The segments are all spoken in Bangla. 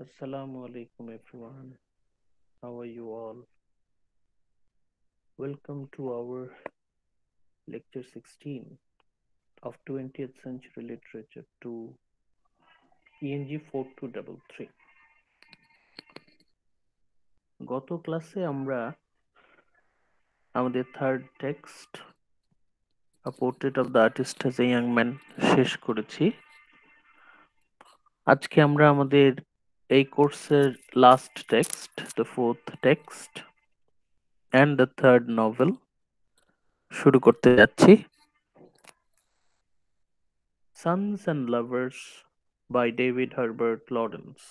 Assalamu alaikum everyone. How are you all? Welcome to our lecture 16 of 20th century literature to ENG 4233. গত ক্লাসে আমরা আমাদের third text A Portrait of the Artist as a Young Man শেষ করেছি। আজকে আমরা আমাদের এই কোর্সের last text, the fourth text and the third novel শুরু করতে যাচ্ছি। Sons and Lovers by David Herbert Lawrence.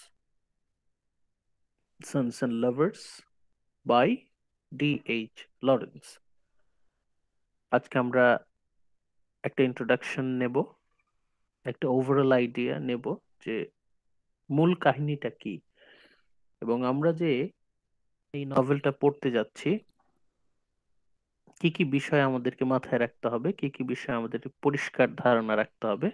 Sons and Lovers by D.H. Lawrence. আজকে আমরা একটা ইন্ট্রোডাকশন নেব, একটা ওভারঅল আইডিয়া নেব যে মূল কাহিনীটা কি, এবং আমরা যে এই নভেলটা পড়তে যাচ্ছি কি কি বিষয় আমাদেরকে মাথায় রাখতে হবে, কি কি বিষয় আমাদের পরিষ্কার ধারণা রাখতে হবে।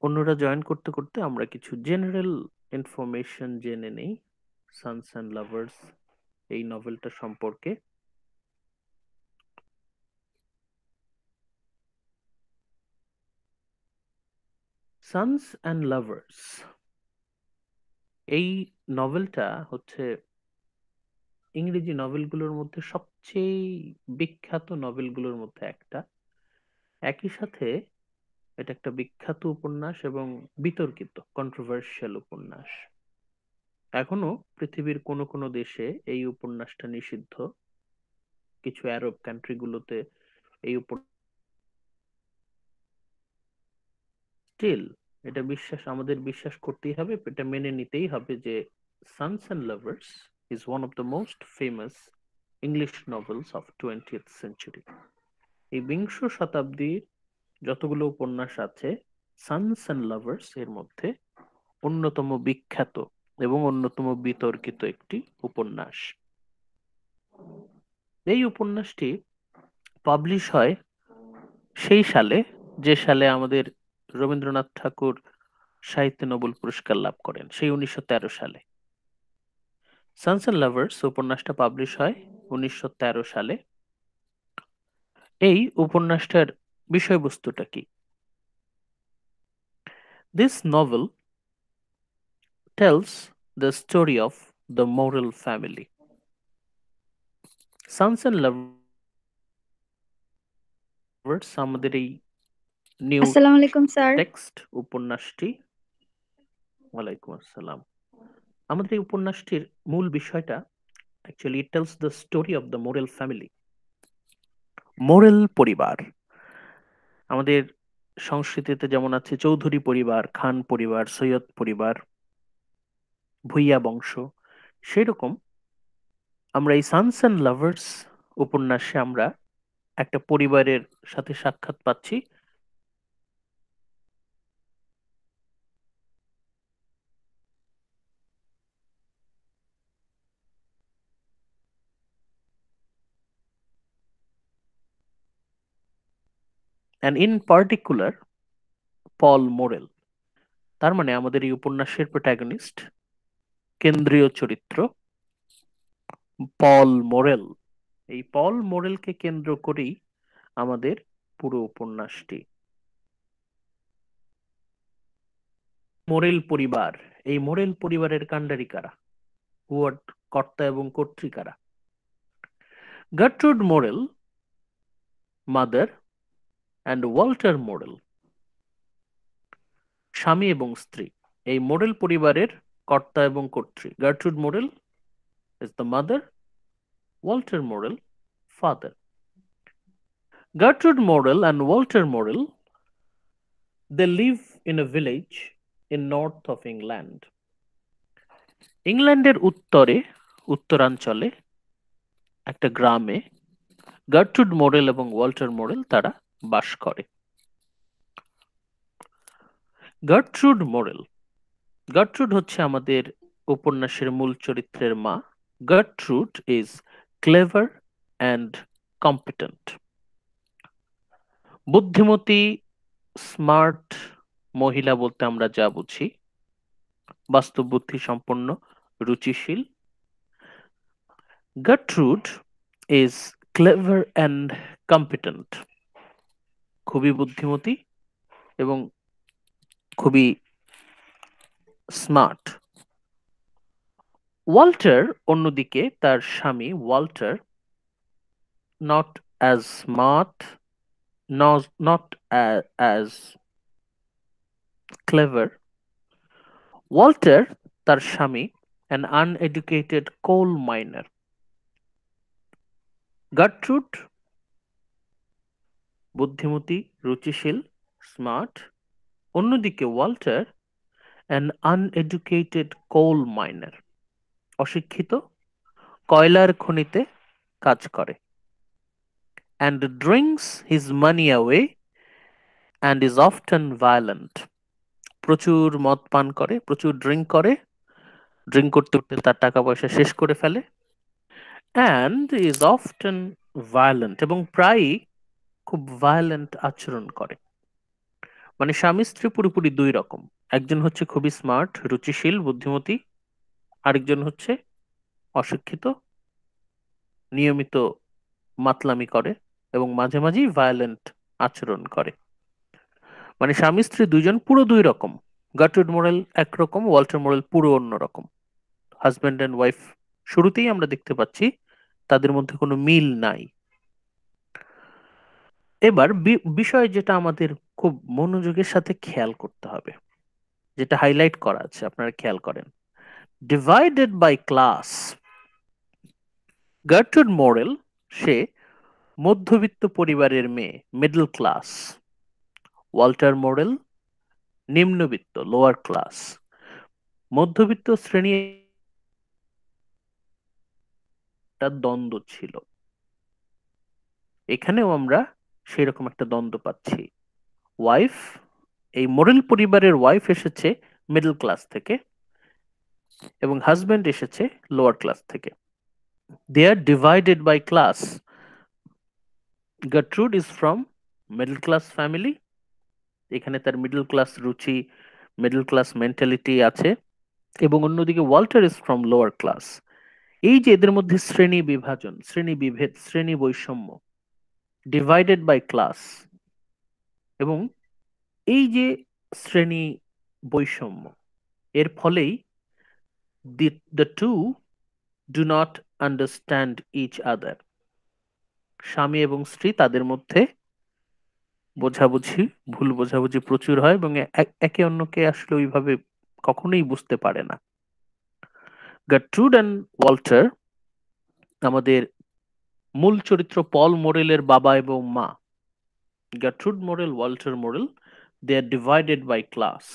অন্যরা জয়েন করতে করতে আমরা কিছু জেনারেল ইনফরমেশন জেনে নেই সানস অ্যান্ড লাভার্স এই নভেলটা সম্পর্কে। সানস অ্যান্ড লাভার্স এই নভেলটা হচ্ছে ইংরেজি নভেলগুলোর মধ্যে সবচেয়ে বিখ্যাত নভেলগুলোর মধ্যে একটা। একই সাথে এটা একটা বিখ্যাত উপন্যাস এবং বিতর্কিত কন্ট্রোভার্সিয়াল উপন্যাস। এখনো পৃথিবীর কোনো কোনো দেশে এই উপন্যাসটা নিষিদ্ধ। কিছু আরব কান্ট্রিগুলোতে এই স্টিল এটা আমাদের বিশ্বাস করতেই হবে, এটা মেনে নিতেই হবে যে sons and lovers is one of the most famous English novels of 20th century। এই বিংশ শতাব্দীর যতগুলো উপন্যাস আছে, সানস অ্যান্ড লাভার্স এর মধ্যে অন্যতম বিখ্যাত এবং অন্যতম বিতর্কিত একটি উপন্যাস। এই উপন্যাসটি পাবলিশ হয় সেই সালে যে সালে আমাদের রবীন্দ্রনাথ ঠাকুর সাহিত্য নোবেল পুরস্কার লাভ করেন, সেই 1913 সালে। সানস অ্যান্ড লাভার্স উপন্যাসটা পাবলিশ হয় 1913 সালে। এই উপন্যাসটার বিষয়বস্তুটা কি? This novel tells the story of the Morel family. Sons and Lovers আমাদের এই নিউ আসসালামু আলাইকুম স্যার। টেক্সট উপন্যাসটি, ওয়ালাইকুম আসসালাম, আমাদের এই উপন্যাসটির মূল বিষয়টা actually it tells the story of the moral family. Moral পরিবার আমাদের সংস্কৃতিতে যেমন আছে চৌধুরী পরিবার, খান পরিবার, সৈয়দ পরিবার, ভুইয়া বংশ, সেরকম আমরা এই সানস অ্যান্ড লাভার্স উপন্যাসে আমরা একটা পরিবারের সাথে সাক্ষাৎ পাচ্ছি। and in particular Paul moral, তার মানে আমাদের এই উপন্যাসের প্রোটাগনিস্ট, কেন্দ্রীয় চরিত্র পল মোরেল। এই পল মোরেলকে কেন্দ্র করেই আমাদের পুরো উপন্যাসটি। মোরেল পরিবার, এই মোরেল পরিবারের কাণ্ডারি কারা, কর্তা এবং কর্ত্রী কারা? Gertrude Morel mother and Walter Morel স্বামী এবং স্ত্রী। এই মোরেল পরিবারের কর্তা এবং কর্ত্রী। Gertrude Morel is the mother, Walter Morel father. Gertrude Morel and Walter Morel, they live in a village in north of England. ইংল্যান্ডের উত্তরাঞ্চলে একটা গ্রামে গার্ট্রুড মোরেল এবং ওয়াল্টার মোরেল তারা বাস করে। গার্ট্রুড মোরেল, গার্ট্রুড হচ্ছে আমাদের উপন্যাসের মূল চরিত্রের মা। Gertrude is clever and competent, বুদ্ধিমতী, স্মার্ট, মহিলা বলতে আমরা যা বুঝি, বাস্তব বুদ্ধি সম্পন্ন, রুচিশীল। Gertrude is clever and competent, খুবই বুদ্ধিমতী এবং খুবই স্মার্ট। ওয়াল্টার অন্যদিকে, তার স্বামী Walter, not as smart, not as clever. Walter, তার স্বামী, an uneducated coal miner. Gertrude বুদ্ধিমতী, রুচিশীল, স্মার্ট। অন্যদিকে Walter an uneducated coal miner, অশিক্ষিত, কয়লার খনিতে কাজ করে। and drinks his money away and is often violent, প্রচুর মদ পান করে, প্রচুর ড্রিঙ্ক করে, ড্রিঙ্ক করতে করতে তার টাকা পয়সা শেষ করে ফেলে। and is often violent, এবং প্রায়ই খুব ভায়োলেন্ট আচরণ করে। মানে স্বামী স্ত্রী পুরোপুরি দুই রকম। একজন হচ্ছে খুবই স্মার্ট, রুচিশীল, বুদ্ধিমতী, আরেকজন হচ্ছে অশিক্ষিত, নিয়মিত মাতলামি করে এবং মাঝে মাঝেই ভায়োলেন্ট আচরণ করে। মানে স্বামী স্ত্রী দুইজন পুরো দুই রকম। গার্ট্রুড মোরেল একরকম, ওয়াল্টার মোরেল পুরো অন্যরকম। হাজব্যান্ড অ্যান্ড ওয়াইফ, শুরুতেই আমরা দেখতে পাচ্ছি তাদের মধ্যে কোনো মিল নাই। এবার বিষয় যেটা আমাদের খুব মনোযোগের সাথে খেয়াল করতে হবে, যেটা হাইলাইট করা আছে, আপনারা খেয়াল করেন। Divided by class. Gertrude Morel, সে মধ্যবিত্ত পরিবারের মেয়ে, মিডল ক্লাস। ওয়াল্টার মোরেল নিম্নবিত্ত, লোয়ার ক্লাস। মধ্যবিত্ত শ্রেণী একটা দ্বন্দ্ব ছিল, এখানেও আমরা সেরকম একটা দ্বন্দ্ব পাচ্ছি। ওয়াইফ, এই মোরেল পরিবারের ওয়াইফ এসেছে মিডল ক্লাস থেকে এবং হাজব্যান্ড এসেছে লোয়ার ক্লাস থেকে। They are divided by class. Gertrude is from middle class family, এখানে তার মিডল ক্লাস রুচি, মিডল ক্লাস মেন্টালিটি আছে। এবং অন্যদিকে Walter is from lower class. এই যে এদের মধ্যে শ্রেণী বিভাজন, শ্রেণী বিভেদ, শ্রেণী বৈষম্য, ডিভাইডেড বাই ক্লাস, এবং এই যে শ্রেণী বৈষম্য, এর ফলেই the two do not understand each other, স্বামী এবং স্ত্রী তাদের মধ্যে বোঝাবুঝি, ভুল বোঝাবুঝি প্রচুর হয় এবং একে অন্যকে আসলে ওইভাবে কখনোই বুঝতে পারে না। গার্ট্রুড অ্যান্ড ওয়াল্টার, আমাদের মূল চরিত্র পল মোরেলের বাবা এবং মা, Gertrude Morel, Walter Morel, they are divided by class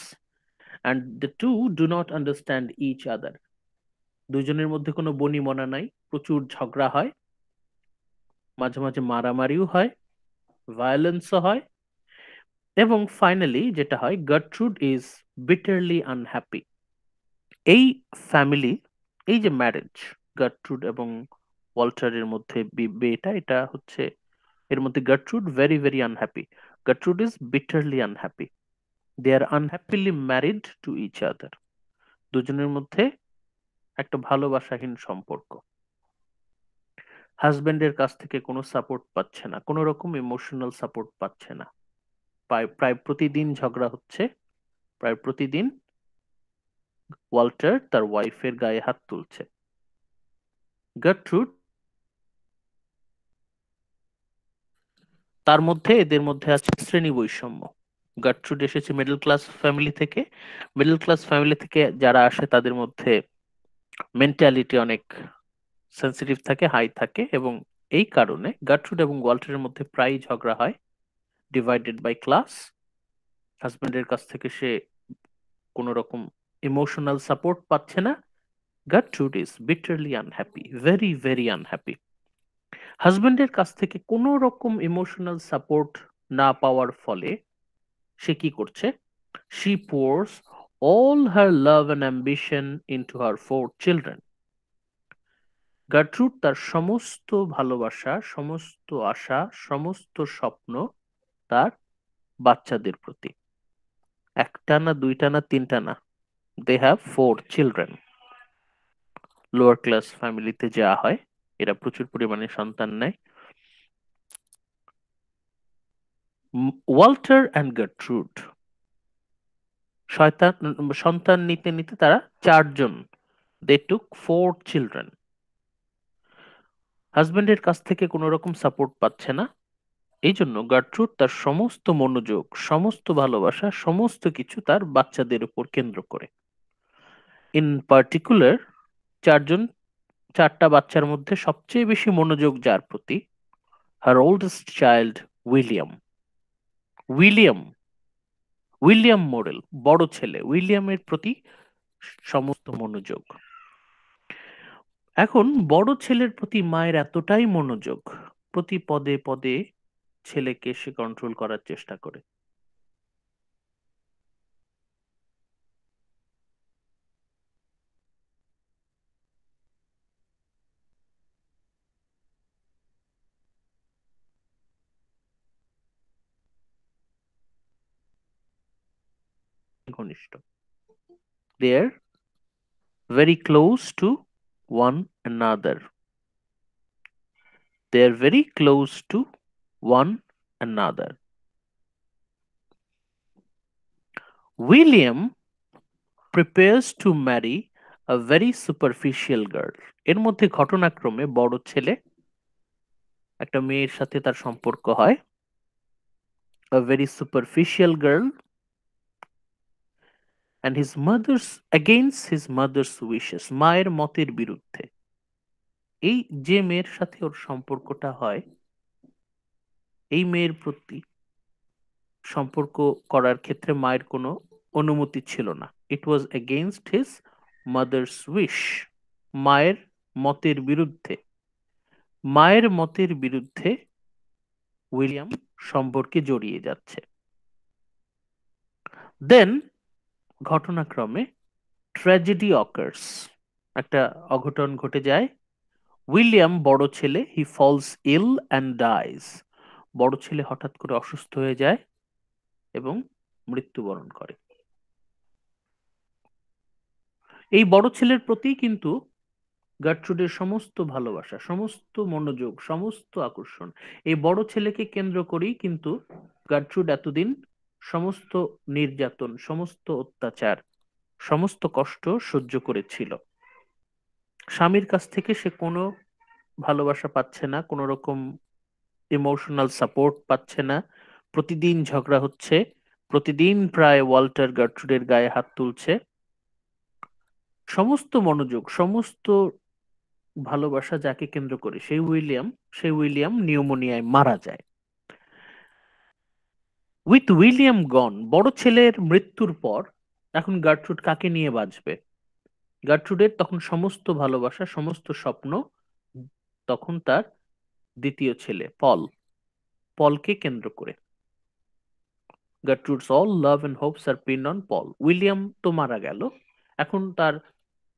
and the two do not understand each other. দুজনের মধ্যে কোনো বনিবনা নাই, প্রচুর ঝগড়া হয়, মাঝে মাঝে মারামারিও হয়, ভায়োলেন্সও হয়, এবং ফাইনালি যেটা হয়, গার্ট্রুড ইজ বিটারলি আনহ্যাপি। এই ফ্যামিলি, এই যে ম্যারেজ গার্ট্রুড এবং ওয়াল্টারের মধ্যে বিয়েটা, এটা হচ্ছে, এর মধ্যে Gertrude very very unhappy. Gertrude is bitterly unhappy. They are unhappily married to each other. দুজনের মধ্যে একটা ভালোবাসাহীন সম্পর্ক। হাজবেন্ডের কাছ থেকে কোনো সাপোর্ট পাচ্ছে না, কোনো রকম ইমোশনাল সাপোর্ট পাচ্ছে না। প্রায় প্রতিদিন ঝগড়া হচ্ছে, প্রায় প্রতিদিন ওয়াল্টার তার ওয়াইফের গায়ে হাত তুলছে। গার্ট্রুড, তার মধ্যে এদের মধ্যে আছে শ্রেণী বৈষম্য। গার্ট্রুড এসেছে মিডল ক্লাস ফ্যামিলি থেকে। মিডল ক্লাস ফ্যামিলি থেকে যারা আসে তাদের মধ্যে মেন্টালিটি অনেক সেন্সিটিভ থাকে, হাই থাকে, এবং এই কারণে গার্ট্রুড এবং ওয়াল্টারের মধ্যে প্রায়ই ঝগড়া হয়। ডিভাইডেড বাই ক্লাস, হাজবেন্ডের কাছ থেকে সে কোন রকম ইমোশনাল সাপোর্ট পাচ্ছে না। Gertrude is bitterly unhappy, very very unhappy. হাজবেন্ডের কাছ থেকে কোনো রকম ইমোশনাল সাপোর্ট না পাওয়ার ফলে সে কি করছে? She pours all her love and ambition into her 4 children. Gertrude তার সমস্ত ভালোবাসা, সমস্ত আশা, সমস্ত স্বপ্ন তার বাচ্চাদের প্রতি। একটা না, দুইটা না, তিনটা না, they have 4 children. Lower class ফ্যামিলিতে যা হয়, এরা প্রচুর পরিমাণে সন্তান নেয়। ওয়াল্টার অ্যান্ড গার্ট্রুড সন্তান নিতে নিতে তারা 4 জন, দে টুক 4 চিলড্রেন। হাজবেন্ডের কাছ থেকে কোনো রকম সাপোর্ট পাচ্ছে না, এই জন্য গার্ট্রুড তার সমস্ত মনোযোগ, সমস্ত ভালোবাসা, সমস্ত কিছু তার বাচ্চাদের উপর কেন্দ্র করে। ইন পার্টিকুলার 4 জন, 4টা বাচ্চার মধ্যে সবচেয়ে বেশি মনোযোগ যার প্রতি, her oldest child William. William William Morel, বড় ছেলে, উইলিয়ামের প্রতি সমস্ত মনোযোগ। এখন বড় ছেলের প্রতি মায়ের এতটাই মনোযোগ, প্রতি পদে পদে ছেলেকে সে কন্ট্রোল করার চেষ্টা করে। ঘনিষ্ঠ, দে আর very close to one another. They are very close to one another. William prepares to marry a very superficial girl. এর মধ্যে ঘটনাক্রমে বড় ছেলে একটা মেয়ের সাথে তার সম্পর্ক হয়, a very superficial girl, and his mother's against his mother's wishes, মায়ের মতের বিরুদ্ধে। এই যে মেয়ের সাথে ওর সম্পর্কটা হয়, এই মেয়ের প্রতি সম্পর্ক করার ক্ষেত্রে মায়ের কোনো অনুমতি ছিল না। ইট ওয়াজ এগেইনস্ট হিজ মাদার্স উইশ, মায়ের মতের বিরুদ্ধে। মায়ের মতের বিরুদ্ধে উইলিয়াম সম্পর্কে জড়িয়ে যাচ্ছে। দেন ঘটনাক্রমে ট্র্যাজেডি অকার্স, একটা অঘটন ঘটে যায়। উইলিয়াম বড় ছেলে, হি ফলস ইল অ্যান্ড ডাইজ, বড় ছেলে হঠাৎ করে অসুস্থ হয়ে যায় এবং মৃত্যুবরণ করে। এই বড় ছেলের প্রতি কিন্তু গার্ট্রুডের সমস্ত ভালোবাসা, সমস্ত মনোযোগ, সমস্ত আকর্ষণ এই বড় ছেলেকে কেন্দ্র করেই কিন্তু গার্ট্রুড এতদিন সমস্ত নির্যাতন, সমস্ত অত্যাচার, সমস্ত কষ্ট সহ্য করেছিল। স্বামীর কাছ থেকে সে কোনো ভালোবাসা পাচ্ছে না, কোনো রকম ইমোশনাল সাপোর্ট পাচ্ছে না। প্রতিদিন ঝগড়া হচ্ছে, প্রতিদিন প্রায় ওয়াল্টার গার্ট্রুডের গায়ে হাত তুলছে। সমস্ত মনোযোগ, সমস্ত ভালোবাসা যাকে কেন্দ্র করে, সেই উইলিয়াম নিউমোনিয়ায় মারা যায়। উইথ উইলিয়াম গন, বড় ছেলের মৃত্যুর পর এখন গার্ট্রুড কাকে নিয়ে বাঁচবে? গার্ট্রুডের তখন সমস্ত ভালোবাসা, সমস্ত স্বপ্ন তখন তার দ্বিতীয় ছেলে পলকে কেন্দ্র করে। Gertrude's all love and hopes are pin on Paul. William তো মারা গেল, এখন তার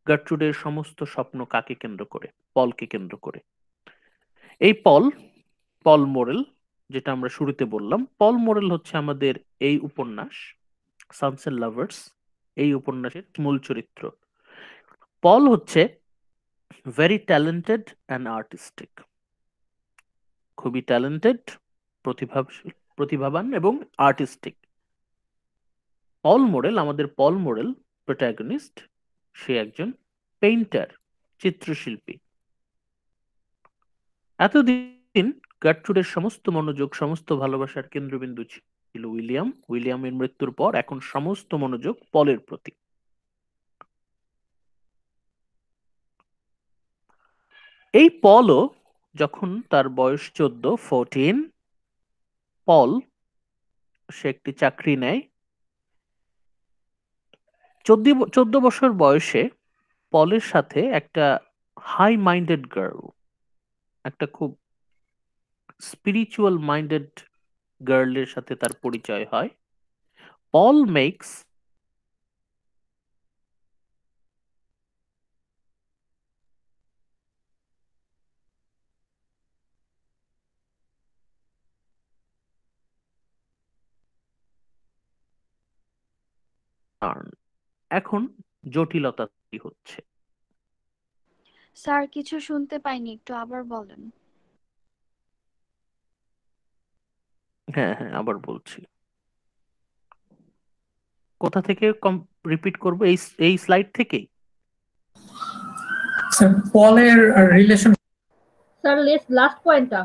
গার্ট্রুডের সমস্ত স্বপ্ন কাকে কেন্দ্র করে? পলকে কেন্দ্র করে। এই পল মোরেল, যেটা আমরা শুরুতে বললাম, পল মোরেল হচ্ছে আমাদের এই উপন্যাস সানস এন্ড লাভার্স, এই উপন্যাসের মূল চরিত্র। পল হচ্ছে ভেরি ট্যালেন্টেড অ্যান্ড আর্টিস্টিক, খুবই ট্যালেন্টেড, প্রতিভাবান এবং আর্টিস্টিক। পল মোরেল প্রোটাগনিস্ট, সে একজন পেইন্টার, চিত্রশিল্পী। এতদিন গার্ট্রুডের সমস্ত মনোযোগ, সমস্ত ভালোবাসার কেন্দ্রবিন্দু ছিল উইলিয়ামের মৃত্যুর পর এখন সমস্ত মনোযোগ পলের প্রতি। এই পলও যখন তার বয়স 14, পল সে একটি চাকরি নেয়। 14 বছর বয়সে পলের সাথে একটা হাই মাইন্ডেড গার্ল, একটা খুব স্পিরিচুয়াল মাইন্ডেড গার্লের সাথে তার পরিচয় হয়। পল মেক্স টার্ন। এখন জটিলতা তৈরি হচ্ছে। স্যার কিছু শুনতে পাইনি, একটু আবার বলেন। হ্যাঁ হ্যাঁ, আবার বলছি। কোথা থেকে রিপিট করবো? এই এই স্লাইড থেকেই? স্যার পলের রিলেশন। স্যার লাস্ট পয়েন্টটা।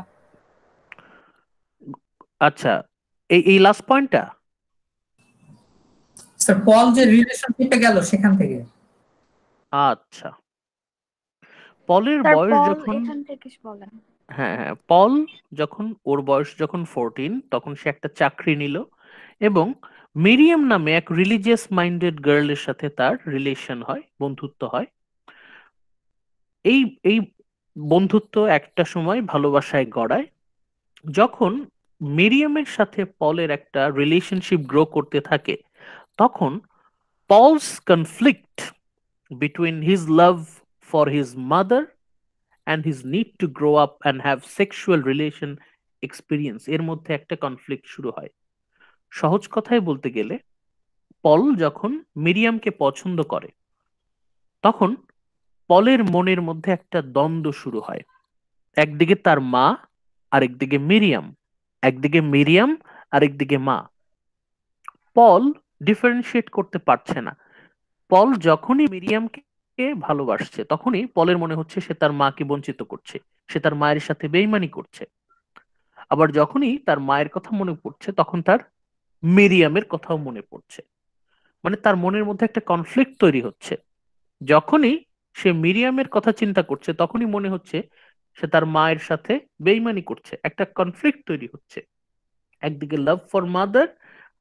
আচ্ছা, এই এই লাস্ট পয়েন্টটা। স্যার পল যে রিলেশনশিপে গেল সেখান থেকে। আচ্ছা, পলের স্যার বয়স পল যখন, এখান থেকে বলেন। হ্যাঁ হ্যাঁ, পল যখন, ওর বয়স যখন 14, তখন সে একটা চাকরি নিল এবং মিরিয়াম নামে এক রিলিজিয়াস মাইন্ডেড গার্লের সাথে তার রিলেশন হয়, বন্ধুত্ব হয়। এই এই বন্ধুত্ব একটা সময় ভালোবাসায় গড়ায়। যখন মিরিয়ামের সাথে পলের একটা রিলেশনশিপ গ্রো করতে থাকে, তখন Paul's conflict between his love for his mother and his need to grow up and have sexual relation experience, এর মধ্যে একটা কনফ্লিক্ট শুরু হয়। সহজ কথায় বলতে গেলে, পল যখন মিরিয়ামকে পছন্দ করে, তখন পলের মনের মধ্যে একটা দ্বন্দ্ব শুরু হয়। একদিকে তার মা, আরেকদিকে মিরিয়াম। একদিকে মিরিয়াম, আরেকদিকে মা। পল ডিফারেন্সিয়েট করতে পারছে না। পল যখনই মিরিয়ামকে ভালোবাসছে, তখনই পলের মনে হচ্ছে সে তার মাকে বঞ্চিত করছে, সে তার মায়ের সাথে বেইমানি করছে। আবার যখনই তার মায়ের কথা মনে পড়ছে, তখন তার মিরিয়ামের কথাও মনে পড়ছে। মানে তার মনের মধ্যে একটা কনফ্লিক্ট তৈরি হচ্ছে। যখনই সে মিরিয়ামের কথা চিন্তা করছে, তখনই মনে হচ্ছে সে তার মায়ের সাথে বেইমানি করছে। একটা কনফ্লিক্ট তৈরি হচ্ছে, একদিকে লাভ ফর মাদার,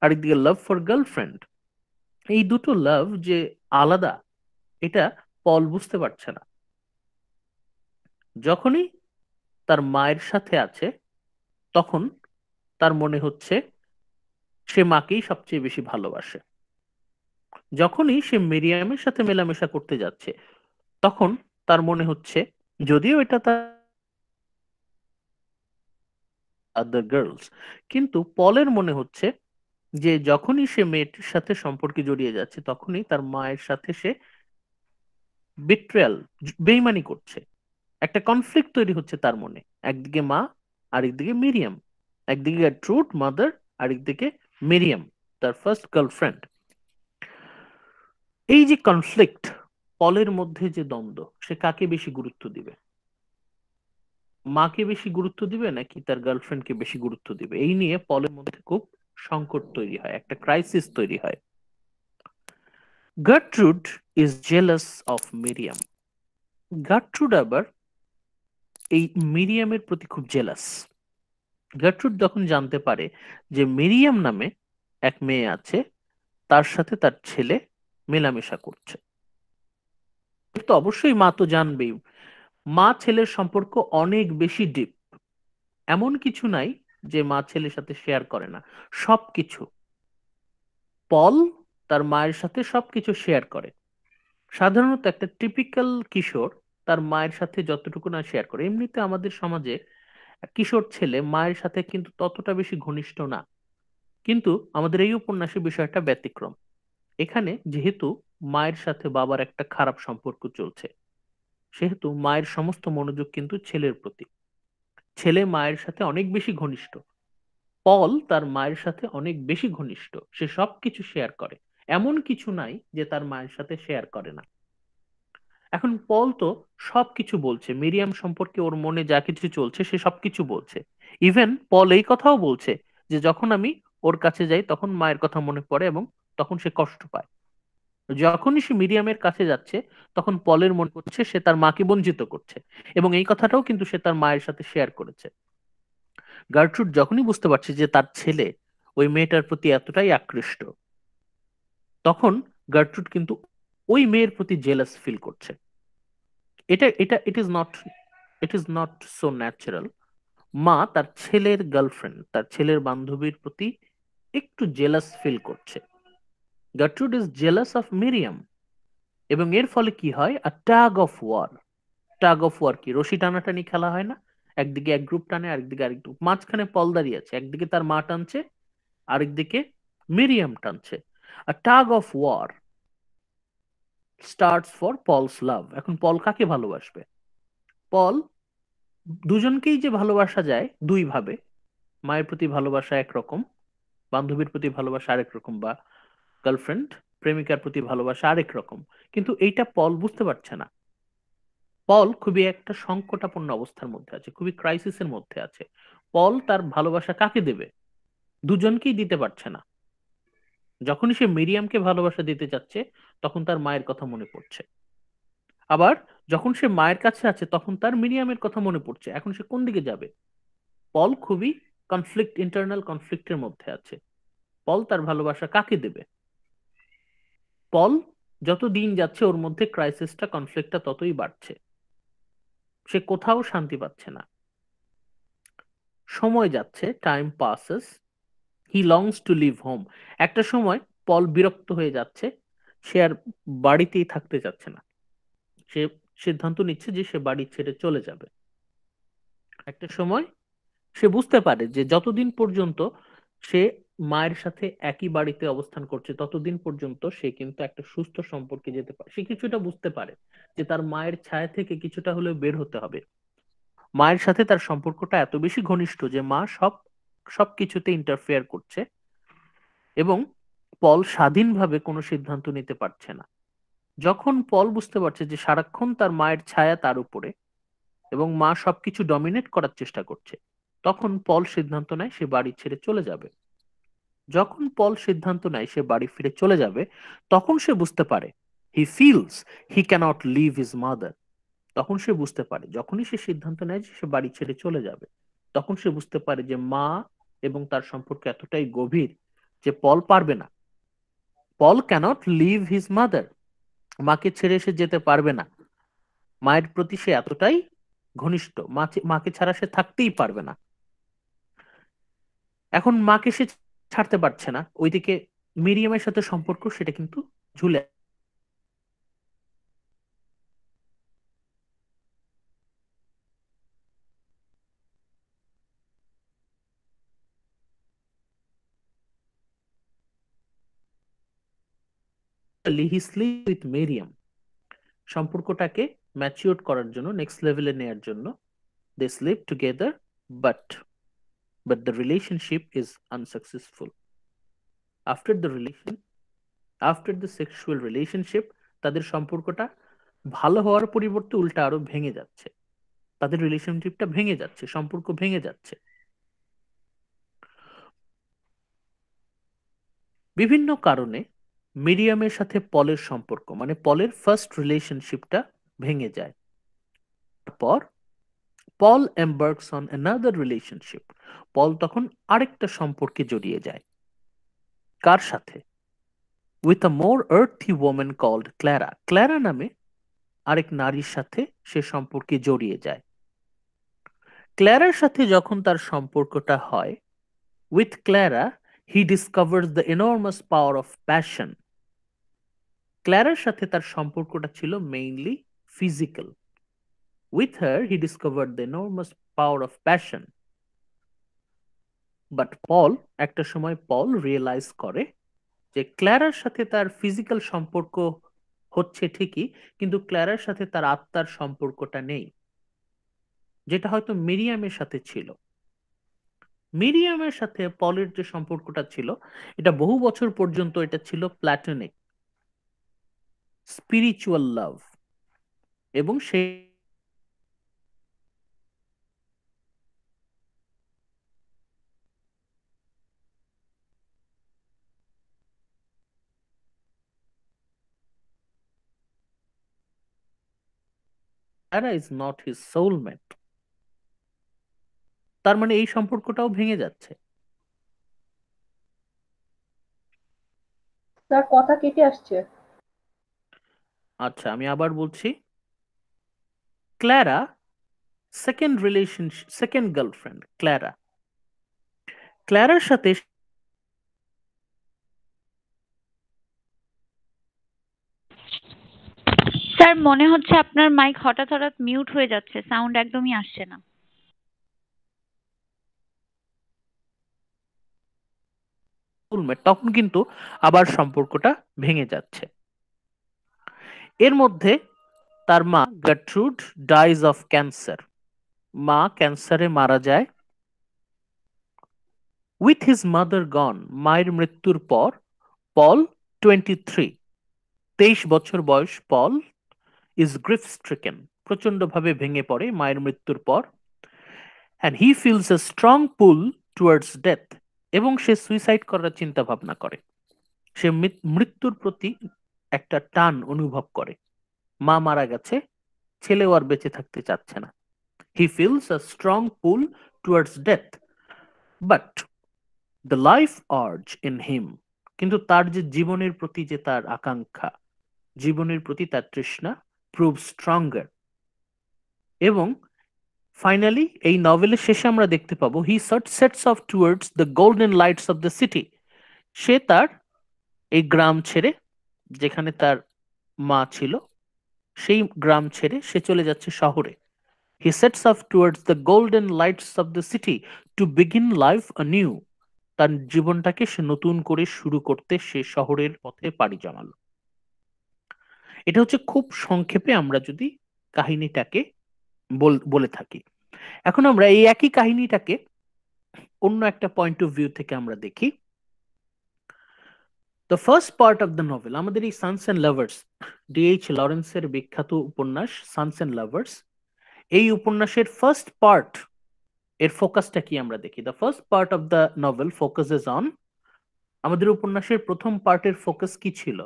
আরেকদিকে লাভ ফর গার্লফ্রেন্ড। এই দুটো লাভ যে আলাদা, এটা পল বুঝতে পারছে না। যখনই তার মায়ের সাথে আছে, তখন তার মনে হচ্ছে সে মাকেই সবচেয়ে বেশি ভালোবাসে। যখনই সে মিরিয়ামের সাথে মেলামেশা করতে যাচ্ছে, তখন তার মনে হচ্ছে, যদিও এটা তার আদার গার্লস, কিন্তু পলের মনে হচ্ছে যে যখনই সে মেয়েটির সাথে সম্পর্কে জড়িয়ে যাচ্ছে, তখনই তার মায়ের সাথে সে বিট্রেয়াল, বেইমানি করছে। একটা কনফ্লিক্ট তৈরি হচ্ছে তার মনে। একদিকে মা, আরেকদিকে মিরিয়াম। একদিকে ট্রুথ মাদার, আরেকদিকে মিরিয়াম, তার ফার্স্ট গার্লফ্রেন্ড। এই যে কনফ্লিক্ট, পলের মধ্যে যে দ্বন্দ্ব, সে কাকে বেশি গুরুত্ব দিবে? মাকে বেশি গুরুত্ব দিবে নাকি তার গার্লফ্রেন্ডকে বেশি গুরুত্ব দিবে? এই নিয়ে পলের মধ্যে খুব সংকট তৈরি হয়, একটা ক্রাইসিস তৈরি হয়। Gertrude is jealous of Miriam. Gertrude আবার এই মিরিয়ামের প্রতি খুব জেলাস। গার্ট্রুড যখন জানতে পারে যে মিরিয়াম নামে এক মেয়ে আছে, তার সাথে তার ছেলে মেলামেশা করছে, তো অবশ্যই মা তো জানবেই। মা ছেলের সম্পর্ক অনেক বেশি ডিপ। এমন কিছু নাই যে মা ছেলের সাথে শেয়ার করে না, সবকিছু। পল তার মায়ের সাথে সবকিছু শেয়ার করে। সাধারণত একটা টিপিক্যাল কিশোর তার মায়ের সাথে যতটুকু না শেয়ার করে, এমনিতে আমাদের সমাজে কিশোর ছেলে মায়ের সাথে কিন্তু ততটা বেশি ঘনিষ্ঠ না। কিন্তু আমাদের এই উপন্যাসের বিষয়টা ব্যতিক্রম। এখানে যেহেতু মায়ের সাথে বাবার একটা খারাপ সম্পর্ক চলছে, সেহেতু মায়ের সমস্ত মনোযোগ কিন্তু ছেলের প্রতি। ছেলে মায়ের সাথে অনেক বেশি ঘনিষ্ঠ। পল তার মায়ের সাথে অনেক বেশি ঘনিষ্ঠ, সে সবকিছু শেয়ার করে। এমন কিছু নাই যে তার মায়ের সাথে শেয়ার করে না। এখন পল তো সবকিছু বলছে, মিরিয়াম সম্পর্কে ওর মনে যা কিছু চলছে সে সবকিছু বলছে। ইভেন পল এই কথাও বলছে যে যখন আমি ওর কাছে যাই, তখন মায়ের কথা মনে পড়ে এবং তখন সে কষ্ট পায়। যখনই সে মিরিয়ামের কাছে যাচ্ছে, তখন পলের মনে করছে সে তার মাকে বঞ্চিত করছে, এবং এই কথাটাও কিন্তু সে তার মায়ের সাথে শেয়ার করেছে। গার্ট্রুড যখনই বুঝতে পারছে যে তার ছেলে ওই মেয়েটার প্রতি এতটাই আকৃষ্ট, তখন গার্ট্রুড কিন্তু ওই মেয়ের প্রতি জেলাস ফিল করছে। এটা এটা it is not so natural. মা তার ছেলের গার্লফ্রেন্ড, তার ছেলের বান্ধবীর প্রতি একটু জেলাস ফিল করছে। Gertrude is jealous of Miriam, এবং এর ফলে কি হয়? A tug of war. Tug of war কি? রশি টানাটানি খেলা হয় না? একদিকে এক গ্রুপ টানে, আরেকদিকে আরেক গ্রুপ। মাঝখানে পল দাঁড়িয়ে আছে, একদিকে তার মা টানছে, আরেকদিকে মিরিয়াম টানছে। A tug of war starts for Paul's love. এখন পল কাকে ভালোবাসবে? পল দুজনকেই যে ভালোবাসা যায় দুই ভাবে, মায়ের প্রতি ভালোবাসা একরকম, বান্ধবীর প্রতি ভালোবাসা আরেক রকম, বা গার্লফ্রেন্ড প্রেমিকার প্রতি ভালোবাসা আরেক রকম, কিন্তু এইটা পল বুঝতে পারছে না। পল খুবই একটা সংকটাপন্ন অবস্থার মধ্যে আছে, খুবই ক্রাইসিসের মধ্যে আছে। পল তার ভালোবাসা কাকে দেবে? দুজনকেই দিতে পারছে না। যখনই সে মিরিয়ামকে ভালোবাসা দিতে যাচ্ছে তখন তার মায়ের কথা মনে পড়ছে, আবার যখন সে মায়ের কাছে আছে তখন তার মিরিয়ামের কথা মনে পড়ছে। এখন সে কোন দিকে যাবে? পল খুবই ইন্টারনাল কনফ্লিক্টের মধ্যে আছে। পল তার ভালোবাসা কাকে দেবে? পল যত দিন যাচ্ছে ওর মধ্যে ক্রাইসিসটা, কনফ্লিক্টটা ততই বাড়ছে। সে কোথাও শান্তি পাচ্ছে না। সময় যাচ্ছে, টাইম পাসেস, হি লংস টু লিভ হোম। একটা সময় পল বিরক্ত হয়ে যাচ্ছে, সে আর বাড়িতেই থাকতে চাচ্ছে না। সে সিদ্ধান্ত নিচ্ছে যে সে বাড়ি ছেড়ে চলে যাবে। একটা সময় সে বুঝতে পারে যে যতদিন পর্যন্ত সে মায়ের সাথে একই বাড়িতে অবস্থান করছে ততদিন পর্যন্ত সে কিন্তু একটা সুস্থ সম্পর্কে যেতে পারে। সে কিছুটা বুঝতে পারে যে তার মায়ের ছায়া থেকে কিছুটা হলেও বের হতে হবে। মায়ের সাথে তার সম্পর্কটা এত বেশি ঘনিষ্ঠ যে মা সবকিছুতে ইন্টারফেয়ার করছে এবং পল স্বাধীনভাবে কোনো সিদ্ধান্ত নিতে পারছে না। যখন পল বুঝতে পারছে যে সারাক্ষণ তার মায়ের ছায়া তার উপরে এবং মা সবকিছু ডমিনেট করার চেষ্টা করছে, তখন পল সিদ্ধান্ত নেয় সে বাড়ি ছেড়ে চলে যাবে। যখন পল সিদ্ধান্ত নেয় সে বাড়ি ফিরে চলে যাবে, তখন সে বুঝতে পারে, he feels he can't leave his mother. তখন সে বুঝতে পারে, যখনই সে সিদ্ধান্ত নেয় যে সে বাড়ি ছেড়ে চলে যাবে, তখন সে বুঝতে পারে যে মা এবং তার সম্পর্ক এতটাই গভীর যে পল পারবে না। পল ক্যানট লিভ হিজ মাদার, মাকে ছেড়ে সে যেতে পারবে না। মায়ের প্রতি সে এতটাই ঘনিষ্ঠ, মাকে ছাড়া সে থাকতেই পারবে না। এখন মাকে সে ছাড়তে পারছে না, ওইদিকে মিরিয়ামের সাথে সম্পর্ক সেটা কিন্তু ঝুলে। হি স্লিপ উইথ মেরিয়াম, সম্পর্কটাকে ম্যাচিওর করার জন্য, নেক্সট লেভেলে নেয়ার জন্য they sleep together, but the relationship is unsuccessful. After the sexual relationship, তাদের সম্পর্কটা ভালো হওয়ার পরিবর্তে উল্টা আরো ভেঙে যাচ্ছে। তাদের রিলেশনশিপটা ভেঙে যাচ্ছে, সম্পর্ক ভেঙে যাচ্ছে। বিভিন্ন কারণে মিরিয়ামের সাথে পলের সম্পর্ক, মানে পলের ফার্স্ট রিলেশনশিপটা ভেঙে যায়। তারপর Paul embarks on another relationship, Paul তখন আরেকটা সম্পর্কে জড়িয়ে যায়। কার সাথে? With a more earthy women called Clara, Clara নামে আরেক নারীর সাথে সে সম্পর্কে জড়িয়ে যায়। ক্ল্যারার সাথে যখন তার সম্পর্কটা হয়, with Clara he discovers the enormous power of passion. ক্ল্যারার সাথে তার সম্পর্কটা ছিল mainly physical. With her he discovered the enormous power of passion. But Paul, একটা সময় পল রিয়েলাইজ করে যে ক্ল্যারার সাথে তার ফিজিক্যাল সম্পর্ক হচ্ছে ঠিকই, কিন্তু ক্ল্যারার সাথে তার আত্মার সম্পর্কটা নেই, যেটা হয়তো মিরিয়ামের সাথে ছিল। মিরিয়ামের সাথে পলের যে সম্পর্কটা ছিল এটা বহু বছর পর্যন্ত এটা ছিল প্ল্যাটনিক, স্পিরিচুয়াল লাভ, এবং সেই ক্ল্যারা ইজ নট হিজ সোলমেট। তার মানে এই সম্পর্কটাও ভেঙে যাচ্ছে। স্যার কথা কেটে আসছে। আচ্ছা, আমি আবার বলছি। ক্ল্যারা সেকেন্ড গার্লফ্রেন্ড ক্ল্যারার সাথে স্যার মনে হচ্ছে আপনার মাইক হঠাৎ হঠাৎ মিউট হয়ে যাচ্ছে, সাউন্ড একদমই আসছে না। স্কুলমেট, তখন কিন্তু আবার সম্পর্কটা ভেঙে যাচ্ছে। এর মধ্যে তার মা গার্ট্রুড ডাইজ অফ ক্যান্সার, মা ক্যান্সারে মারা যায়। উইথ হিজ মাদার গন, মায়ের মৃত্যুর পর পল 23 বছর বয়স, পল ইজ গ্রিফ স্ট্রিকেন, প্রচন্ডভাবে ভেঙে পড়ে মায়ের মৃত্যুর পর। And he feels a strong pool towards death, এবং সে সুইসাইড করার চিন্তা ভাবনা করে। সে মৃত্যুর প্রতি একটা টান অনুভব করে। মা মারা গেছে, ছেলেও আর বেঁচে থাকতে চাচ্ছে না। He feels a strong pool towards death, but the life urge in him, কিন্তু তার যে জীবনের প্রতি যে তার আকাঙ্ক্ষা, জীবনের প্রতি তার তৃষ্ণা প্রুভ স্ট্রঙ্গার। এবং ফাইনালি এই নভেলের শেষে আমরা দেখতে পাবো he sets off towards the golden lights of the city. সে তার এই গ্রাম ছেড়ে, যেখানে তার মা ছিল, সেই গ্রাম ছেড়ে সে চলে যাচ্ছে শহরে। He sets off towards the golden lights of the city to begin life anew. তার জীবনটাকে সে নতুন করে শুরু করতে সে শহরের পথে পাড়ি জমালো। এটা হচ্ছে খুব সংক্ষেপে আমরা যদি কাহিনীটাকে বলে থাকি। এখন আমরা এই একই কাহিনীটাকে অন্য একটা পয়েন্ট অফ ভিউ থেকে আমরা দেখি। The first part of the novel, আমাদের এই সানস অ্যান্ড লাভার্স, ডি.এইচ. লরেন্সের বিখ্যাত উপন্যাস সানস অ্যান্ড লাভার্স, এই উপন্যাসের ফার্স্ট পার্ট এর ফোকাসটা কি আমরা দেখি। The first part of the novel focuses on, আমাদের উপন্যাসের প্রথম পার্টের ফোকাস কি ছিল?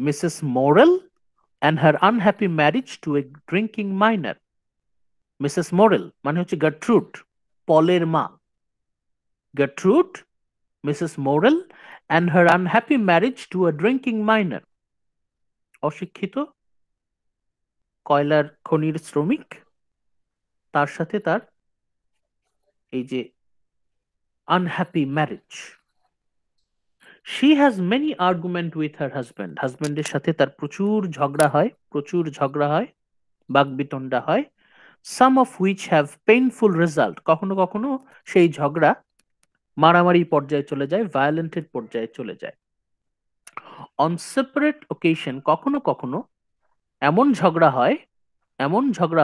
Mrs Morel and her unhappy marriage to a drinking minor. Mrs Morel মানে হচ্ছে গার্ট্রুড, পলের মা। Gertrude, Mrs Morel and her unhappy marriage to a drinking minor, অশিক্ষিত কয়লার খনির শ্রমিক, তার সাথে তার এই যে unhappy marriage. She has many argument with her husband, হাজব্যান্ডের সাথে তার প্রচুর ঝগড়া হয়, বাকবিতণ্ডা হয়। some of which have painful result, কখনো কখনো সেই ঝগড়া মারামারি পর্যায়ে চলে যায়, ভায়োলেন্টের পর্যায়ে চলে যায়। on separate occasion, কখনো কখনো এমন ঝগড়া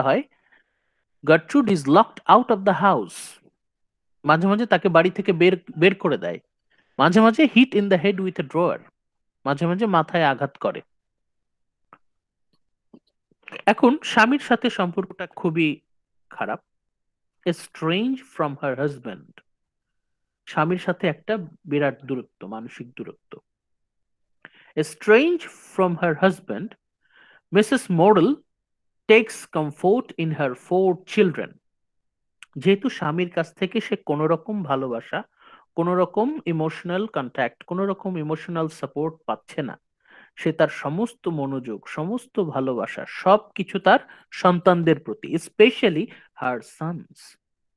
হয় Gertrude is locked out of the house, মাঝে মাঝে তাকে বাড়ি থেকে বের করে দেয়। মাঝে মাঝে hit in the head with a drawer, মাঝে মাঝে মাথায় আঘাত করে। এখন স্বামীর সাথে সম্পর্কটা খুবই খারাপ। estranged from her husband, স্বামীর সাথে একটা বিরাট দূরত্ব, মানসিক দূরত্ব। estranged from her husband, Mrs. Morel takes comfort in her 4 children, যেহেতু স্বামীর কাছ থেকে সে কোন রকম ভালোবাসা, কোন রকম ইমোশনাল কন্ট্যাক্ট, কোন রকম ইমোশনাল সাপোর্ট পাচ্ছে না, সে তার সমস্ত মনোযোগ, সমস্ত ভালোবাসা সবকিছু তার সন্তানদের প্রতি, স্পেশালি হার সন্স,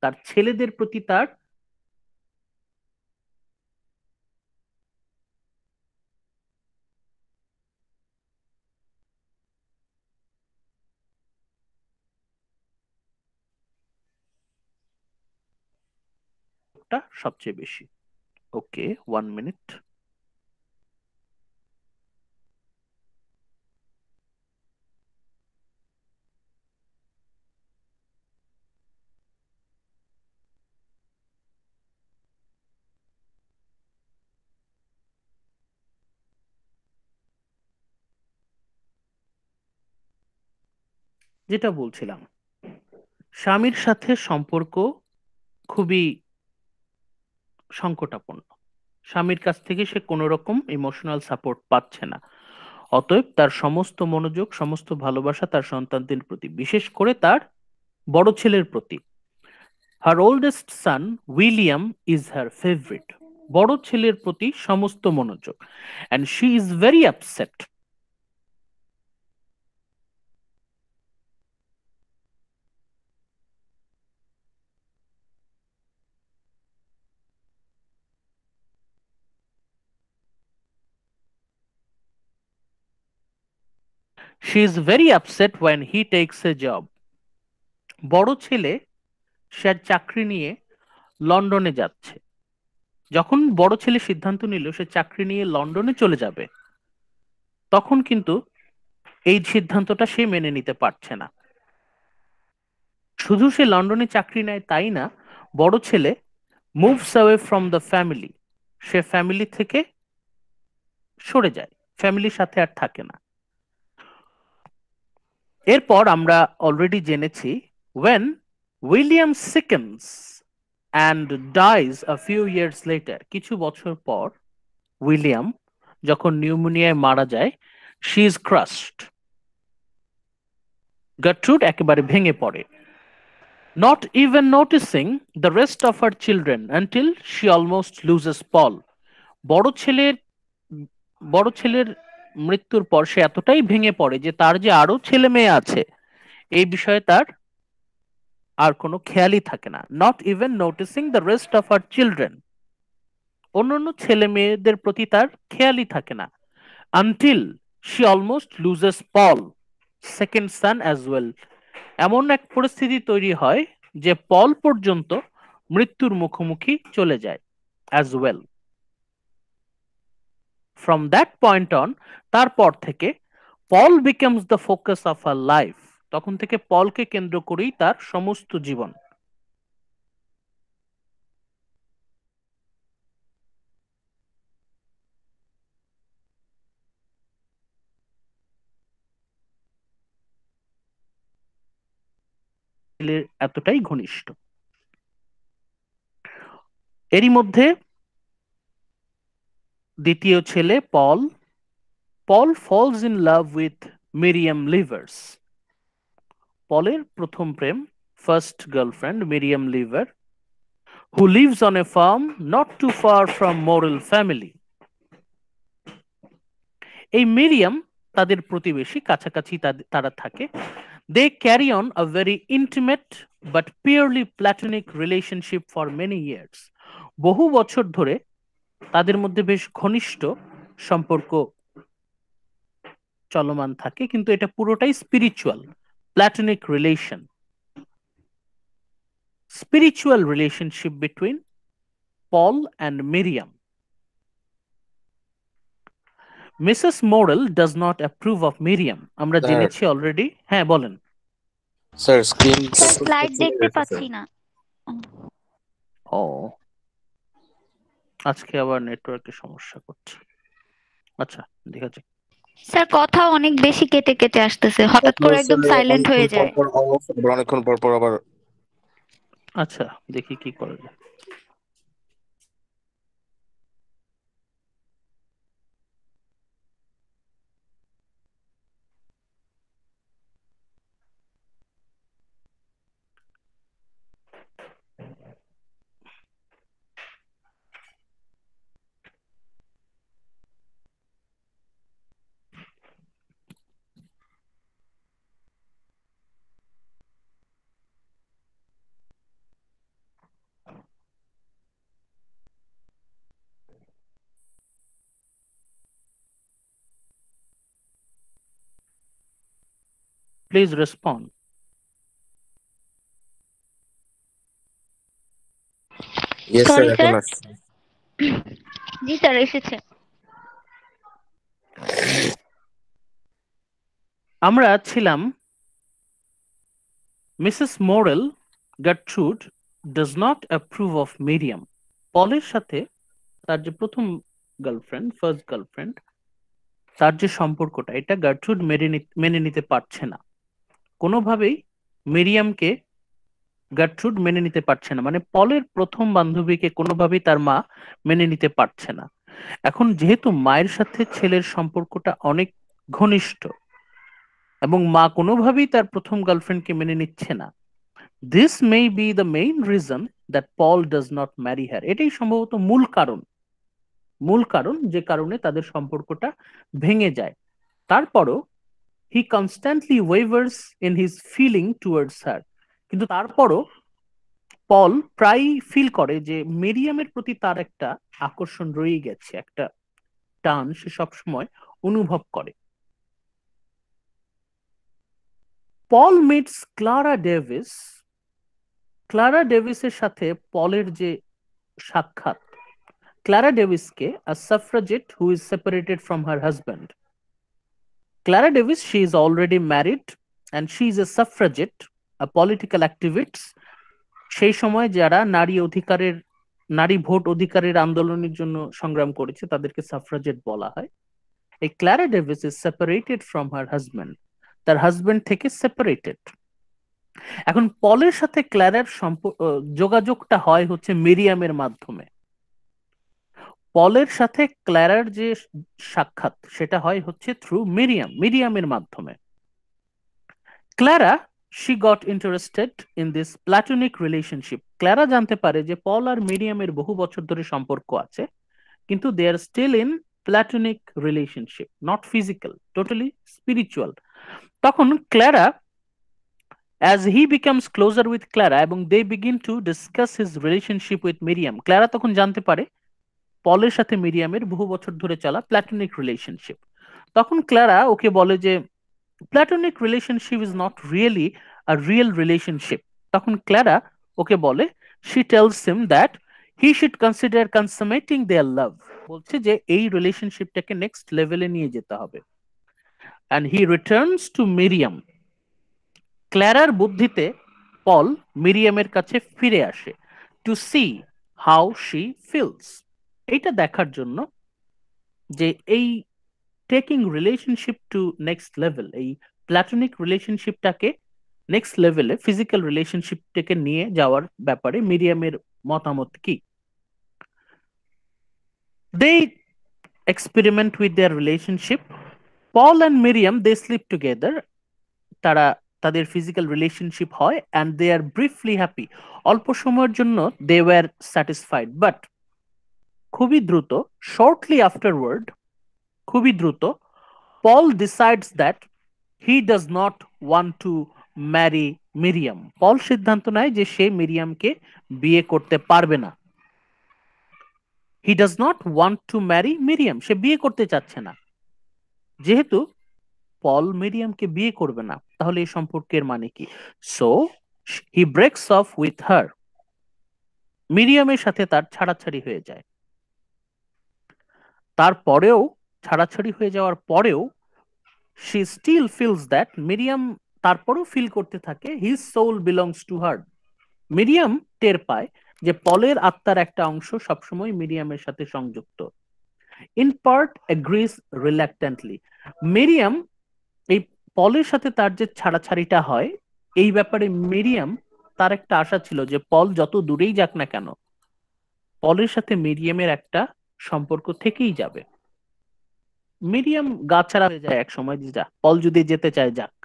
তার ছেলেদের প্রতি তার সবচেয়ে বেশি। ওকে, 1 মিনিট। যেটা বলছিলাম, স্বামীর সাথে সম্পর্ক খুবই সংকটাপন্ন, স্বামীর কাছ থেকে সে কোনো রকম ইমোশনাল সাপোর্ট পাচ্ছে না, অতএব তার সমস্ত মনোযোগ, সমস্ত ভালোবাসা তার সন্তানদের প্রতি, বিশেষ করে তার বড় ছেলের প্রতি। Her oldest son William is her favourite, বড় ছেলের প্রতি সমস্ত মনোযোগ। And she is very upset, she is very upset when he takes a job. বড় ছেলে সে চাকরি নিয়ে লন্ডনে যাচ্ছে। যখন বড় ছেলে সিদ্ধান্ত নিল সে চাকরি নিয়ে লন্ডনে চলে যাবে, তখন কিন্তু এই সিদ্ধান্তটা সে মেনে নিতে পারছে না। শুধু সে লন্ডনে চাকরি নেয় তাই না, বড় ছেলে moves away from the family, say family থেকে সরে যায়, ফ্যামিলির সাথে আর থাকে না। এরপর আমরা অলরেডি জেনেছি when William sickens and dies a few years later, কিছু বছর পর উইলিয়াম যখন নিউমোনিয়ায় মারা যায়, she is crushed, গার্ট্রুড একেবারে ভেঙে পড়ে, not even noticing the rest of her children until she almost loses Paul. বড় ছেলের বড় ছেলের মৃত্যুর পর সে এতটাই ভেঙে পড়ে যে তার যে আরো ছেলে মেয়ে আছে এই বিষয়ে তার আর কোনো খেয়ালই থাকে না, not even noticing the rest of her children, অন্যান্য ছেলে মেয়েদের প্রতি তার খেয়ালই থাকে না, until she almost loses Paul second son as well, এমন এক পরিস্থিতি তৈরি হয় যে পল পর্যন্ত মৃত্যুর মুখোমুখি চলে যায় as well. From that point on, তারপর থেকে Paul becomes the focus of her life, তখন থেকে পলকে কেন্দ্র করেই তার সমস্ত জীবন। এতটাই ঘনিষ্ঠ। এরই মধ্যে দ্বিতীয় ছেলে Paul, Paul falls in love with Miriam Leivers, পলের প্রথম প্রেম, first girlfriend Miriam Leivers, who lives on a farm not too far from Morrill family. এই মিরিয়াম তাদের প্রতিবেশী, কাছাকাছি তারা থাকে। They carry on a very intimate but purely platonic relationship for many years. বহু বছর ধরে তাদের মধ্যে বেশ ঘনিষ্ঠ সম্পর্ক চলমান থাকে, কিন্তু এটা পুরোটাই spiritual, platonic relation, spiritual relationship between Paul and Miriam. Mrs Morel does not approve of Miriam, আমরা জেনেছি অলরেডি। হ্যাঁ বলেন স্যার, স্ক্রিন স্লাইড দেখতে পাচ্ছি না। ও, আজকে আবার নেটওয়ার্কের সমস্যা করছে। আচ্ছা দেখা যাক। স্যার কথা অনেক বেশি কেটে কেটে আসতেছে, হঠাৎ করে একদম সাইলেন্ট হয়ে যায়। অনেকক্ষণ পর পর আবার। আচ্ছা দেখি কি করা যায়। Please respond. Yes sir, sorry এখন স্যার। আসছে। জি স্যার এসেছে। আমরা ছিলাম Mrs Morel Gertrude does not approve of Miriam, পলের সাথে তার যে প্রথম গার্লফ্রেন্ড, ফার্স্ট গার্লফ্রেন্ড, তার যে সম্পর্কটা, এটা গার্ট্রুড মেনে নিতে পারছে না কোনোভাবেই। মিরিয়ামকে গার্ট্রুড মেনে নিতে পারছে না, মানে পলের প্রথম বান্ধবীকে কোনোভাবেই তার মা মেনে নিতে পারছে না। এখন যেহেতু মায়ের সাথে ছেলের সম্পর্কটা অনেক ঘনিষ্ঠ এবং মা কোনোভাবেই তার প্রথম গার্লফ্রেন্ডকে মেনে নিচ্ছে না, this may be the main reason that Paul does not marry her, এটাই সম্ভবত মূল কারণ যে কারণে তাদের সম্পর্কটা ভেঙে যায়। তারপরও he constantly wavers in his feeling towards her, কিন্তু তারপরও পল প্রায় ফিল করে যে মিরিয়ামের প্রতি তার একটা আকর্ষণ রয়ে গেছে, একটা টান সে সবসময় অনুভব করে। পল মিটস ক্লারা ডেভিস, ক্লারা ডেভিসের সাথে পলের যে সাক্ষাৎ, Clara Davisকে a suffragette who is separated from her husband. Clara Davis, she is already married and she is a suffragette, a political activist. সেই সময় যারা নারী ভোট অধিকারের আন্দোলনের জন্য সংগ্রাম করেছে তাদেরকে সাফরাজেট বলা হয়। এই Clara Davis is separated from her husband, তার হাজব্যান্ড থেকে সেপারেটেড। এখন পলের সাথে ক্লারার যোগাযোগটা হয় হচ্ছে মিরিয়ামের মাধ্যমে। পলের সাথে ক্লারার যে সাক্ষাৎ সেটা হয় হচ্ছে থ্রু মিরিয়ামের মাধ্যমে। Clara she got interested in this platonic relationship. Clara জানতে পারে যে পল আর মিরিয়ামের বহু বছর ধরে সম্পর্ক আছে, কিন্তু they are still in platonic relationship, not physical, totally spiritual. তখন Clara, as he becomes closer with Clara এবং they begin to discuss his relationship with Miriam, Clara তখন জানতে পারে পলের সাথে মিরিয়ামের বহু বছর ধরে চলা প্ল্যাটনিক রিলেশনশিপ। তখন ক্লারা ওকে বলে যে platonic relationship is not really a real relationship. তখন ক্লারা ওকে বলে, she tells him that he should consider consummating their love, বলছে যে এই রিলেশনশিপটাকে নেক্সট লেভেলে নিয়ে যেতে হবে। and he returns to Miriam. ক্লারার বুদ্ধিতে পল মিরিয়ামের কাছে ফিরে আসে to see how she feels, এটা দেখার জন্য যে এই taking relationship to next level, এই প্ল্যাটনিক রিলেশনশিপটাকে নেক্সট লেভেলে ফিজিক্যাল রিলেশনশিপটাকে নিয়ে যাওয়ার ব্যাপারে মিরিয়ামের মতামত কি। They experiment with their relationship. Paul and Miriam they sleep together, তারা তাদের ফিজিক্যাল রিলেশনশিপ হয় and they are briefly happy, অল্প সময়ের জন্য দে ওয়ার স্যাটিসফাইড, বাট খুবই দ্রুত, শর্টলি আফটারওয়ার্ড, খুবই দ্রুত Paul decides that he does not want to marry Miriam. Paul সিদ্ধান্ত নেয় যে সে মিরিয়ামকে বিয়ে করতে পারবে না। He does not want to marry Miriam, সে বিয়ে করতে চাচ্ছে না। যেহেতু পল মিরিয়ামকে বিয়ে করবে না, তাহলে এই সম্পর্কের মানে কি? So he breaks off with her, মিরিয়ামের সাথে তার ছাড়াছাড়ি হয়ে যায়। তারপরেও, ছাড়াছাড়ি হয়ে যাওয়ার পরেও she still feels that Miriam তারপরেও ফিল করতে থাকে his soul belongs to her. Miriam টের পায় যে পলের আত্মার একটা অংশ সবসময় মিরিয়ামের সাথে সংযুক্ত। in part agrees reluctantly. Miriam, এই পলের সাথে তার যে ছাড়াছাড়িটা হয় এই ব্যাপারে মিরিয়াম, তার একটা আশা ছিল যে পল যত দূরেই যাক না কেন পলের সাথে মিরিয়ামের একটা সম্পর্ক থেকেই যাবে। মিরিয়াম গাছাড়া হয়ে যায় এক সময়, যে যা পল যদি যেতে চায় যাক।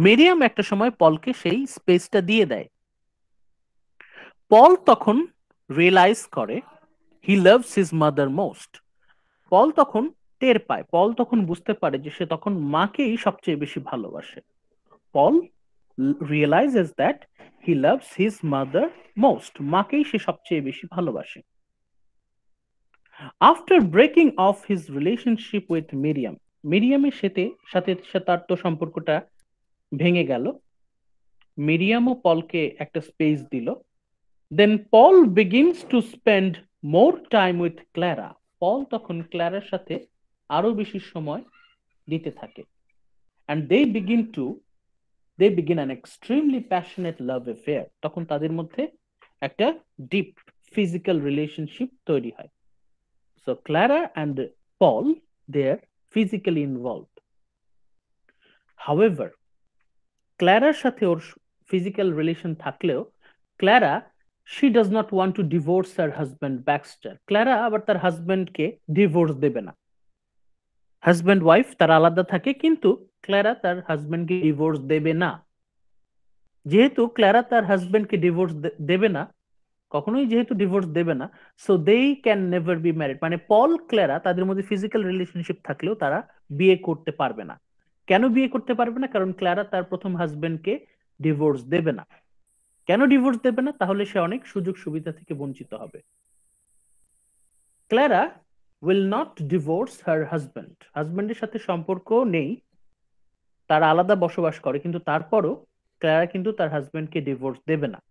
মিরিয়াম একটা সময় পলকে সেই স্পেসটা দিয়ে দেয়। পল তখন রিয়েলাইজ করে he loves his mother most. Paul তখন টের পায়, পল তখন বুঝতে পারে যে সে তখন মাকেই সবচেয়ে বেশি ভালোবাসে। Paul realises that he loves his mother most, মাকেই সে সবচেয়ে বেশি ভালোবাসে। After breaking off his relationship with Miriam, মিরিয়ামের সাথে তার তো সম্পর্কটা ভেঙে গেল, মিরিয়ামও পলকে একটা স্পেস দিল। Then Paul begins to spend more time with Clara, Paul তখন ক্লারার সাথে আরো বেশি সময় দিতে থাকে। And they begin an extremely passionate love affair, তখন তাদের মধ্যে একটা ডিপ ফিজিক্যাল রিলেশনশিপ তৈরি হয়। So Clara and Paul, they are physically involved. However, Claraর সাথে ওর physical relation থাকলেও Clara, she does not want to divorce her husband Baxter. Clara আবার তার হাজবেন্ডকে ডিভোর্স দেবে না। হাজবেন্ড ওয়াইফ তারা আলাদা থাকে, কিন্তু ক্লারা তার হাজবেন্ডকে ডিভোর্স দেবে না। যেহেতু ক্লারা তার হাজবেন্ডকে ডিভোর্স দেবে না, কখনোই যেহেতু ডিভোর্স দেবে না, so they can never be married, মানে পল ক্লারা তাদের মধ্যে ফিজিক্যাল রিলেশনশিপ থাকলেও তারা বিয়ে করতে পারবে না। কেন বিয়ে করতে পারবে না? কারণ ক্লারা তার প্রথম হাজবেন্ডকে ডিভোর্স দেবে না। কেন ডিভোর্স দেবে না? তাহলে সে অনেক সুযোগ সুবিধা থেকে বঞ্চিত হবে। Clara will not divorce her husband, হাজবেন্ডের সাথে সম্পর্ক নেই, তারা আলাদা বসবাস করে, কিন্তু তারপরও ক্লারা কিন্তু তার হাজবেন্ডকে ডিভোর্স দেবে না।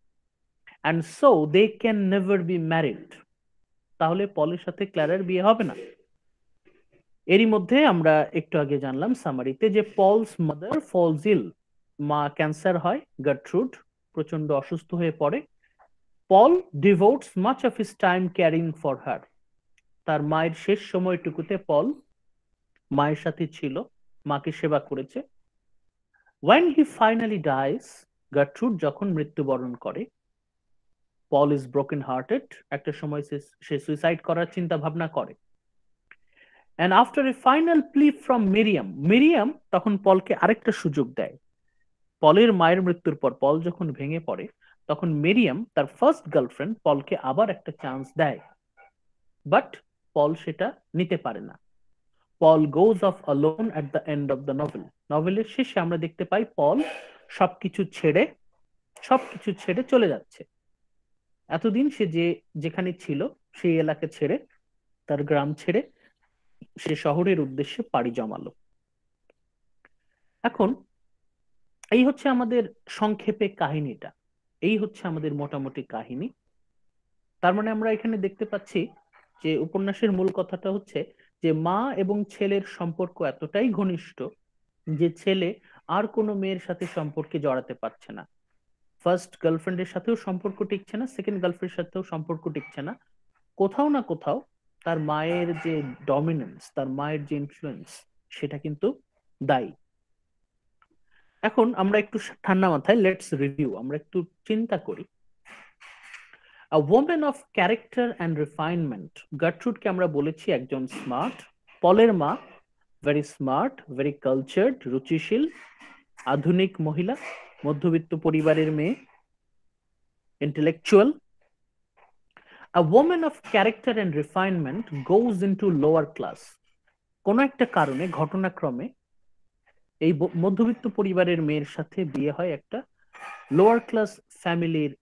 And so they can never be married. তাহলে পলের সাথে ক্ল্যারার বিয়ে হবে না। এরই মধ্যে আমরা একটু আগে জানলাম সামারিতে যে পলস মাদার ফলস ইল, মা ক্যান্সার হয়, গার্ট্রুড প্রচন্ড অসুস্থ হয়ে পড়ে। Paul devotes much of his time caring for her, তার মায়ের শেষ সময়টুকুতে পল মায়ের সাথে ছিল, মাকে সেবা করেছে। When he finally dies, Gertrude যখন মৃত্যুবরণ করে, পল ইজ ব্রোকেন হার্টেড, একটা সময় সে সুইসাইড করার চিন্তা ভাবনা করে। And after a final plea from Miriam তখন পলকে আরেকটা সুযোগ দেয়। পলের মায়ের মৃত্যুর পর পল যখন ভেঙে পড়ে, তখন মিরিয়াম তার ফার্স্ট গার্লফ্রেন্ড পলকে আবার একটা চান্স দেয়, বাট পল সেটা নিতে পারে না। Paul goes off alone at the end of the novel, নভেলের শেষে আমরা দেখতে পাই পল সবকিছু ছেড়ে চলে যাচ্ছে। এতদিন সে যেখানে ছিল সেই এলাকা ছেড়ে, তার গ্রাম ছেড়ে সে শহরের উদ্দেশ্যে পাড়ি জমালো। এখন এই হচ্ছে আমাদের সংক্ষেপে কাহিনীটা, এই হচ্ছে আমাদের মোটামুটি কাহিনী। তার মানে আমরা এখানে দেখতে পাচ্ছি যে উপন্যাসের মূল কথাটা হচ্ছে যে মা এবং ছেলের সম্পর্ক এতটাই ঘনিষ্ঠ যে ছেলে আর কোনো মেয়ের সাথে সম্পর্কে জড়াতে পারছে না। ফার্স্ট গার্লফ্রেন্ডের সাথেও সম্পর্ক টিকছে না, সেকেন্ড গার্লফ্রেন্ডের সাথেও সম্পর্ক টিকছে না। কোথাও না কোথাও তার মায়ের যে ডমিনেন্স, তার মায়ের যে ইনফ্লুয়েন্স, সেটা কিন্তু দায়ী। এখন আমরা একটু ঠান্ডা মাথায় লেটস রিভিউ, আমরা একটু চিন্তা করি। A woman of character and refinement, গার্ট্রুডকে আমরা বলেছি একজন স্মার্ট। পলের মা ভেরি স্মার্ট, ভেরি কালচার্ড, রুচিশীল, আধুনিক মহিলা, মধ্যবিত্ত পরিবারের মেয়ে, intellectual. A woman of character and refinement goes into lower class, কোন একটা কারণে ঘটনাক্রমে এই মধ্যবিত্ত পরিবারের মেয়ের সাথে বিয়ে হয় একটা লোয়ার ক্লাস ফ্যামিলির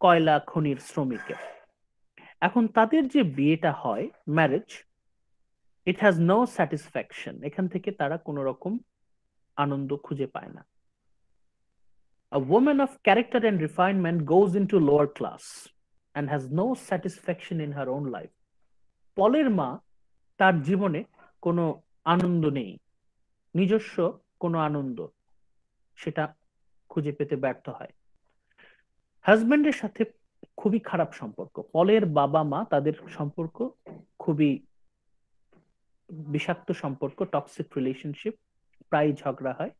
কয়লা খনির শ্রমিকের। এখন তাদের যে বিয়েটা হয়, marriage, it has no satisfaction, এখান থেকে তারা কোন রকম আনন্দ খুঁজে পায় না। A woman of character and refinement goes into lower class and has no satisfaction in her own life. পলের মা, তার জীবনে কোনো আনন্দ নেই, নিজস্ব কোনো আনন্দ সেটা খুঁজে পেতে ব্যর্থ হয়। হাজবেন্ডের সাথে খুবই খারাপ সম্পর্ক, পলের বাবা মা তাদের সম্পর্ক খুবই বিষাক্ত সম্পর্ক, টক্সিক রিলেশনশিপ, প্রায় ঝগড়া হয়।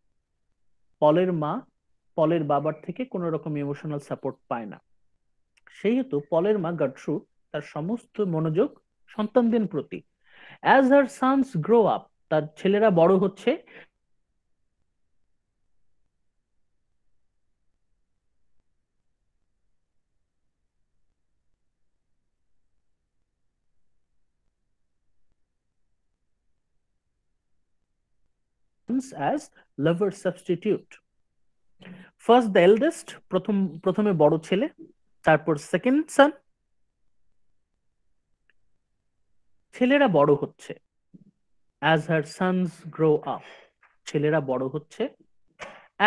পলের মা পলের বাবার থেকে কোনো রকম ইমোশনাল সাপোর্ট পায় না, সেহেতু পলের মা গার্ট্রুড তার সমস্ত মনোযোগ সন্তানদের প্রতি। As her sons grow up, তার ছেলেরা বড় হচ্ছে, as lover substitute. First the eldest, প্রথমে বড় ছেলে, তারপর সেকেন্ড সান। ছেলেরা বড় হচ্ছে, as her sons grow up, ছেলেরা বড় হচ্ছে,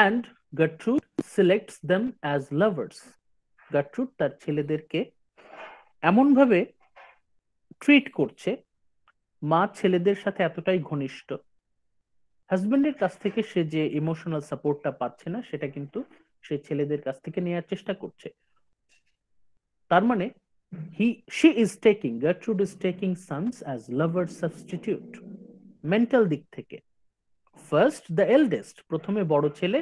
and Gertrude selects them as lovers. Gertrude তার ছেলেদেরকে এমন ভাবে ট্রিট করছে, মা ছেলেদের সাথে এতটাই ঘনিষ্ঠ, হাজবেন্ডের কাছ থেকে সে যে ইমোশনাল সাপোর্টটা পাচ্ছে না, সেটা কিন্তু সে ছেলেদের কাছ থেকে নেওয়ার চেষ্টা করছে। তার মানে Gertrude is taking sons as lover substitute mental দিক থেকে। ফার্স্ট দ্য এল্ডেস্ট, প্রথমে বড় ছেলে,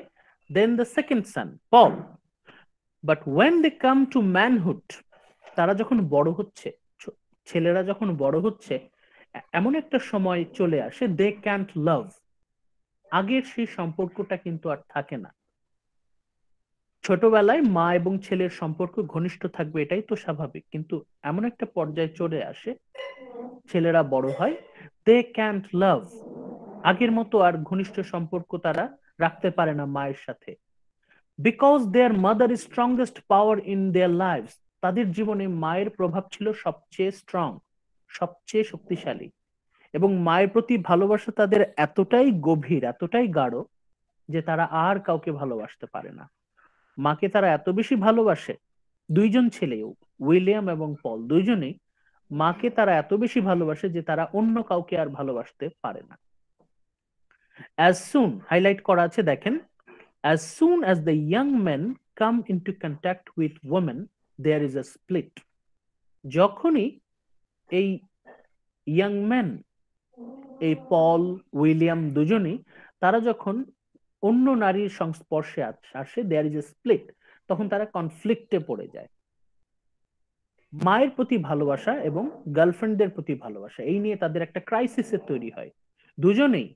then the second son Paul. But when they come to manhood, তারা যখন বড় হচ্ছে, ছেলেরা যখন বড় হচ্ছে, এমন একটা সময় চলে আসে, দে ক্যান্ট লাভ, আগের সেই সম্পর্কটা কিন্তু আর থাকে না। ছোটবেলায় মা এবং ছেলের সম্পর্ক ঘনিষ্ঠ থাকবে, এটাই তো স্বাভাবিক, কিন্তু এমন একটা পর্যায়ে চলে আসে, ছেলেরা বড় হয়, দে ক্যান্ট লাভ, আগের মতো আর ঘনিষ্ঠ সম্পর্ক তারা রাখতে পারে না মায়ের সাথে। Because their mother is strongest power in their lives, তাদের জীবনে মায়ের প্রভাব ছিল সবচেয়ে স্ট্রং, সবচেয়ে শক্তিশালী, এবং মায়ের প্রতি ভালোবাসা তাদের এতটাই গভীর, এতটাই গাঢ় যে তারা আর কাউকে ভালোবাসতে পারে না। মাকে তারা এত বেশি ভালোবাসে, দুইজন ছেলে, উইলিয়াম এবং পল, দুইজনেই মাকে তারা এত বেশি ভালোবাসে যে তারা অন্য কাউকে আর ভালোবাসতে পারে না। অ্যাজ সুন, হাইলাইট করা আছে দেখেন, as soon as the young men come into contact with women there is a split. যখনই এই ইয়াং ম্যান, এই পল উইলিয়াম দুজনই তারা যখন অন্য নারীর সংস্পর্শে আসে দেয়ার ইজ এ স্প্লিট, তখন তারা কনফ্লিক্টে পড়ে যায়। মায়ের প্রতি ভালোবাসা এবং গার্লফ্রেন্ডদের প্রতি ভালোবাসা, এই নিয়ে তাদের একটা ক্রাইসিসের তৈরি হয় দুজনেই।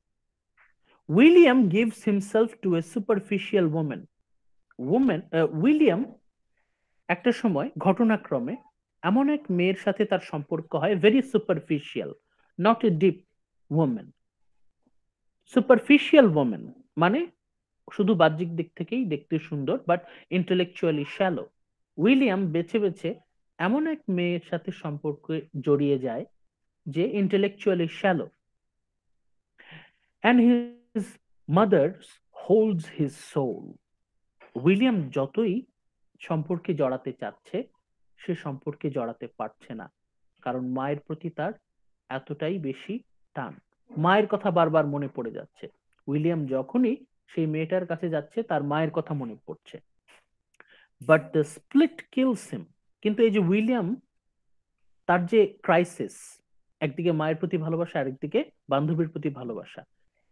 William gives himself to A superficial women. William একটা সময় ঘটনাক্রমে এমন এক মেয়ের সাথে তার সম্পর্ক হয়, very superficial, not a deep women. Superficial women মানে শুধু বাহ্যিক দিক থেকেই দেখতে সুন্দর, বাট ইন্টেলেকচুয়ালি শ্যালো। উইলিয়াম বেছে বেছে এমন এক মেয়ের সাথে সম্পর্কে জড়িয়ে যায় যে intellectually shallow, and his mother's holds his soul. William যতই সম্পর্কে জড়াতে চাচ্ছে সে সম্পর্কে জড়াতে পারছে না, কারণ মায়ের প্রতি তার এতটাই বেশি টান। মায়ের কথা বারবার মনে পড়ে যাচ্ছে। উইলিয়াম যখনই সেই মেয়েটার কাছে যাচ্ছে তার মায়ের কথা মনে পড়ছে। বাট দ্য স্প্লিট কিলস হিম। কিন্তু এই যে উইলিয়াম, তার যে ক্রাইসিস, একদিকে মায়ের প্রতি ভালোবাসা, আরেকদিকে বান্ধবীর প্রতি ভালোবাসা,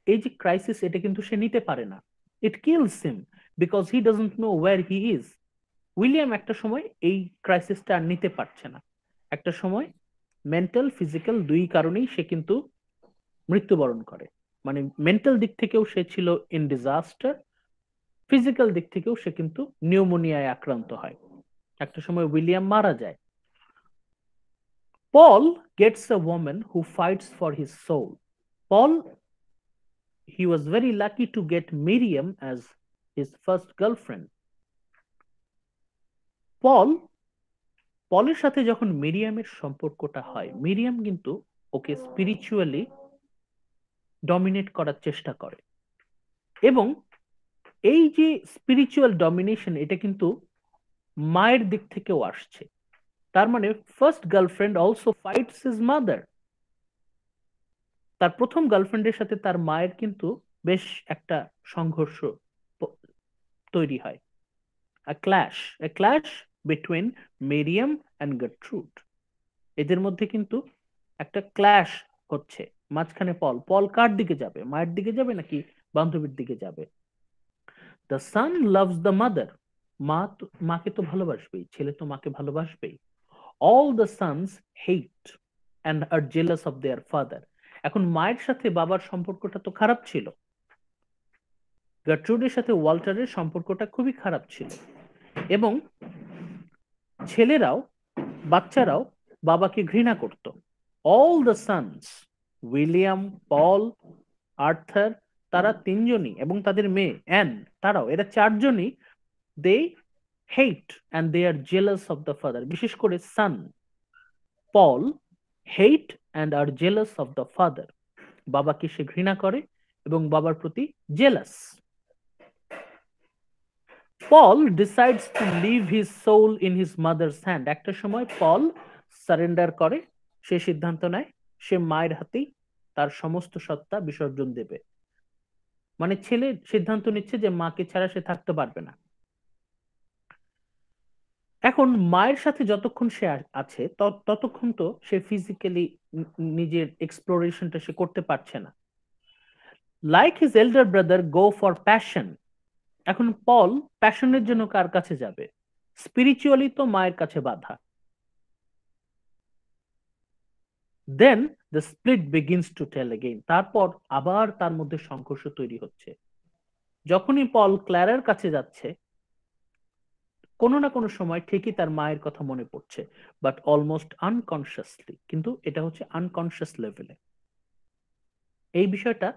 এই যে ক্রাইসিস, এটা কিন্তু সে নিতে পারে না। It kills him because he doesn't know where he is. William একটা সময় এই ক্রাইসিসটা আর নিতে পারছে না। একটা সময় মেন্টাল ফিজিক্যাল দুই কারণেই সে কিন্তু মৃত্যুবরণ করে। মানে মেন্টাল দিক থেকেও সে ছিল ইন ডিজাস্টার, ফিজিক্যাল দিক থেকেও সে কিন্তু নিউমোনিয়ায় আক্রান্ত হয়। একটা সময় উইলিয়াম মারা যায়। Paul gets a woman who fights for his soul. Paul, he was very lucky to get Miriam as his first girlfriend. পলের সাথে যখন মিরিয়ামের সম্পর্কটা হয়, মিরিয়াম কিন্তু ওকে স্পিরিচুয়ালি ডমিনেট করার চেষ্টা করে, এবং এই যে স্পিরিচুয়াল ডমিনেশন, এটা কিন্তু মায়ের দিক থেকেও আসছে। তার মানে first girlfriend also fights his mother. তার প্রথম গার্লফ্রেন্ডের সাথে তার মায়ের কিন্তু বেশ একটা সংঘর্ষ তৈরি হয়, a clash between Miriam and Gertrude. এদের মধ্যে কিন্তু একটা ক্ল্যাশ হচ্ছে। মাঝখানে পল কার দিকে যাবে, মায়ের দিকে যাবে নাকি বান্ধবীর দিকে যাবে? The son loves the mother. মাকে তো ভালোবাসবেই, ছেলে তো মাকে ভালোবাসবেই। All the sons hate and are jealous of their father. এখন মায়ের সাথে বাবার সম্পর্কটা তো খারাপ ছিল, গার্ট্রুডের সাথে ওয়াল্টারের সম্পর্কটা খুবই খারাপ ছিল, এবং ছেলেরাও, বাচ্চারাও বাবাকে ঘৃণা করত। All the sons, William, Paul, Arthur, তারা তিনজনই এবং তাদের মেয়ে অ্যান, তারাও, এরা চারজনই, they hate and they are jealous of the father. বিশেষ করে son Paul hate and are jealous of the father. বাবাকে সে ঘৃণা করে এবং বাবার প্রতি jealous. Paul decides to leave his soul in his mother's hand. একটা সময় পল সারেন্ডার করে, সে সিদ্ধান্ত নেয় সে মায়ের হাতেই তার সমস্ত সত্তা বিসর্জন দেবে। মানে ছেলে সিদ্ধান্ত নিচ্ছে যে মাকে ছাড়া সে থাকতে পারবে না। এখন মায়ের সাথে যতক্ষণ সে আছে ততক্ষণ তো সে ফিজিক্যালি নিজের এক্সপ্লোরেশনটা সে করতে পারছে না। Like his elder brother go for passion. এখন পল প্যাশনের জন্য কার কাছে যাবে? স্পিরিচুয়ালি তো মায়ের কাছে বাধা। Then the split begins to tell again. তারপর আবার তার মধ্যে সংঘর্ষ তৈরি হচ্ছে। যখনই পল ক্ল্যারার কাছে যাচ্ছে, কোনো না কোনো সময় ঠিকই তার মায়ের কথা মনে পড়ছে, বাট অলমোস্ট আনকনসিয়াসলি। কিন্তু এটা হচ্ছে আনকনসিয়াস লেভেলে। এই বিষয়টা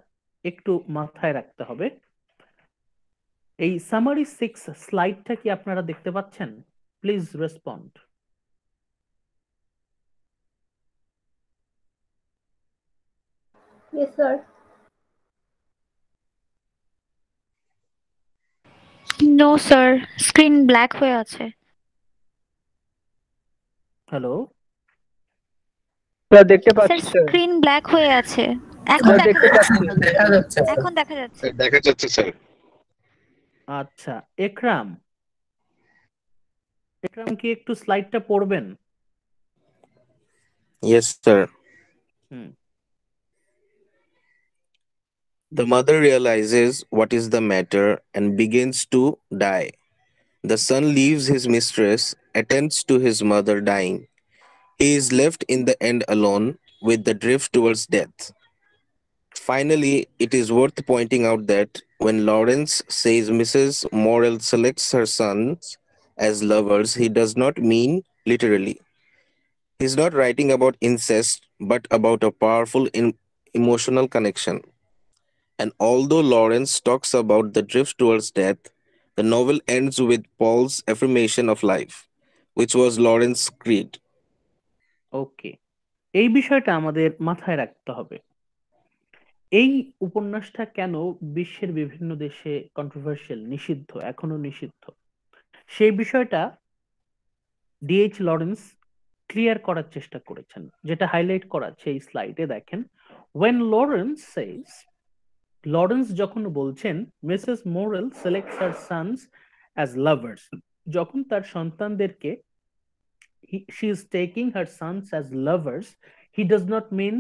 একটু মাথায় রাখতে হবে। এই সামারি 6 স্লাইডটা কি আপনারা দেখতে পাচ্ছেন? Please respond. Yes, sir. No sir, screen black হয়ে আছে। হ্যালো, স্যার দেখতে স্যার পাচ্ছি স্যার স্ক্রিন ব্ল্যাক হয়ে আছে। এখন স্যার দেখা দেখতে যাচ্ছে। পাচ্ছি দেখা যাচ্ছে স্যার। এখন দেখা যাচ্ছে। স্যার দেখা যাচ্ছে স্যার। আচ্ছা, একরাম কি একটু স্লাইডটা পড়বেন? Yes, sir. Hmm. The mother realizes what is the matter and begins to die. The son leaves his mistress, attends to his mother dying. He is left in the end alone with the drift towards death. Finally, it is worth pointing out that when Lawrence says Mrs. Morrel selects her sons as lovers, he does not mean literally. He's not writing about incest, but about a powerful emotional connection. And although Lawrence talks about the drift towards death, the novel ends with Paul's affirmation of life, which was Lawrence's creed. ওকে, এই বিষয়টা আমাদের মাথায় রাখতে হবে। এই উপন্যাসটা কেন বিশ্বের বিভিন্ন দেশে কন্ট্রোভার্সিয়াল, নিষিদ্ধ, এখনো নিষিদ্ধ, সেই বিষয়টা ডিএইচ লরেন্স ক্লিয়ার করার চেষ্টা করেছেন, যেটা হাইলাইট করা আছে এই স্লাইডে দেখেন। ওয়েন লরেন্স যখন বলছেন মিসেস মোরেল সিলেক্টস হার সন্স অ্যাজ লাভার্স, যখন তার সন্তানদেরকে she is taking her sons as lovers, he does not mean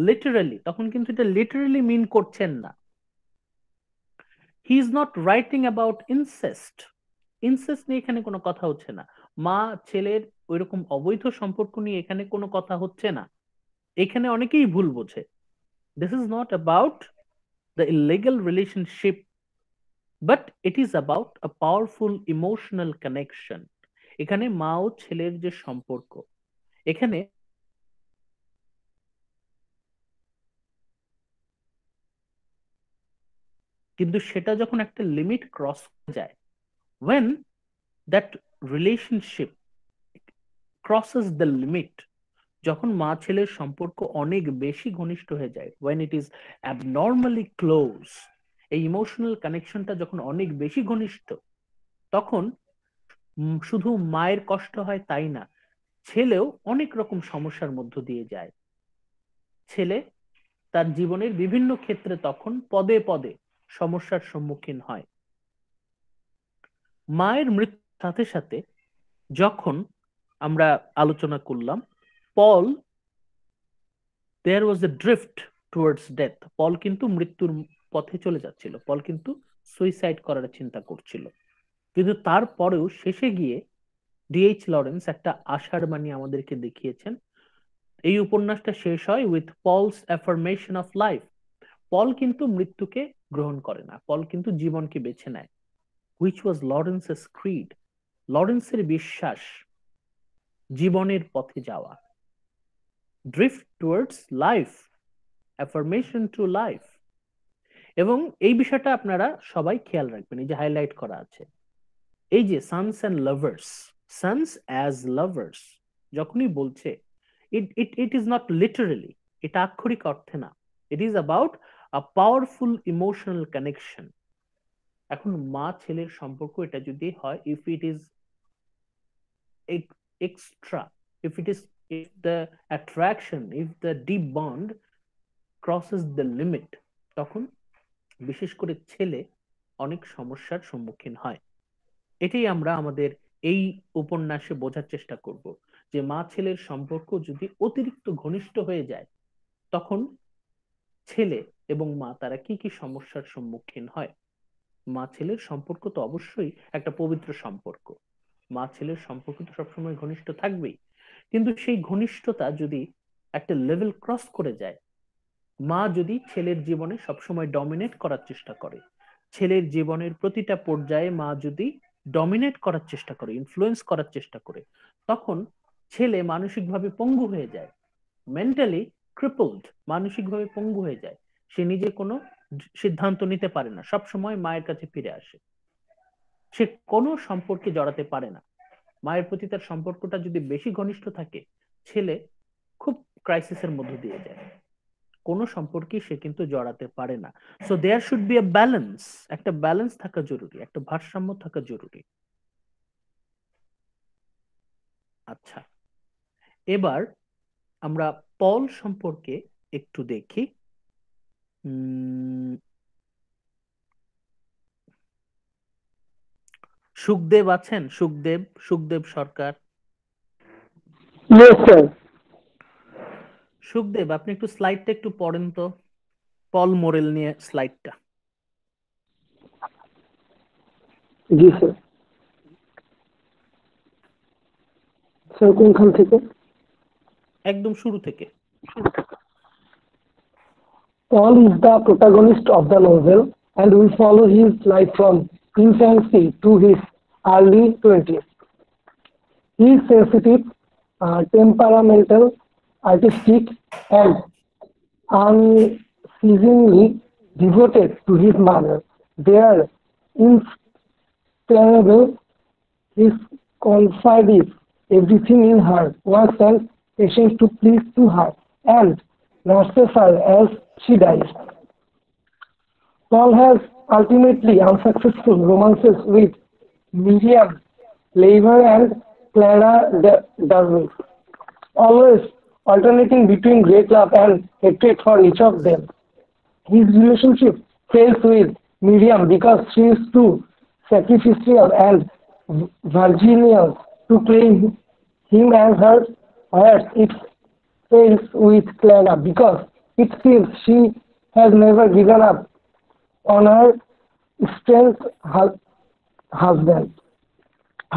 literally, তখন কিন্তু এটা লিটারালি মিন করছেন না। He is not writing about incest নিয়ে এখানে কোনো কথা হচ্ছে না। মা ছেলের ওইরকম অবৈধ সম্পর্ক নিয়ে এখানে কোনো কথা হচ্ছে না। এখানে অনেকেই ভুল বোঝে। This is not about the illegal relationship, but it is about a powerful emotional connection. এখানে মা ও ছেলের যে সম্পর্ক, এখানে কিন্তু সেটা যখন একটা লিমিট ক্রস হয়ে যায়, when that relationship crosses the limit, যখন মা ছেলের সম্পর্ক অনেক বেশি ঘনিষ্ঠ হয়ে যায়, when it is abnormally close, এই ইমোশনাল কানেকশনটা যখন অনেক বেশি ঘনিষ্ঠ, তখন শুধু মায়ের কষ্ট হয় তাই না, ছেলেও অনেক রকম সমস্যার মধ্য দিয়ে যায়। ছেলে তার জীবনের বিভিন্ন ক্ষেত্রে তখন পদে পদে সমস্যার সম্মুখীন হয়। মায়ের মৃত্যুর সাথে সাথে যখন আমরা আলোচনা করলাম, পল, দেয়ার ওয়াজ এ ড্রিফট টুয়ার্ডস ডেথ, পল কিন্তু মৃত্যুর পথে চলে যাচ্ছিল, পল কিন্তু সুইসাইড করার চিন্তা করছিল, কিন্তু তারপরেও শেষে গিয়ে ডিএইচ লরেন্স একটা আশার বাণী আমাদেরকে দেখিয়েছেন। এই উপন্যাসটা শেষ হয় with Paul's affirmation of life. Paul কিন্তু মৃত্যুকে গ্রহণ করে না, পল কিন্তু জীবনকে বেছে নেয়, হুইচ ওয়াজ লরেন্সেস ক্রিড, লরেন্সের বিশ্বাস, জীবনের পথে যাওয়া, drift towards life, affirmation to life. এবং এই বিষয়টা আপনারা সবাই খেয়াল রাখবেন, এই যে হাইলাইট করা আছে, এই যে sons and lovers, sons as lovers যখনই বলছে, ইট ইজ নট লিটারালি, এটা আক্ষরিক অর্থে না, it is about a powerful emotional connection. এখন মা ছেলের সম্পর্ক এটা যদি হয়, if it is extra, if the attraction, if the deep bond crosses the limit, তখন বিশেষ করে ছেলে অনেক সমস্যার সম্মুখীন হয়। এটাই আমরা আমাদের এই উপন্যাসে বোঝার চেষ্টা করব, যে মা ছেলের সম্পর্ক যদি অতিরিক্ত ঘনিষ্ঠ হয়ে যায়, তখন ছেলে এবং মা তারা কি কি সমস্যার সম্মুখীন হয়। মা ছেলের সম্পর্ক তো অবশ্যই একটা পবিত্র সম্পর্ক, মা ছেলের সম্পর্ক তো সবসময় ঘনিষ্ঠ থাকবেই, কিন্তু সেই ঘনিষ্ঠতা যদি একটা লেভেল ক্রস করে যায়, মা যদি ছেলের জীবনে সবসময় ডমিনেট করার চেষ্টা করে, ছেলের জীবনের প্রতিটা পর্যায়ে মা যদি ডমিনেট করার চেষ্টা করে, ইনফ্লুয়েন্স করার চেষ্টা করে, তখন ছেলে মানসিকভাবে পঙ্গু হয়ে যায়, মেন্টালি ক্রিপলড, মানসিকভাবে পঙ্গু হয়ে যায়, সে নিজে কোনো সিদ্ধান্ত নিতে পারে না, সবসময় মায়ের কাছে ফিরে আসে, সে কোনো সম্পর্কে জড়াতে পারে না। মায়ের প্রতি তার সম্পর্কটা যদি বেশি ঘনিষ্ঠ থাকে, ছেলে খুব ক্রাইসিসের মধ্য দিয়ে যায়, কোনো সম্পর্কে সে কিন্তু জড়াতে পারে না। So there should be a balance, একটা ব্যালেন্স থাকা জরুরি, একটা ভারসাম্য থাকা জরুরি। আচ্ছা, এবার আমরা পল সম্পর্কে একটু দেখি। সুখদেব আছেন? সুখদেব সরকার। Yes, sir. সুখদেব, আপনি একটু স্লাইডটা একটু পড়েন তো, পল মোরেল নিয়ে স্লাইডটা। জি স্যার। স্যার কোনখান থেকে? একদম শুরু থেকে। Paul is the protagonist of the novel, and we follow his life from infancy to his early 20s. He is sensitive, temperamental, artistic, and unceasingly devoted to his mother. They are inseparable. His confides everything in her, works and patience to please to her, and nurses her as she dies. Paul has ultimately unsuccessful romances with Miriam Lever and Clara Darwin, always alternating between great love and hatred for each of them. His relationship fails with Miriam because she is too sacrificial and virginal to claim him as her, whereas it fails with Clara because it seems she has never given up on her estranged husband.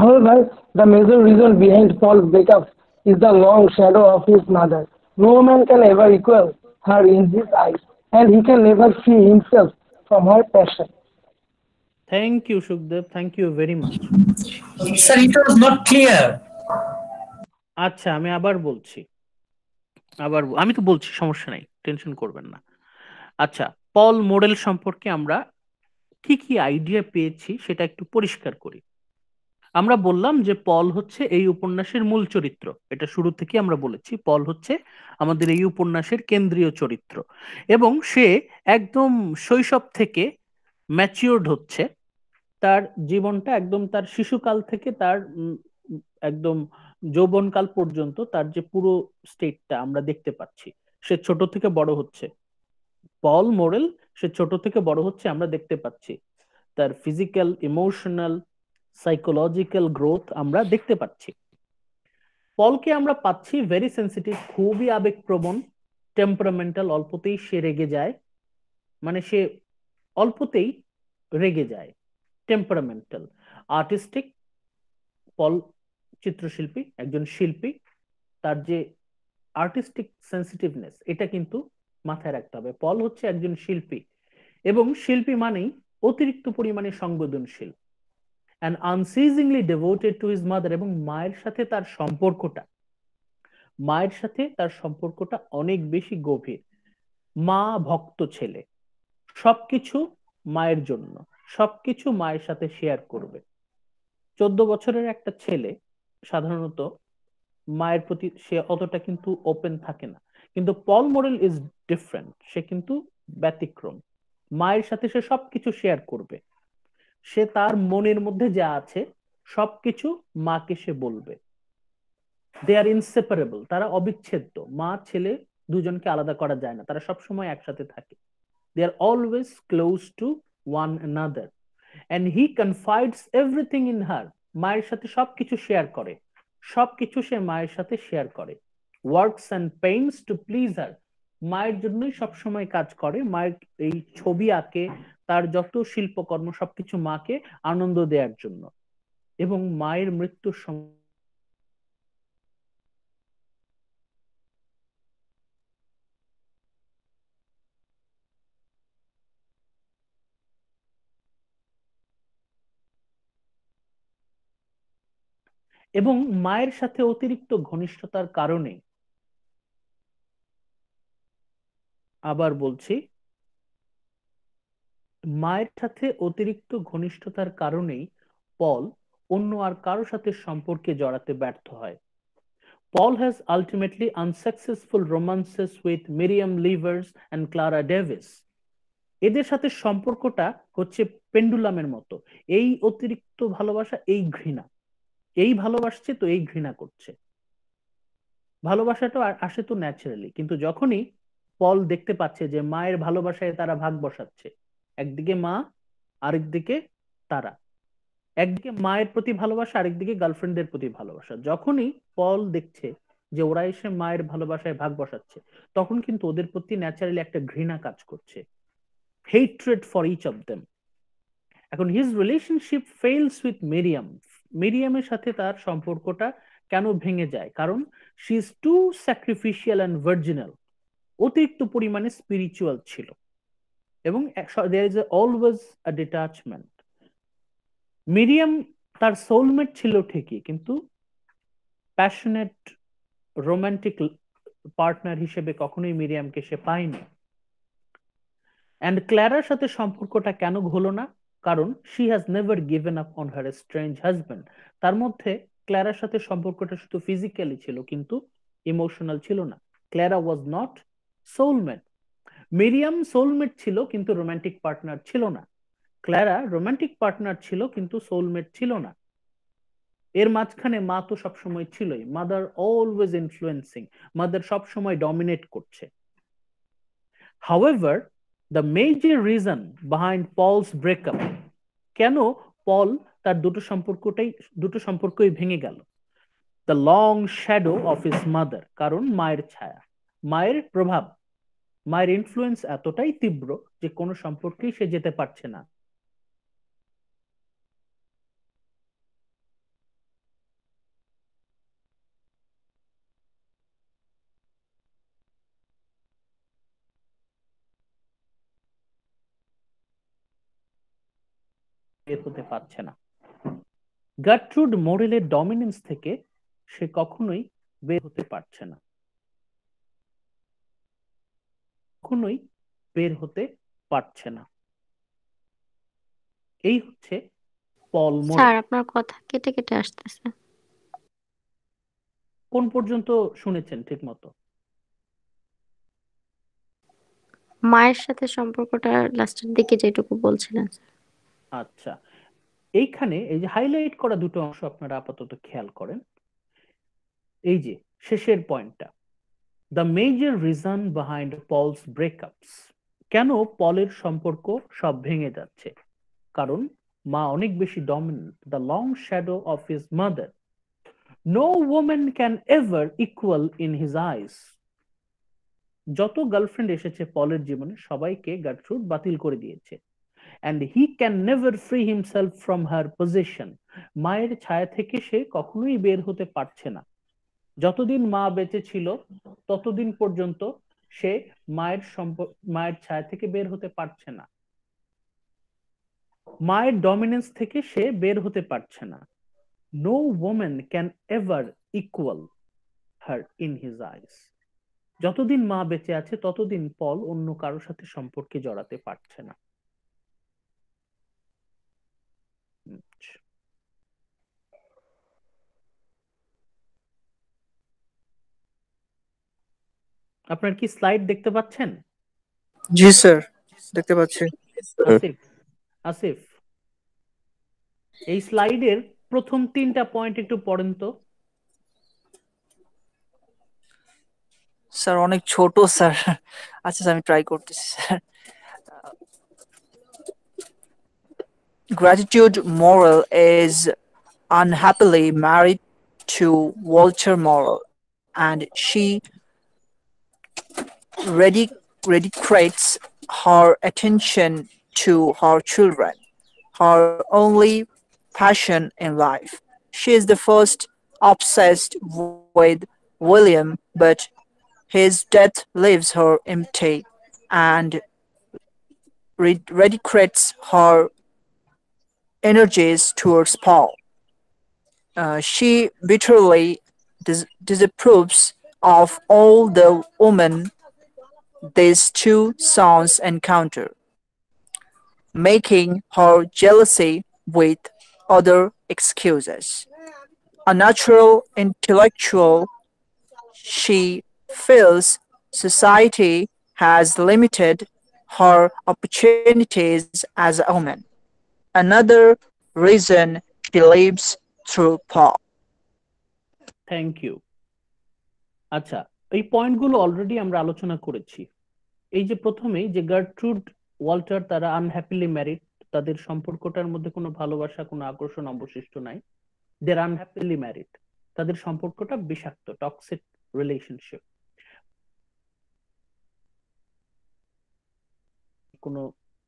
However, the major reason behind Paul's breakup is the long shadow of his mother. No man can ever equal her in his eyes, and he can never free himself from her passion. Thank you Sukhdev, thank you very much. Sir, it was not clear. আচ্ছা, আমি আবার বলছি, আমি তো বলছি, সমস্যা নাই, টেনশন করবেন না। আচ্ছা, পল মোরেল সম্পর্কে আমরা কি কি আইডিয়া পেয়েছি সেটা একটু পরিষ্কার করি। আমরা বললাম যে পল হচ্ছে এই উপন্যাসের মূল চরিত্র, এটা শুরু থেকে আমরা বলেছি। পল হচ্ছে আমাদের এই উপন্যাসের কেন্দ্রীয় চরিত্র, এবং সে একদম শৈশব থেকে ম্যাচিওর্ড হচ্ছে। তার জীবনটা একদম তার শিশুকাল থেকে তার একদম যৌবনকাল পর্যন্ত তার যে পুরো স্টেটটা আমরা দেখতে পাচ্ছি। সে ছোট থেকে বড় হচ্ছে, পল মোরেল সে ছোট থেকে বড় হচ্ছে, আমরা দেখতে পাচ্ছি তার ফিজিক্যাল, ইমোশনাল, সাইকোলজিক্যাল গ্রোথ আমরা দেখতে পাচ্ছি। পলকে আমরা পাচ্ছি ভেরি সেন্সিটিভ, খুবই আবেগপ্রবণ, টেম্পারামেন্টাল, অল্পতেই সে রেগে যায়, মানে সে অল্পতেই রেগে যায়, টেম্পারামেন্টাল, আর্টিস্টিক। পল চিত্রশিল্পী, একজন শিল্পী, তার যে আর্টিস্টিক সেন্সিটিভনেস এটা কিন্তু মাথায় রাখতে হবে। পল হচ্ছে একজন শিল্পী, এবং শিল্পী মানেই অতিরিক্ত পরিমাণে সংবেদনশীল, and unceasingly devoted to his mother, এবং মায়ের সাথে তার সম্পর্কটা অনেক বেশি গভীর। মা ভক্ত ছেলে, সবকিছু মায়ের জন্য, সবকিছু মায়ের সাথে শেয়ার করবে। 14 বছরের একটা ছেলে সাধারণত মায়ের প্রতি সে অতটা কিন্তু ওপেন থাকে না, কিন্তু পল মোরেল ইজ ডিফারেন্ট, সে কিন্তু ব্যতিক্রম। মায়ের সাথে সে সবকিছু শেয়ার করবে, সে তার মনের মধ্যে যা আছে সবকিছু মাকে সে বলবে। দে আর ইনসেপারেবল, তারা অবিচ্ছেদ্য, মা ছেলে দুজনকে আলাদা করা যায় না, তারা সবসময় একসাথে থাকে। They are always close to one another, and he confides everything in her. মায়ের সাথে সবকিছু শেয়ার করে, সবকিছু সে মায়ের সাথে শেয়ার করে। Works and paints to please her, মায়ের জন্যই সবসময় কাজ করে, মায়ের এই ছবি আঁকে, তার যত শিল্পকর্ম সবকিছু মাকে আনন্দ দেওয়ার জন্য। এবং মায়ের মৃত্যুর সময় এবং মায়ের সাথে অতিরিক্ত ঘনিষ্ঠতার কারণে, আবার বলছি, মায়ের সাথে অতিরিক্ত ঘনিষ্ঠতার কারণেই পল অন্য আর কারো সাথে সম্পর্কে জড়াতে ব্যর্থ হয়। Paul has ultimately unsuccessful romances with Miriam Levers and Clara Davis. এদের সাথে সম্পর্কটা হচ্ছে পেন্ডুলামের মতো, এই অতিরিক্ত ভালোবাসা, এই ঘৃণা, এই ভালোবাসছে তো এই ঘৃণা করছে। ভালোবাসাটা আসে তো ন্যাচারালি, কিন্তু যখনই পল দেখতে পাচ্ছে যে মায়ের ভালোবাসায় তারা ভাগ বসাচ্ছে, একদিকে মা, আরেকদিকে তারা, একদিকে মায়ের প্রতি ভালোবাসা, আরেকদিকে গার্লফ্রেন্ডদের প্রতি ভালোবাসা, যখনই পল দেখছে যে ওরা এসে মায়ের ভালোবাসায় ভাগ বসাচ্ছে, তখন কিন্তু ওদের প্রতি ন্যাচারালি একটা ঘৃণা কাজ করছে, hatred for each of them. এখন his relationship fails with Miriam. মিরিয়ামের সাথে তার সম্পর্কটা কেন ভেঙে যায়? কারণ she is too sacrificial and virginal, অতিরিক্ত পরিমাণে স্পিরিচুয়াল ছিল, এবং there is always a detachment. Miriam তার সোলমেট ছিল ঠিকই, কিন্তু প্যাশনেট রোমান্টিক পার্টনার হিসেবে কখনোই মিরিয়ামকে সে পায়নি। অ্যান্ড ক্ল্যারার সাথে সম্পর্কটা কেন হলো না? কারণ she has never given up on her strange husband. তার মধ্যে ক্ল্যারার সাথে সম্পর্কটা শুধু ফিজিক্যালি ছিল, কিন্তু ইমোশনাল ছিল না। Clara was not soulmate. Miriam soulmate ছিল, কিন্তু রোমান্টিক পার্টনার ছিল না। ক্ল্যারা রোমান্টিক পার্টনার ছিল, কিন্তু সোলমেট ছিল না। এর মাঝখানে মা তো সবসময় ছিলই। মাদার অলওয়েজ ইনফ্লুয়েন্সিং, মাদার সবসময় ডমিনেট করছে। However, the major reason behind Paul's breakup, কেন পল তার দুটো সম্পর্কই ভেঙে গেল? The long shadow of his mother, কারণ মায়ের ছায়া, মায়ের প্রভাব, মায়ের ইনফ্লুয়েন্স এতটাই তীব্র যে কোনো সম্পর্কেই সে যেতে পারছে না। বের হতে পারছে না। গার্ট্রুড মোরেলের ডমিনেন্স থেকে সে কখনোই বের হতে পারছে না, কখনোই বের হতে পারছে না। এই হচ্ছে পল মোরেল। স্যার আপনার কথা কেটে কেটে আসতেছে। কোন পর্যন্ত শুনেছেন ঠিক মতো? মায়ের সাথে সম্পর্কটা লাস্টের দিকে যেটুকু বলছিলেন স্যার। আচ্ছা, এইখানে এই যে হাইলাইট করা দুটো অংশ আপনারা আপাতত খেয়াল করেন। এই যে শেষের পয়েন্টটা, the major reason behind Paul's breakups, কেন পলের সম্পর্ক সব ভেঙে যাচ্ছে? কারণ মা অনেক বেশি dominant. The long shadow of his mother, no woman can ever equal in his eyes. যত গার্লফ্রেন্ড এসেছে পলের জীবনে, সবাইকে গার্ট্রুড বাতিল করে দিয়েছে। and he can never free himself from her possession, মায়ের ছায়া থেকে সে কখনোই বের হতে পারছে না। যতদিন মা বেঁচে ছিল ততদিন পর্যন্ত সে মায়ের ছায়া থেকে বের হতে পারছে না, মায়ের ডমিনেন্স থেকে সে বের হতে পারছে না। No woman can ever equal her in his eyes. যতদিন মা বেঁচে আছে ততদিন পল অন্য কারোর সাথে সম্পর্কে জড়াতে পারছে না। আপনার কি স্লাইড দেখতে পাচ্ছেন? জি স্যার, দেখতে পাচ্ছি। আসিফ, আসিফ, এই স্লাইডের প্রথম 3টা পয়েন্ট একটু পড়েন তো। স্যার অনেক ছোট স্যার। আচ্ছা স্যার, আমি ট্রাই করতেছি sir. Gratitude Morel is unhappily married to Walter Morel, and she dedicates her attention to her children, her only passion in life. She is the first obsessed with William, but his death leaves her empty and redirects her energies towards Paul. She bitterly disapproves of all the women these two sons encounter, making her jealousy with other excuses. A natural intellectual, she feels society has limited her opportunities as a woman. Another reason she lives through Paul. Thank you. আচ্ছা, এই পয়েন্টগুলো অলরেডি আমরা আলোচনা করেছি। এই যে প্রথমেই যে গার্ট্রুড ওয়াল্টার তারা আনহ্যাপিলি ম্যারিড, তাদের সম্পর্কটার মধ্যে কোনো ভালোবাসা কোনো আকর্ষণ অবশিষ্ট নাই, দে আর আনহ্যাপিলি ম্যারিড, তাদের সম্পর্কটা বিষাক্ত, টক্সিক রিলেশনশিপ, কোনো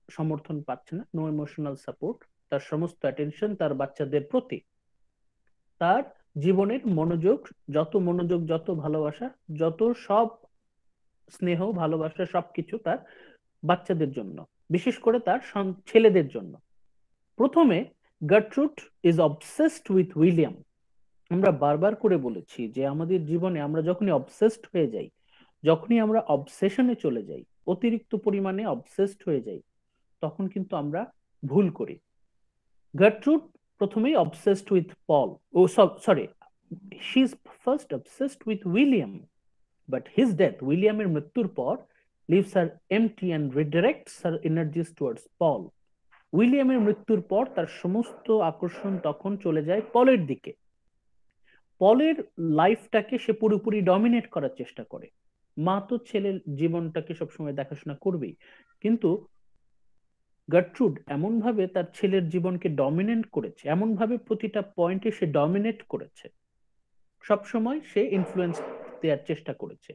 সমর্থন পাচ্ছে না, নো ইমোশনাল সাপোর্ট, তার সমস্ত অ্যাটেনশন তার বাচ্চাদের প্রতি, তার জীবনের মনোযোগ, যত ভালোবাসা, যত সব স্নেহ ভালোবাসা সবকিছু তার বাচ্চাদের জন্য, বিশেষ করে তার ছেলেদের জন্য। প্রথমে Gertrude is obsessed with William. আমরা বারবার করে বলেছি যে আমাদের জীবনে আমরা যখনই অবসেসড হয়ে যাই, যখনই আমরা অবসেশনে চলে যাই, অতিরিক্ত পরিমাণে অবসেসড হয়ে যাই, তখন কিন্তু আমরা ভুল করি। গার্ট্রুড প্রথমেই obsessed with Paul, sorry, she is first obsessed with William, but his death, উইলিয়ামের মৃত্যুর পর, leaves her empty and redirects her energies towards Paul. উইলিয়ামের মৃত্যুর পর তার সমস্ত আকর্ষণ তখন চলে যায় পলের দিকে। পলের লাইফটাকে সে পুরোপুরি ডমিনেট করার চেষ্টা করে। মা তো ছেলের জীবনটাকে সবসময় দেখাশোনা করবেই, কিন্তু গার্ট্রুড এমন ভাবে তার ছেলের জীবনকে ডমিনেট করেছে, এমন ভাবে প্রতিটা পয়েন্টে সে ডমিনেট করেছে, সবসময় সে ইনফ্লুয়েন্স দেওয়ার চেষ্টা করেছে।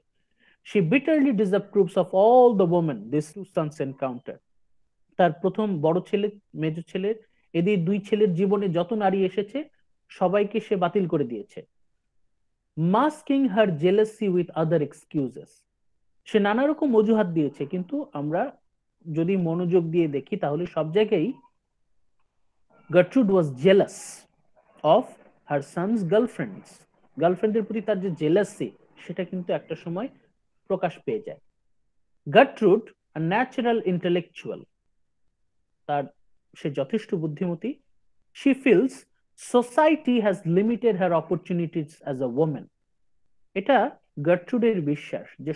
She bitterly disapproves of all the women these two sons encounter. তার প্রথম বড় ছেলে, মেজর ছেলে, এদের দুই ছেলের জীবনে যত নারী এসেছে সবাইকে সে বাতিল করে দিয়েছে। Masking her jealousy with other excuses. সে নানা রকম অজুহাত দিয়েছে, কিন্তু আমরা যদি মনোযোগ দিয়ে দেখি তাহলে সব জায়গায় Gertrude was jealous of her sons girlfriends. গার্লফ্রেন্ডের প্রতি তার যে জেলাসি, সেটা কিন্তু একটা সময় প্রকাশ পেয়ে যায়। গার্ট্রুড a natural intellectual, তার সে যথেষ্ট বুদ্ধিমতী। she feels society has limited her opportunities as a woman. এটা গার্ট্রুডের বিশ্বাস যে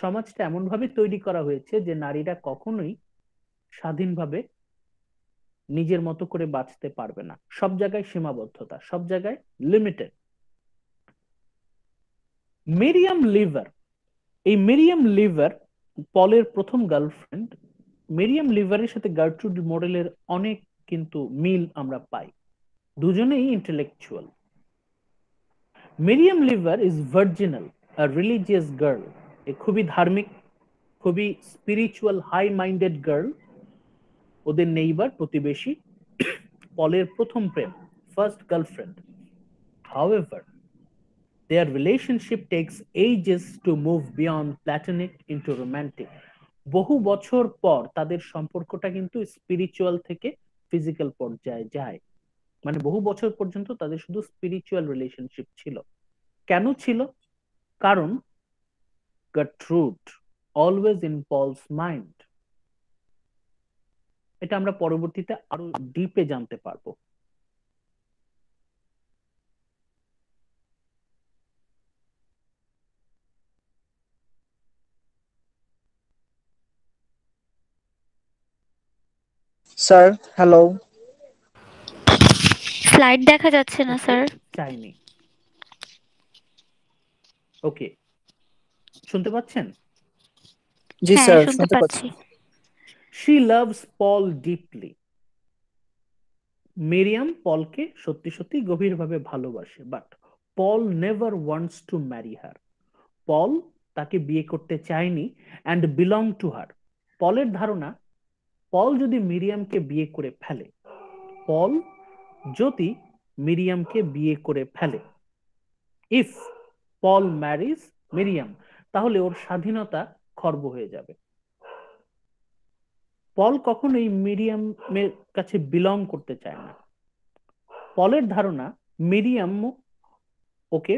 সমাজটা এমন ভাবে তৈরি করা হয়েছে যে নারীরা কখনোই স্বাধীনভাবে নিজের মতো করে বাঁচতে পারবে না, সব জায়গায় সীমাবদ্ধতা, সব জায়গায় লিমিটেড। মিরিয়াম লিভার, এই মিরিয়াম লিভার পলের প্রথম গার্লফ্রেন্ড। মিরিয়াম লিভারের সাথে গার্ট্রুড মডেলের অনেক কিন্তু মিল আমরা পাই, দুজনেই intellectual. Miriam Leivers is virginal, a religious girl, এ খুবই ধার্মিক, খুবই স্পিরিচুয়াল, হাই মাইন্ডেড গার্ল। ওদের নেইবার, প্রতিবেশী, পলের প্রথম প্রেম, first girlfriend. However their relationship takes ages to move beyond platonic into romantic. বহু বছর পর তাদের সম্পর্কটা কিন্তু স্পিরিচুয়াল থেকে ফিজিক্যাল পর্যায়ে যায়, মানে বহু বছর পর্যন্ত তাদের শুধু স্পিরিচুয়াল রিলেশনশিপ ছিল। কেন ছিল? কারণ Gertrude always in Paul's mind. এটা আমরা পরবর্তীতে আরো ডিপে জানতে পারবো। Sir hello. স্লাইড দেখা যাচ্ছে না স্যার। চাইনি। ওকে, শুনতে পাচ্ছেন? জি হ্যাঁ, স্যার, শুনতে শুনতে পাচ্ছি। পাচ্ছি। She loves Paul deeply. Miriam পলকে সত্যি সত্যি গভীরভাবে ভালোবাসে, but Paul never wants to marry her. Paul তাকে বিয়ে করতে চায়নি অ্যান্ড বিলং টু হার। পলের ধারণা, পল যদি মিরিয়ামকে বিয়ে করে ফেলে, পল যদি মিরিয়ামকে বিয়ে করে ফেলে, ইফ পল ম্যারিজ মিরিয়াম, তাহলে ওর স্বাধীনতা খর্ব হয়ে যাবে। পল কখনোই মিরিয়ামের কাছে বিলং করতে চায় না। পলের ধারণা মিরিয়াম ওকে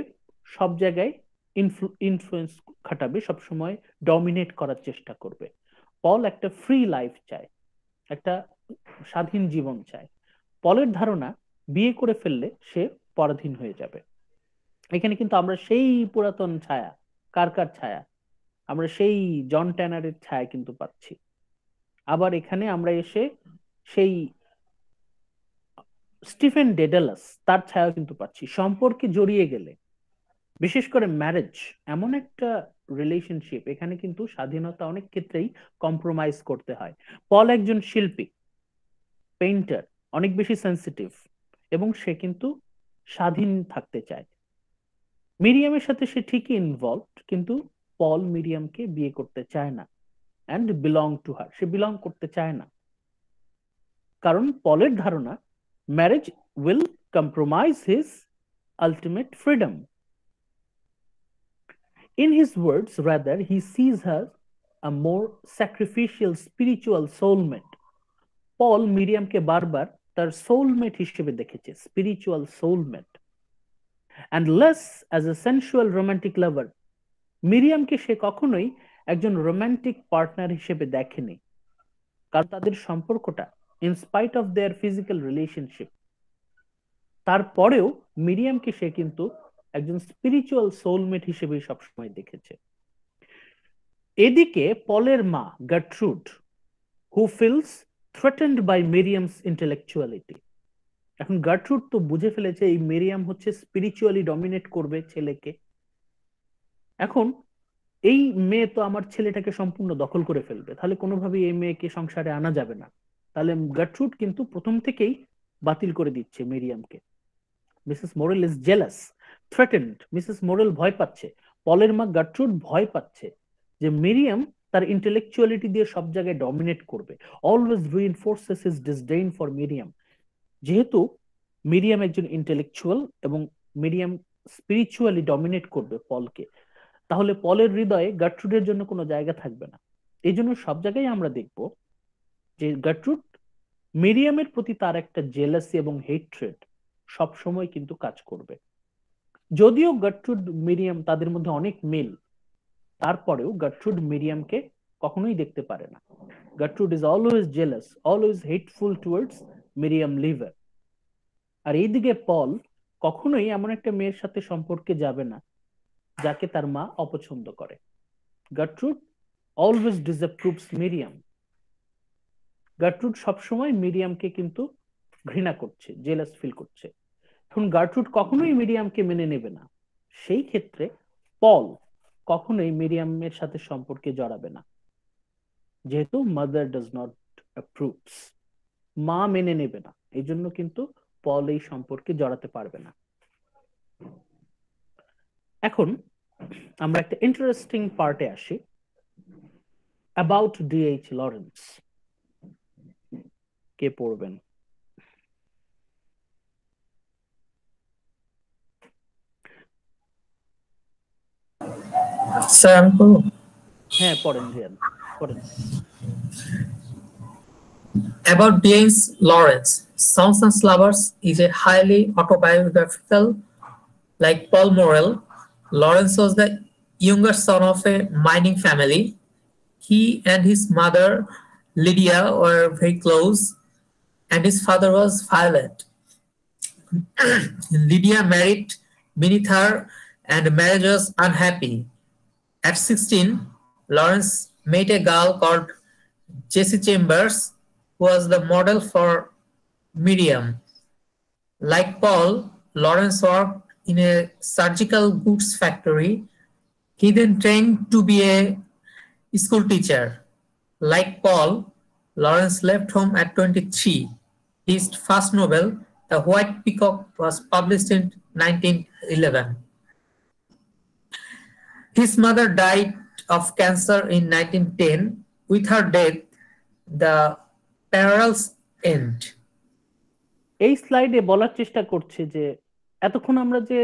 সব জায়গায় ইনফ্লুয়েন্স খাটাবে, সবসময় ডমিনেট করার চেষ্টা করবে। পল একটা ফ্রি লাইফ চায়, একটা স্বাধীন জীবন চায়। পলের ধারণা বিয়ে করে ফেললে সে পরাধীন হয়ে যাবে। এখানে কিন্তু আমরা সেই পুরাতন ছায়া, কার ছায়া, আমরা সেই জন ট্যানারের ছায়া কিন্তু পাচ্ছি। আবার এখানে আমরা এসে সেই স্টিফেন ডেডালাস, তার ছায়া কিন্তু পাচ্ছি। সম্পর্কে জড়িয়ে গেলে বিশেষ করে ম্যারেজ এমন একটা রিলেশনশিপ, এখানে কিন্তু স্বাধীনতা অনেক ক্ষেত্রেই কম্প্রোমাইজ করতে হয়। পল একজন শিল্পী, পেইন্টার, অনেক বেশি সেন্সিটিভ, এবং সে কিন্তু স্বাধীন থাকতে চায়। মিরিয়ামের সাথে সে ঠিকই ইনভলভড, কিন্তু পল মিরিয়ামকে বিয়ে করতে চায় না and belong to her, say belong করতে চায় না। কারণ পলের ধারণা marriage will compromise his ultimate freedom. In his words, rather, he sees her a more sacrificial spiritual soulmate. পল মিরিয়ামকে বারবার তার সোলমেট হিসেবে দেখেছে, spiritual soulmate, and less as a sensual romantic lover. মিরিয়ামকে সে কখনোই একজন রোমান্টিক পার্টনার হিসেবে দেখেনি, কারণ তাদের সম্পর্কটা in spite of their physical relationship, তারপরেও মিরিয়ামকে সে কিন্তু একজন স্পিরিচুয়াল সোলমেট হিসেবে সবসময় দেখেছে। এদিকে পলের মা Gertrude, who feels threatened by মিরিয়ামস intellectuality, এখন গার্ট্রুড তো বুঝে ফেলেছে এই মিরিয়াম হচ্ছে স্পিরিচুয়ালি ডমিনেট করবে ছেলেকে। এখন এই মেয়ে তো আমার ছেলেটাকে সম্পূর্ণ দখল করে ফেলবে, তাহলে কোনোভাবেই এই মেয়েকে সংসারে আনা যাবে না। তাহলে গার্ট্রুড কিন্তু প্রথম থেকেই বাতিল করে দিচ্ছে মিরিয়ামকে। Mrs Morel is jealous, threatened, Mrs Morel ভয় পাচ্ছে, পলের মা গার্ট্রুড ভয় পাচ্ছে যে মিরিয়াম তার ইন্টেলেকচুয়ালিটি দিয়ে সব জায়গায় ডমিনেট করবে, অলওয়েজ রিইনফোর্সেস হিজ ডিসডেইন ফর মিরিয়াম। যেহেতু মিরিয়াম একজন ইন্টেলেকচুয়াল এবং মিরিয়াম স্পিরিচুয়ালি ডমিনেট করবে পলকে, তাহলে পলের হৃদয়ে গার্ট্রুডের জন্য কোনো জায়গা থাকবে না। এই জন্য সব জায়গায় আমরা দেখব যে গার্ট্রুড মিরিয়ামের প্রতি তার একটা জেলাসি এবং হেট্রেড সব সময় কিন্তু কাজ করবে। যদিও গার্ট্রুড মিরিয়াম তাদের মধ্যে অনেক মিল, তারপরেও গার্ট্রুড মিরিয়ামকে কখনোই দেখতে পারে না। Gertrude is always jealous, always hateful towards Miriam Leivers. আর এইদিকে পল কখনোই এমন একটা মেয়ের সাথে সম্পর্কে যাবে না যাকে তার মা অপছন্দ করে। Gertrude always ডিসঅ্যাপ্রুভস Miriam. গার্ট্রুড সবসময় মিরিয়ামকে কিন্তু ঘৃণা করছে, জেলাস ফিল করছে। এখন গার্ট্রুড কখনোই মিরিয়ামকে মেনে নেবে না, সেই ক্ষেত্রে পল কখনোই মিরিয়ামের সাথে সম্পর্কে জড়াবে না, যেহেতু মাদার ডাজ নট অ্যাপ্রুভস, মা মেনে নেবে না, এই জন্য কিন্তু পল এই সম্পর্কে জড়াতে পারবে না। এখন আমরা একটা ইন্টারেস্টিং পার্টে আসি, অ্যাবাউট ডিএইচ লরেন্স। কে পড়বেন? Sir, হ্যাঁ পড়েন রিয়ান, পড়েন। about James Lawrence, Sons and Lovers is a highly autobiographical. Like Paul Morrell, Lawrence was the younger son of a mining family. He and his mother, Lydia, were very close, and his father was violent. Lydia married beneath her, and the marriage was unhappy. At 16, Lawrence met a girl called Jessie Chambers, who was the model for Miriam. Like Paul, Lawrence worked in a surgical goods factory. He then trained to be a school teacher. Like Paul, Lawrence left home at 23. His first novel, The White Peacock, was published in 1911. His mother died of cancer in 1910. With her death, the parallels end. এই স্লাইডে বলার চেষ্টা করছে যে এতক্ষণ আমরা যে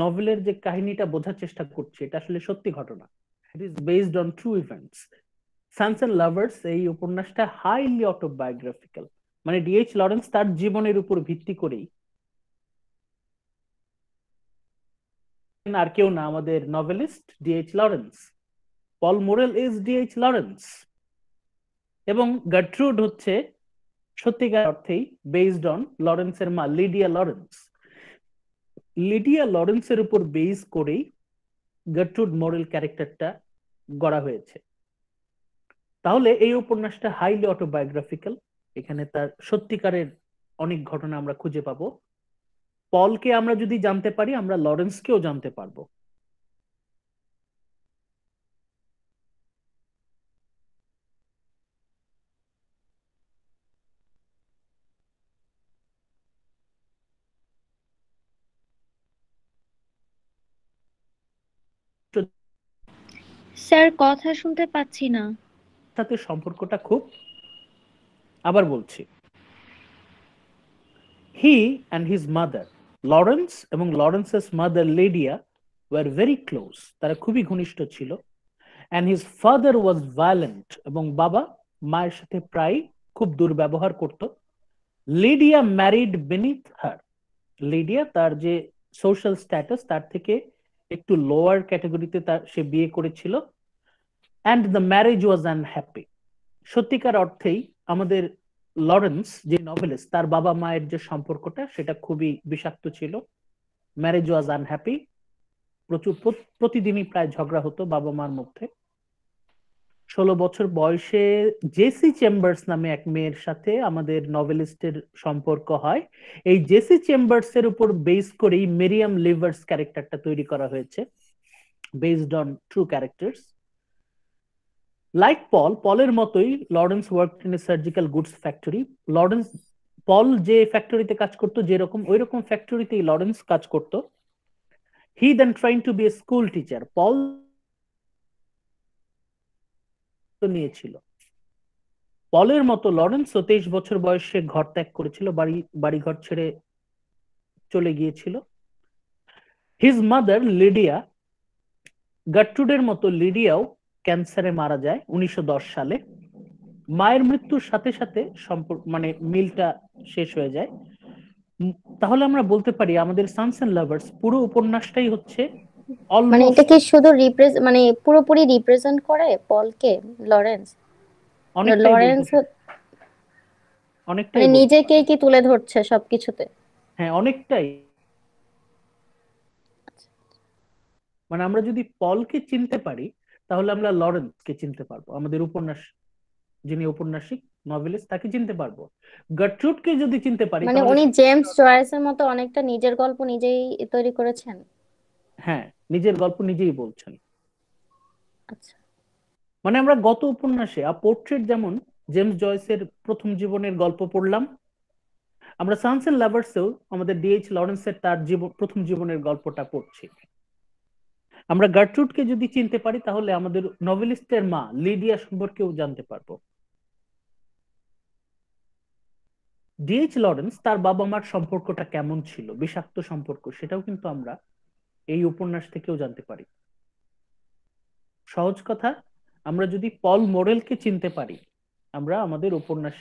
নভেলের যে কাহিনীটা বোঝার চেষ্টা করছি, এটা আসলে সত্যি ঘটনা। It is based on true events. Sons and lovers এই উপন্যাসটা হাইলি অটোবায়োগ্রাফিক্যাল, মানে ডিএইচ লরেন্স তার জীবনের উপর ভিত্তি করেই, আর কেউ না, আমাদের novelist DH Lawrence. Paul Morel is DH Lawrence, এবং গার্ট্রুড হচ্ছে সত্যিকার অর্থেই বেসড অন লরেন্সের মা লিডিয়া লরেন্স। লিডিয়া লরেন্সের উপর বেস করেই গার্ট্রুড মোরেল ক্যারেক্টারটা গড়া হয়েছে। তাহলে এই উপন্যাসটা হাইলি অটোবায়োগ্রাফিক্যাল, এখানে তার সত্যিকারের অনেক ঘটনা আমরা খুঁজে পাবো। পলকে আমরা যদি জানতে পারি, আমরা লরেন্সকেও জানতে পারবো। স্যার কথা শুনতে পাচ্ছি না। সাথে সম্পর্কটা খুব, আবার বলছি, he and his mother Lawrence এবং লরেন্সের mother Lydia were very close, তারা খুবই ঘনিষ্ঠ ছিল। And his father was violent, এবং বাবা মায়ের সাথে প্রায় খুব দুর্ব্যবহার করত। Lydia married beneath her, Lydia তার যে সোশ্যাল স্ট্যাটাস তার থেকে একটু লোয়ার ক্যাটাগরিতে সে বিয়ে করেছিল। And the marriage was unhappy. সত্যিকার অর্থেই আমাদের লরেন্স যে নভেলিস্ট, তার বাবা মায়ের যে সম্পর্কটা সেটা খুবই বিষাক্ত ছিল। ম্যারেজ ওয়াজ আনহ্যাপি, প্রচুর প্রতিদিনই প্রায় ঝগড়া হতো বাবা মার মধ্যে। 16 বছর বয়সে জেসি চেম্বার্স নামে এক মেয়ের সাথে আমাদের নভেলিস্টের সম্পর্ক হয়। এই জেসি চেম্বার্স এর উপর বেস করেই মেরিয়াম লিভার্স ক্যারেক্টারটা তৈরি করা হয়েছে, based on true characters. Like পলের মতোই Lawrence worked in a surgical goods factory. Paul যে ফ্যাক্টরিতে কাজ করতো যেরকম, ওই রকম ফ্যাক্টরিতেই লরেন্স কাজ করতো। He then trying to be a school teacher, Paul নিয়েছিল। পলের মতো লরেন্সও 23 বছর বয়সে ঘর ত্যাগ করেছিল, বাড়ি ঘর ছেড়ে চলে গিয়েছিল। হিজ মাদার লিডিয়া, গার্ট্রুডের মতো লিডিয়াও ক্যান্সারে মারা যায় 1910 সালে। মায়ের মৃত্যুর সাথে সাথে মানে মিলটা শেষ হয়ে যায়। তাহলে আমরা বলতে পারি আমাদের সানস এন্ড লাভার্স পুরো উপন্যাসটাই হচ্ছে মানে অলমোস্ট, এটা কি শুধু মানে পুরোপুরি রিপ্রেজেন্ট করে পলকে, লরেন্স? অনেকটাই লরেন্স অনেকটাই মানে নিজেকে কি তুলে ধরছে সবকিছুতে? হ্যাঁ, অনেকটাই। মানে আমরা যদি পলকে চিনতে পারি তাহলে আমরা লরেন্সকে চিনতে পারবো, আমাদের উপন্যাস যিনি ঔপন্যাসিক নভেলিস্ট তাকে চিনতে পারবো। গার্ট্রুডকে যদি চিনতে পারি মানে তাহলে উনি জেমস জয়েসের মতো অনেকটা নিজের গল্প নিজেই তৈরি করেছেন। হ্যাঁ, নিজের গল্প নিজেই বলছেন। আচ্ছা, মানে আমরা গত উপন্যাসে পোর্ট্রেট যেমন জেমস জয়েসের প্রথম জীবনের গল্প পড়লাম, আমরা সানস এন্ড লাভার্সেও আমাদের ডিএইচ লরেন্সের তার প্রথম জীবনের গল্পটা পড়ছি। আমরা গার্ট্রুডকে যদি চিনতে পারি তাহলে আমাদের নভেলিস্টের মা লিডিয়া সম্পর্কেও জানতে পারবো। ডিএইচ লরেন্স তার বাবা মার সম্পর্কটা কেমন ছিল, বিষাক্ত সম্পর্ক, সেটাও কিন্তু আমরা এই উপন্যাস থেকেও জানতে পারি। সহজ কথা, আমরা যদি পল মোরেলকে চিনতে পারি আমরা আমাদের উপন্যাস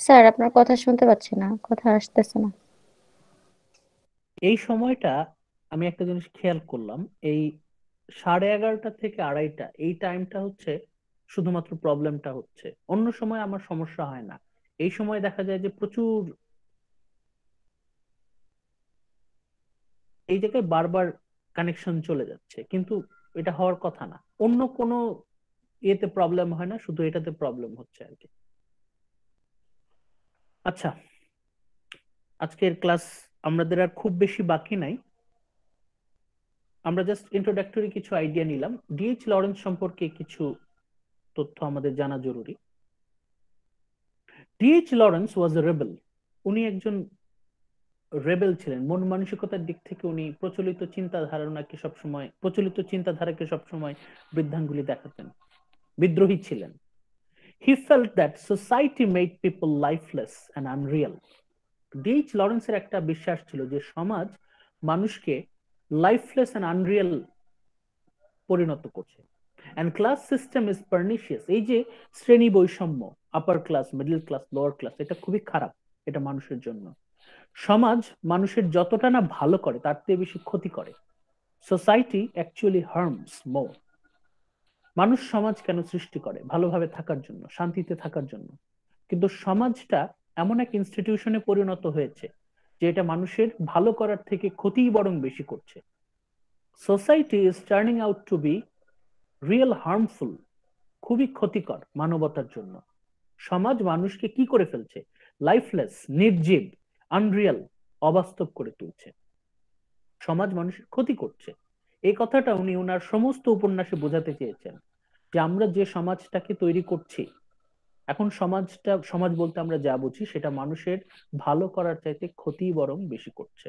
স্যার আপনার কথা শুনতে পাচ্ছি না, কথা আসতেছে না। এই সময়টা আমি একটা জিনিস খেয়াল করলাম, এই 11:30 থেকে 2:30 এই টাইমটা হচ্ছে শুধুমাত্র প্রবলেমটা হচ্ছে, অন্য সময় আমার সমস্যা হয় না। এই সময় দেখা যায় যে প্রচুর, এই জায়গায় বারবার কানেকশন চলে যাচ্ছে, কিন্তু এটা হওয়ার কথা না। অন্য কোনো ইয়েতে প্রবলেম হয় না, শুধু এটাতে প্রবলেম হচ্ছে আর কি। আচ্ছা, আজকের ক্লাস আমাদের আর খুব বেশি বাকি নাই, আমরা জাস্ট ইন্ট্রোডাক্টরি কিছু আইডিয়া নিলাম। ডিএইচ লরেন্স সম্পর্কে কিছু তথ্য আমাদের জানা জরুরি। ডিএইচ লরেন্স ওয়াজ এ রেবেল, উনি একজন রেবেল ছিলেন। মন মানসিকতার দিক থেকে উনি প্রচলিত চিন্তাধারাকে সবসময় বৃদ্ধাঙ্গুলি দেখাতেন, বিদ্রোহী ছিলেন। He felt that society made people lifeless and unreal. DH লরেন্সের একটা বিশ্বাস ছিল যে সমাজ মানুষকে লাইফলেস এন্ড আনরিয়েল পরিণত করছে। And class system is pernicious. এই যে শ্রেণী বৈষম্য, upper class, middle class, lower class, এটা খুবই খারাপ, এটা মানুষের জন্য। সমাজ মানুষের যতটা না ভালো করে তার থেকে বেশি ক্ষতি করে। সোসাইটি অ্যাকচুয়ালি হার্মস মোর। মানুষ সমাজ কেন সৃষ্টি করে? ভালোভাবে থাকার জন্য, শান্তিতে থাকার জন্য। কিন্তু সমাজটা এমন এক ইনস্টিটিউশনে পরিণত হয়েছে যে এটা মানুষের ভালো করার থেকে ক্ষতিই বরং বেশি করছে। Society is turning out to be real harmful, খুবই ক্ষতিকর মানবতার জন্য। সমাজ মানুষকে কি করে ফেলছে? লাইফলেস, নির্জীব, আনরিয়াল, অবাস্তব করে তুলছে। সমাজ মানুষের ক্ষতি করছে। এই কথাটা উনি ওনার সমস্ত উপন্যাসে বোঝাতে চেয়েছেন যে আমরা যে সমাজটাকে তৈরি করছি এখন, সমাজ বলতে আমরা যা বুঝি সেটা মানুষের ভালো করার চাইতে ক্ষতি বরং বেশি করছে।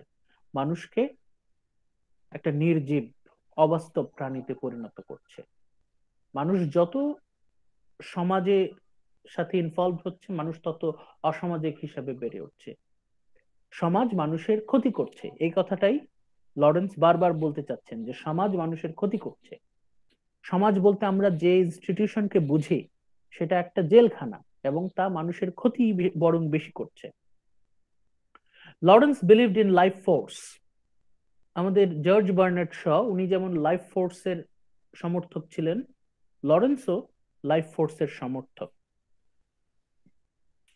মানুষকে একটা নির্জীব, অবাস্তব প্রাণীতে পরিণত করছে। মানুষ যত সমাজে সাথে ইনভলভ হচ্ছে, মানুষ তত অসামাজিক হিসাবে বেড়ে উঠছে। সমাজ মানুষের ক্ষতি করছে, এই কথাটাই লরেন্স বারবার বলতে চাচ্ছেন যে সমাজ মানুষের ক্ষতি করছে। সমাজ বলতে আমরা যে ইনস্টিটিউশনকে বুঝি সেটা একটা জেলখানা, এবং তা মানুষের ক্ষতি বরং বেশি করছে। Lawrence believed in life force. আমাদের জর্জ বার্নার্ড শ, উনি যেমন লাইফ ফোর্সের সমর্থক ছিলেন, লরেন্সও লাইফ ফোর্সের সমর্থক।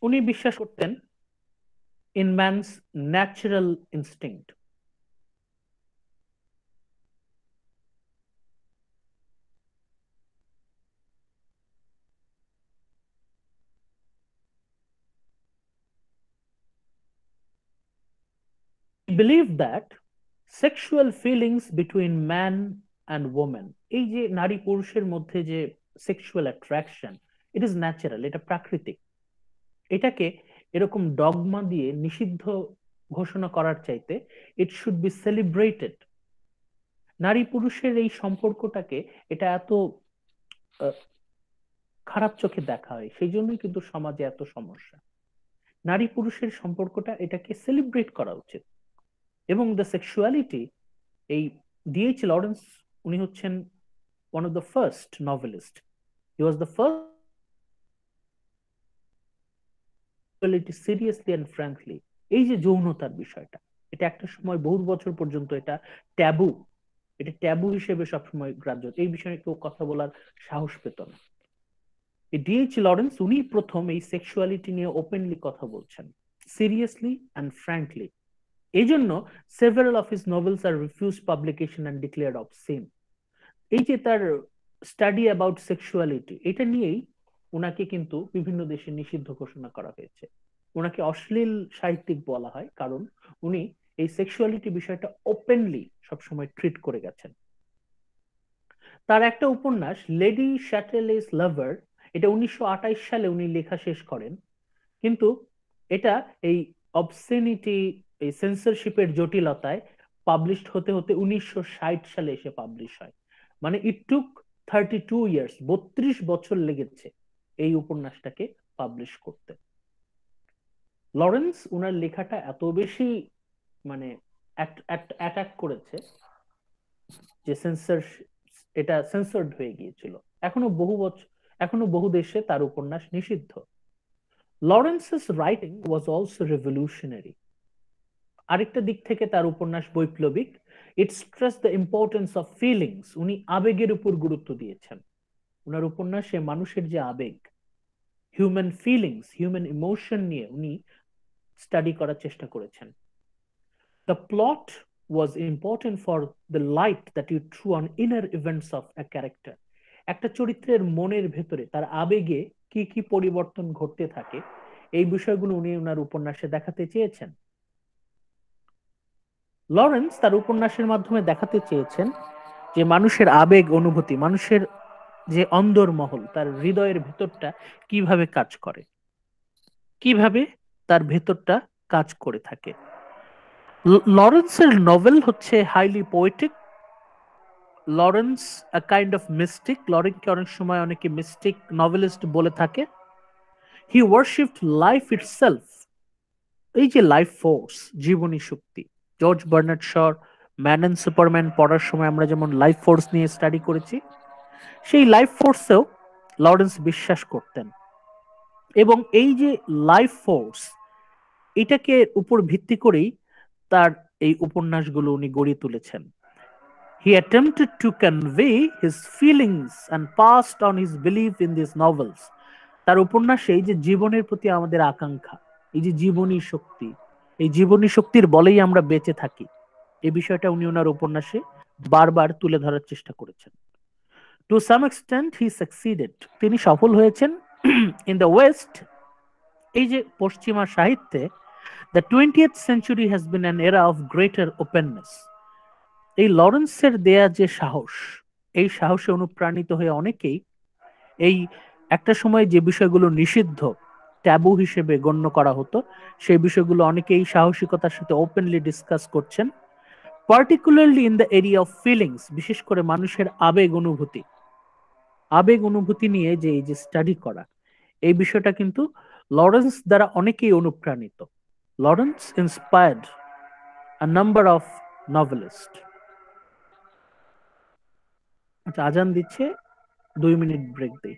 উনি বিশ্বাস করতেন in man's natural instinct. believed that sexual feelings between man and woman, এই যে নারী পুরুষের মধ্যে যে sexual attraction, it is natural, এটা প্রাকৃতিক। এটাকে এরকম ডগমা দিয়ে নিষিদ্ধ ঘোষণা করার চাইতে ইট শুড বি সেলিব্রেটেড। নারী পুরুষের এই সম্পর্কটাকে এটা এত খারাপ চোখে দেখা হয়, সেই জন্যই কিন্তু সমাজে এত সমস্যা। নারী পুরুষের সম্পর্কটা, এটাকে সেলিব্রেট করা উচিত। এবং দ্য সেক্সুয়ালিটি, এই ডিএইচ লরেন্স, উনি হচ্ছেন one of the first novelist. He was the first seriously and frankly. এই যে যৌনতার বিষয়টা, এটা একটা সময় বহু বছর পর্যন্ত এটা ট্যাবু, এটা ট্যাবু হিসেবে সবসময় গ্রাহ্য, এই বিষয়ে কেউ কথা বলার সাহস পেত না। এই ডিএইচ লরেন্স, উনি প্রথম এই সেক্সুয়ালিটি নিয়ে ওপেনলি কথা বলছেন, সিরিয়াসলি অ্যান্ড ফ্র্যাঙ্কলি। এই জন্য several of his novels are refused publication and declared obscene. এই যে তার স্টাডি অ্যাবাউট সেক্সুয়ালিটি, এটা নিয়েই ওনাকে কিন্তু বিভিন্ন দেশে নিষিদ্ধ ঘোষণা করা হয়েছে। ওনাকে অশ্লীল সাহিত্যিক বলা হয়, কারণ উনি এই সেক্সুয়ালিটি বিষয়টা ওপেনলি সবসময় ট্রিট করে গেছেন। তার একটা উপন্যাস লেডি শ্যাটেলেস লাভার, এটা 1928 সালে উনি লেখা শেষ করেন, কিন্তু এটা এই অবসেনিটি, এই সেন্সরশিপের জটিলতায় পাবলিশড হতে হতে 1960 সালে এসে পাবলিশ হয়। মানে ইট টুক 32 ইয়ার্স, 32 বছর লেগেছে এই উপন্যাসটাকে পাবলিশ করতে। লরেন্স ওনার লেখাটা এত বেশি মানে অ্যাটাক করেছে যে এটা সেন্সরড হয়ে গিয়েছিল। এখনো বহু দেশে তার উপন্যাস নিষিদ্ধ। Lawrence's writing was also revolutionary. আরেকটা দিক থেকে তার উপন্যাস বৈপ্লবিক। It stress the importance of feelings. উনি আবেগের উপর গুরুত্ব দিয়েছেন। ওনার উপন্যাসে মানুষের যে আবেগ, হিউম্যান ফিলিংস, হিউম্যান ইমোশন নিয়ে উনি স্টাডি করার চেষ্টা করেছেন। The plot was important for the light that you throw on inner events of a character. একটা চরিত্রের মনের ভেতরে তার আবেগে কি কি পরিবর্তন ঘটতে থাকে, এই বিষয়গুলো উনি ওনার উপন্যাসে দেখাতে চেয়েছেন। লরেন্স তার উপন্যাসের মাধ্যমে দেখাতে চেয়েছেন যে মানুষের আবেগ অনুভূতি, মানুষের যে অন্দরমহল, তার হৃদয়ের ভেতরটা কিভাবে কাজ করে, কিভাবে তার ভেতরটা কাজ করে থাকে। লরেন্সের নভেল হচ্ছে highly poetic. Lawrence a kind of mystic. লরেন্সকে অনেক সময় অনেকে মিস্টিক নভেলিস্ট বলে থাকে। He worshipped life itself. এই যে লাইফ ফোর্স, জীবনী শক্তি, জর্জ বার্নার্ড শর ম্যান অ্যান্ড সুপারম্যান পড়ার সময় আমরা যেমন লাইফ ফোর্স নিয়ে স্টাডি করেছি, সেই লাইফ ফোর্সেও লরেন্স বিশ্বাস করতেন। এবং এই যে লাইফ ফোর্স, এটাকে উপর ভিত্তি করেই তার এই উপন্যাসগুলো উনি গড়িয়ে তুলেছেন। He attempted to convey his feelings and passed on his belief in these novels. তার উপন্যাসে এই যে জীবনের প্রতি আমাদের আকাঙ্ক্ষা, এই যে জীবনী শক্তি, এই জীবনী শক্তির বলেই আমরা বেঁচে থাকি, এই বিষয়টা উনি ওনার উপন্যাসে বারবার তুলে ধরার চেষ্টা করেছেন। To some extent he succeeded. তিনি সফল হয়েছেন। In the West, এই যে পশ্চিমা সাহিত্যে the 20th century has been an era of greater openness. এই লরেন্সের দেয়া যে সাহস, এই সাহসে অনুপ্রাণিত হয়ে অনেকেই এই একটা সময় যে বিষয়গুলো নিষিদ্ধ, ট্যাবু হিসেবে গণ্য করা হতো, সেই বিষয়গুলো অনেকেই সাহসিকতার সাথে ওপেনলি ডিসকাস করছেন, particularly in the area of feelings, বিশেষ করে মানুষের আবেগ অনুভূতি নিয়ে যে এই যে স্টাডি করা, এই বিষয়টা কিন্তু লরেন্স দ্বারা অনেকেই অনুপ্রাণিত। Lawrence inspired a number of novelist. আচ্ছা, আজান দিচ্ছে, 2 মিনিট ব্রেক দিই।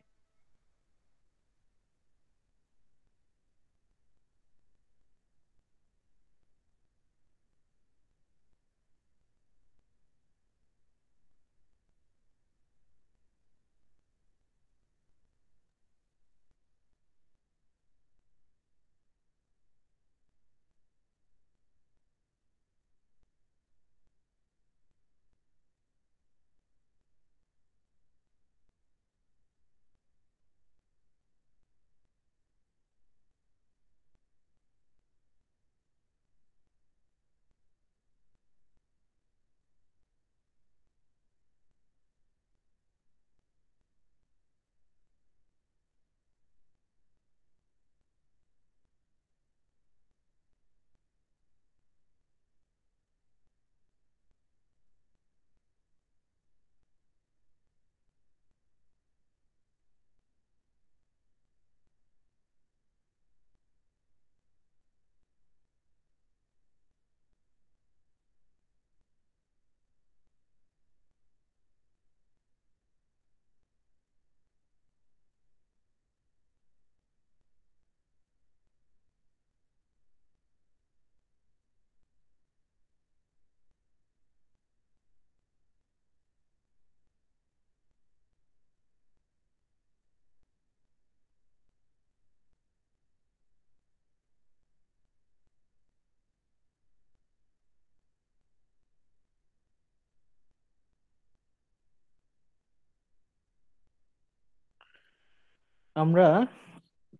আমরা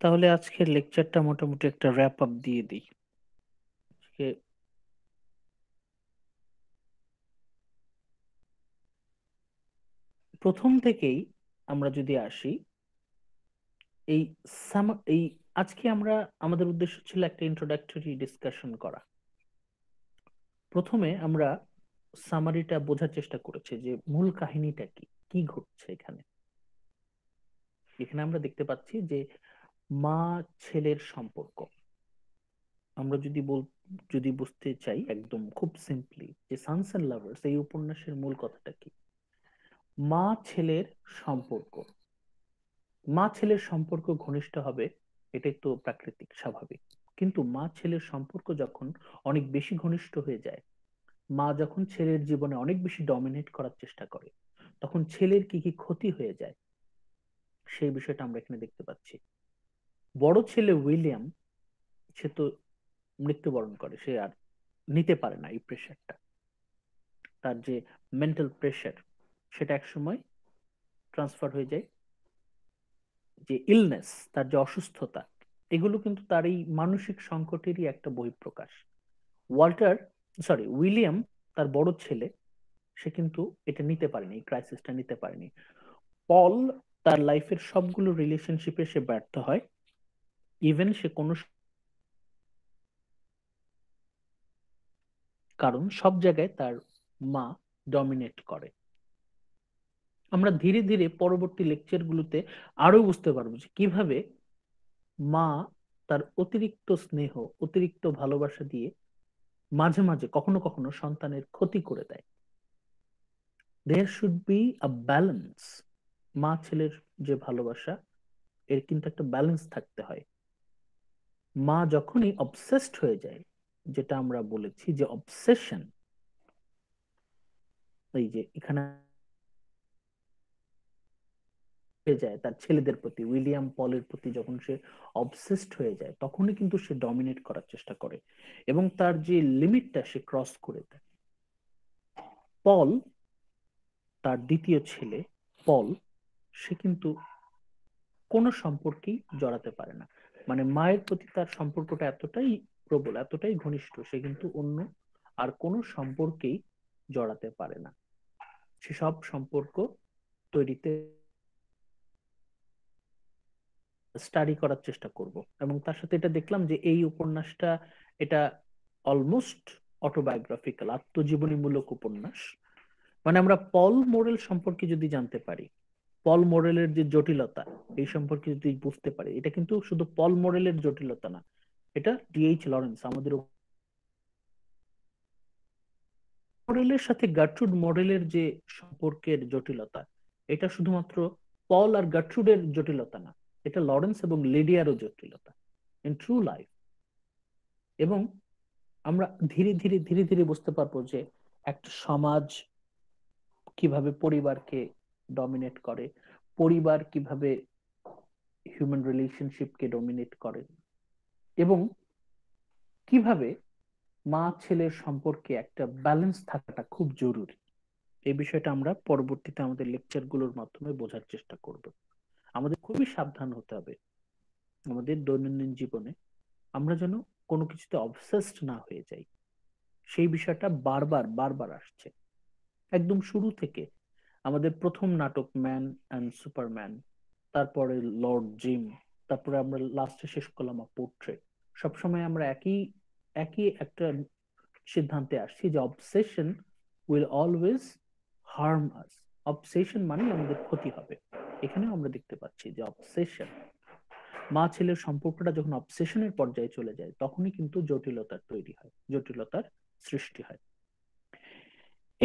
তাহলে আজকের লেকচারটা মোটামুটি একটা র্যাপ আপ দিয়ে দিই। আজকে প্রথম থেকেই আমরা যদি আসি, এই এই আজকে আমরা, আমাদের উদ্দেশ্য ছিল একটা ইন্ট্রোডাক্টরি ডিসকাশন করা। প্রথমে আমরা সামারিটা বোঝার চেষ্টা করেছি যে মূল কাহিনীটা কি, কি ঘটছে এখানে। এখানে আমরা দেখতে পাচ্ছি যে মা ছেলের সম্পর্ক। আমরা যদি বুঝতে চাই একদম খুব সিম্পলি, যে সানস এন্ড লাভার্স এই উপন্যাসের মূল কথাটা কি, মা ছেলের সম্পর্ক। মা ছেলের সম্পর্ক ঘনিষ্ঠ হবে, এটাই তো প্রাকৃতিক, স্বাভাবিক। কিন্তু মা ছেলের সম্পর্ক যখন অনেক বেশি ঘনিষ্ঠ হয়ে যায়, মা যখন ছেলের জীবনে অনেক বেশি ডমিনেট করার চেষ্টা করে, তখন ছেলের কি কি ক্ষতি হয়ে যায়, সেই বিষয়টা আমরা এখানে দেখতে পাচ্ছি। বড় ছেলে উইলিয়াম, সে তো মৃত্যুবরণ করে, সে আর নিতে পারে না এই প্রেশারটা। তার যে মেন্টাল প্রেশার, সেটা একসময় ট্রান্সফার হয়ে যায় যে ইলনেস, তার যে অসুস্থতা, এগুলো কিন্তু তার এই মানসিক সংকটেরই একটা বহিঃপ্রকাশ। উইলিয়াম, তার বড় ছেলে, সে কিন্তু এটা নিতে পারেনি, এই ক্রাইসিসটা নিতে পারেনি। পল, তার লাইফের সবগুলো রিলেশনশিপে সে ব্যর্থ হয়। ইভেন সে কোনো, কারণ সব জায়গায় তার মা ডমিনেট করে। আমরা ধীরে ধীরে পরবর্তী লেকচারগুলোতে আরো বুঝতে পারবো যে কিভাবে মা তার অতিরিক্ত স্নেহ, অতিরিক্ত ভালোবাসা দিয়ে মাঝে মাঝে কখনো কখনো সন্তানের ক্ষতি করে দেয়। There should be a balance. মা ছেলের যে ভালোবাসা, এর কিন্তু একটা ব্যালেন্স থাকতে হয়। মা যখনই অবসেসড হয়ে যায়, যেটা আমরা বলেছি যে অবসেশন, এই যে এখানে হয়ে যায় তার ছেলেদের প্রতি, উইলিয়াম পলের প্রতি যখন সে অবসেসড হয়ে যায়, তখনই কিন্তু সে ডমিনেট করার চেষ্টা করে এবং তার যে লিমিটটা সে ক্রস করে দেয়। পল, তার দ্বিতীয় ছেলে পল, সে কিন্তু কোনো সম্পর্কেই জড়াতে পারে না। মানে মায়ের প্রতি তার সম্পর্কটা এতটাই প্রবল, এতটাই ঘনিষ্ঠ, সে কিন্তু অন্য আর কোনো সম্পর্কেই জড়াতে পারে না। সে সব সম্পর্ক তৈরিতে স্টাডি করার চেষ্টা করব, এবং তার সাথে এটা দেখলাম যে এই উপন্যাসটা এটা অলমোস্ট অটোবায়োগ্রাফিক্যাল, আত্মজীবনীমূলক উপন্যাস। মানে আমরা পল মোরেল সম্পর্কে যদি জানতে পারি, পল মোরেলের যে জটিলতা এই সম্পর্কে যদি বুঝতে পারি, এটা কিন্তু শুধু পল মোরেলের জটিলতা না, এটা ডিএইচ লরেন্স আমাদের মোরেলের সাথে গার্ট্রুড মোরেলের যে সম্পর্কের জটিলতা, এটা শুধুমাত্র পল আর গার্ট্রুডের জটিলতা না, এটা লরেন্স এবং লিডিয়ারও জটিলতা ইন ট্রু লাইফ। এবং আমরা ধীরে ধীরে ধীরে ধীরে বুঝতে পারবো যে একটা সমাজ কিভাবে পরিবারকে ডমিনেট করে, পরিবার কিভাবে হিউম্যান রিলেশনশিপকে ডমিনেট করে, এবং কিভাবে মা ছেলের সম্পর্কে একটা ব্যালেন্স থাকাটা খুব জরুরি। এই বিষয়টা আমরা পরবর্তীতে আমাদের লেকচারগুলোর মাধ্যমে বোঝার চেষ্টা করব। আমাদের খুবই সাবধান হতে হবে আমাদের দৈনন্দিন জীবনে, আমরা যেন কোনো কিছুতে অবসেসড না হয়ে যাই। সেই বিষয়টা বারবার বারবার আসছে একদম শুরু থেকে। আমাদের প্রথম নাটক ম্যান অ্যান্ড সুপারম্যান, তারপরে লর্ড জিম, তারপরে আমরা লাস্টে শেষ করলাম পোর্ট্রেট। সবসময় আমরা একই একই একটা সিদ্ধান্তে আসছি যে obsession will always harm us. Obsession মানে আমাদের ক্ষতি হবে। এখানেও আমরা দেখতে পাচ্ছি যে অবসেশন, মা ছেলের সম্পর্কটা যখন অবসেশনের পর্যায়ে চলে যায়, তখনই কিন্তু জটিলতার তৈরি হয়, জটিলতার সৃষ্টি হয়।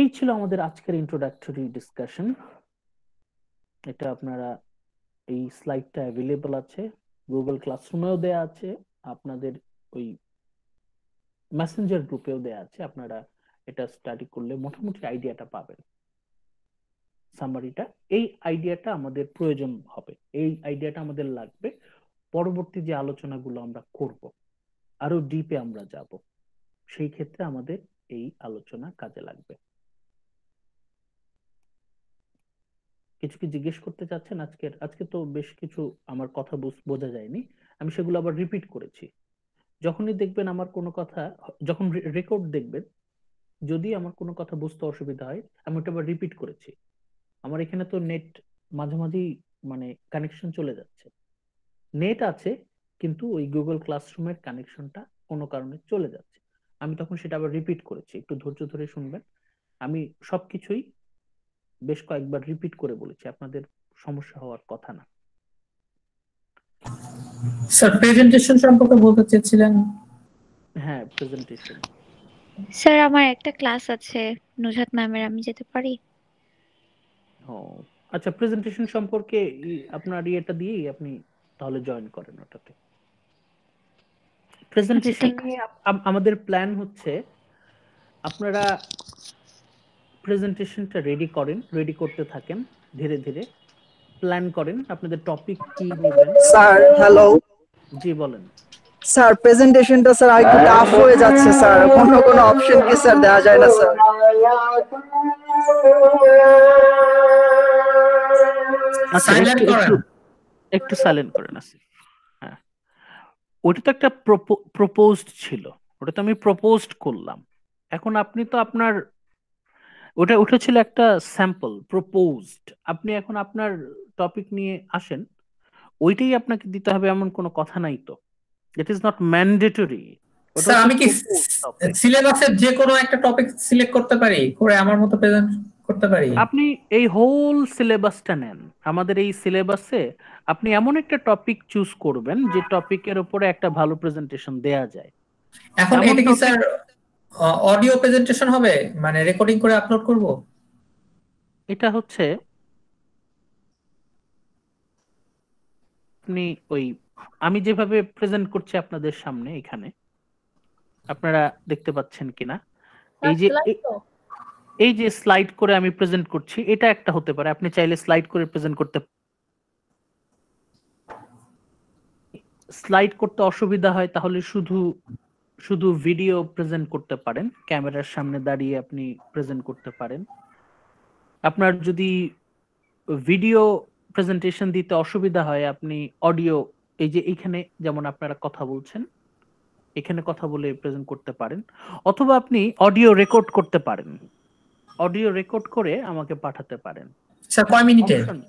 এই ছিল আমাদের আজকের ইন্ট্রোডাক্টরি ডিসকাশন। এটা আপনারা, এই স্লাইডটা অ্যাভেলেবল আছে, গুগল ক্লাসরুমেও দেয়া আছে, আপনাদের ওই মেসেঞ্জার গ্রুপেও দেয়া আছে। আপনারা এটা স্টাডি করলে মোটামুটি আইডিয়াটা পাবেন। সামারিটা, এই আইডিয়াটা আমাদের প্রয়োজন হবে, এই আইডিয়াটা আমাদের লাগবে পরবর্তী যে আলোচনাগুলো আমরা করব, আরো ডিপে আমরা যাব, সেই ক্ষেত্রে আমাদের এই আলোচনা কাজে লাগবে। কিছু কি জিজ্ঞেস করতে চাচ্ছেন? আজকে তো বেশ কিছু আমার কথা বোঝা যায়নি, আমি সেগুলো আবার রিপিট করেছি। যখনই দেখবেন আমার কোনো কথা, যখন রেকর্ড দেখবেন, যদি আমার কোনো কথা বুঝতে অসুবিধা হয়, আমি ওটা আবার রিপিট করেছি। আমার এখানে তো নেট মাঝে মাঝেই মানে কানেকশন চলে যাচ্ছে, নেট আছে কিন্তু ওই গুগল ক্লাসরুমের কানেকশনটা কোনো কারণে চলে যাচ্ছে। আমি তখন সেটা আবার রিপিট করেছি, একটু ধৈর্য ধরে শুনবেন। আমি সবকিছুই বেশ কয়েকবার রিপিট করে বলেছি, আপনাদের সমস্যা হওয়ার কথা না। স্যার প্রেজেন্টেশন সম্পর্কে বলতে চেয়েছিলেন? হ্যাঁ, প্রেজেন্টেশন। স্যার আমার একটা ক্লাস আছে নুজহাত ম্যামের, আমি যেতে পারি? ও আচ্ছা, প্রেজেন্টেশন সম্পর্কে আপনার ইয়েটা দিয়েই আপনি তাহলে জয়েন করেন ওটাতে। প্রেজেন্টেশন নিয়ে আমাদের প্ল্যান হচ্ছে আপনারা প্রেজেন্টেশনটা রেডি করতে থাকেন, ধীরে ধীরে প্ল্যান করেন আপনাদের টপিক কি নেবেন। Sir hello. জি বলেন। স্যার প্রেজেন্টেশনটা স্যার একটু টাফ হয়ে যাচ্ছে স্যার, অন্য কোনো অপশন কি স্যার দেওয়া যায় না স্যার? আচ্ছা, একটু সাইলেন্ট করেন আসি। হ্যাঁ, ওটা তো একটা প্রপোজড ছিল, ওটা তো আমি প্রপোজড করলাম। এখন আপনি তো আপনার ওটা ছিল একটা স্যাম্পল প্রপোজড, আপনি এখন আপনার টপিক নিয়ে আসেন, ওইটাই আপনাকে দিতে হবে এমন কোনো কথা নাই তো। ইট ইজ নট ম্যান্ডেটরি। স্যার আমি কি সিলেবাসের যে কোনো একটা টপিক সিলেক্ট করতে পারি, করে আমার মতো প্রেজেন্ট করতে পারি? আপনি এই হোল সিলেবাসটা নেন, আমাদের এই সিলেবাসে আপনি এমন একটা টপিক চুজ করবেন যে টপিকের উপরে একটা ভালো প্রেজেন্টেশন দেয়া যায়। এখন এটা কি স্যার অডিও প্রেজেন্টেশন হবে, মানে রেকর্ডিং করে আপলোড করব? এটা হচ্ছে আপনি ওই আমি যেভাবে প্রেজেন্ট করছি আপনাদের সামনে, এখানে আপনারা দেখতে পাচ্ছেন কিনা, এই যে স্লাইড করে আমি প্রেজেন্ট করছি, এটা একটা হতে পারে। আপনি চাইলে স্লাইড করে প্রেজেন্ট করতে, স্লাইড করতে অসুবিধা হয় তাহলে শুধু ভিডিও প্রেজেন্ট করতে পারেন, ক্যামেরার সামনে দাঁড়িয়ে আপনি প্রেজেন্ট করতে পারেন। আপনার যদি ভিডিও প্রেজেন্টেশন দিতে অসুবিধা হয়, আপনি অডিও এই যে এইখানে যেমন আপনারা কথা বলছেন, এখানে কথা বলে প্রেজেন্ট করতে পারেন, অথবা আপনি অডিও রেকর্ড করতে পারেন। অডিও রেকর্ড করে আমাকে পাঠাতে পারেন। স্যার কয় মিনিটের? অপশন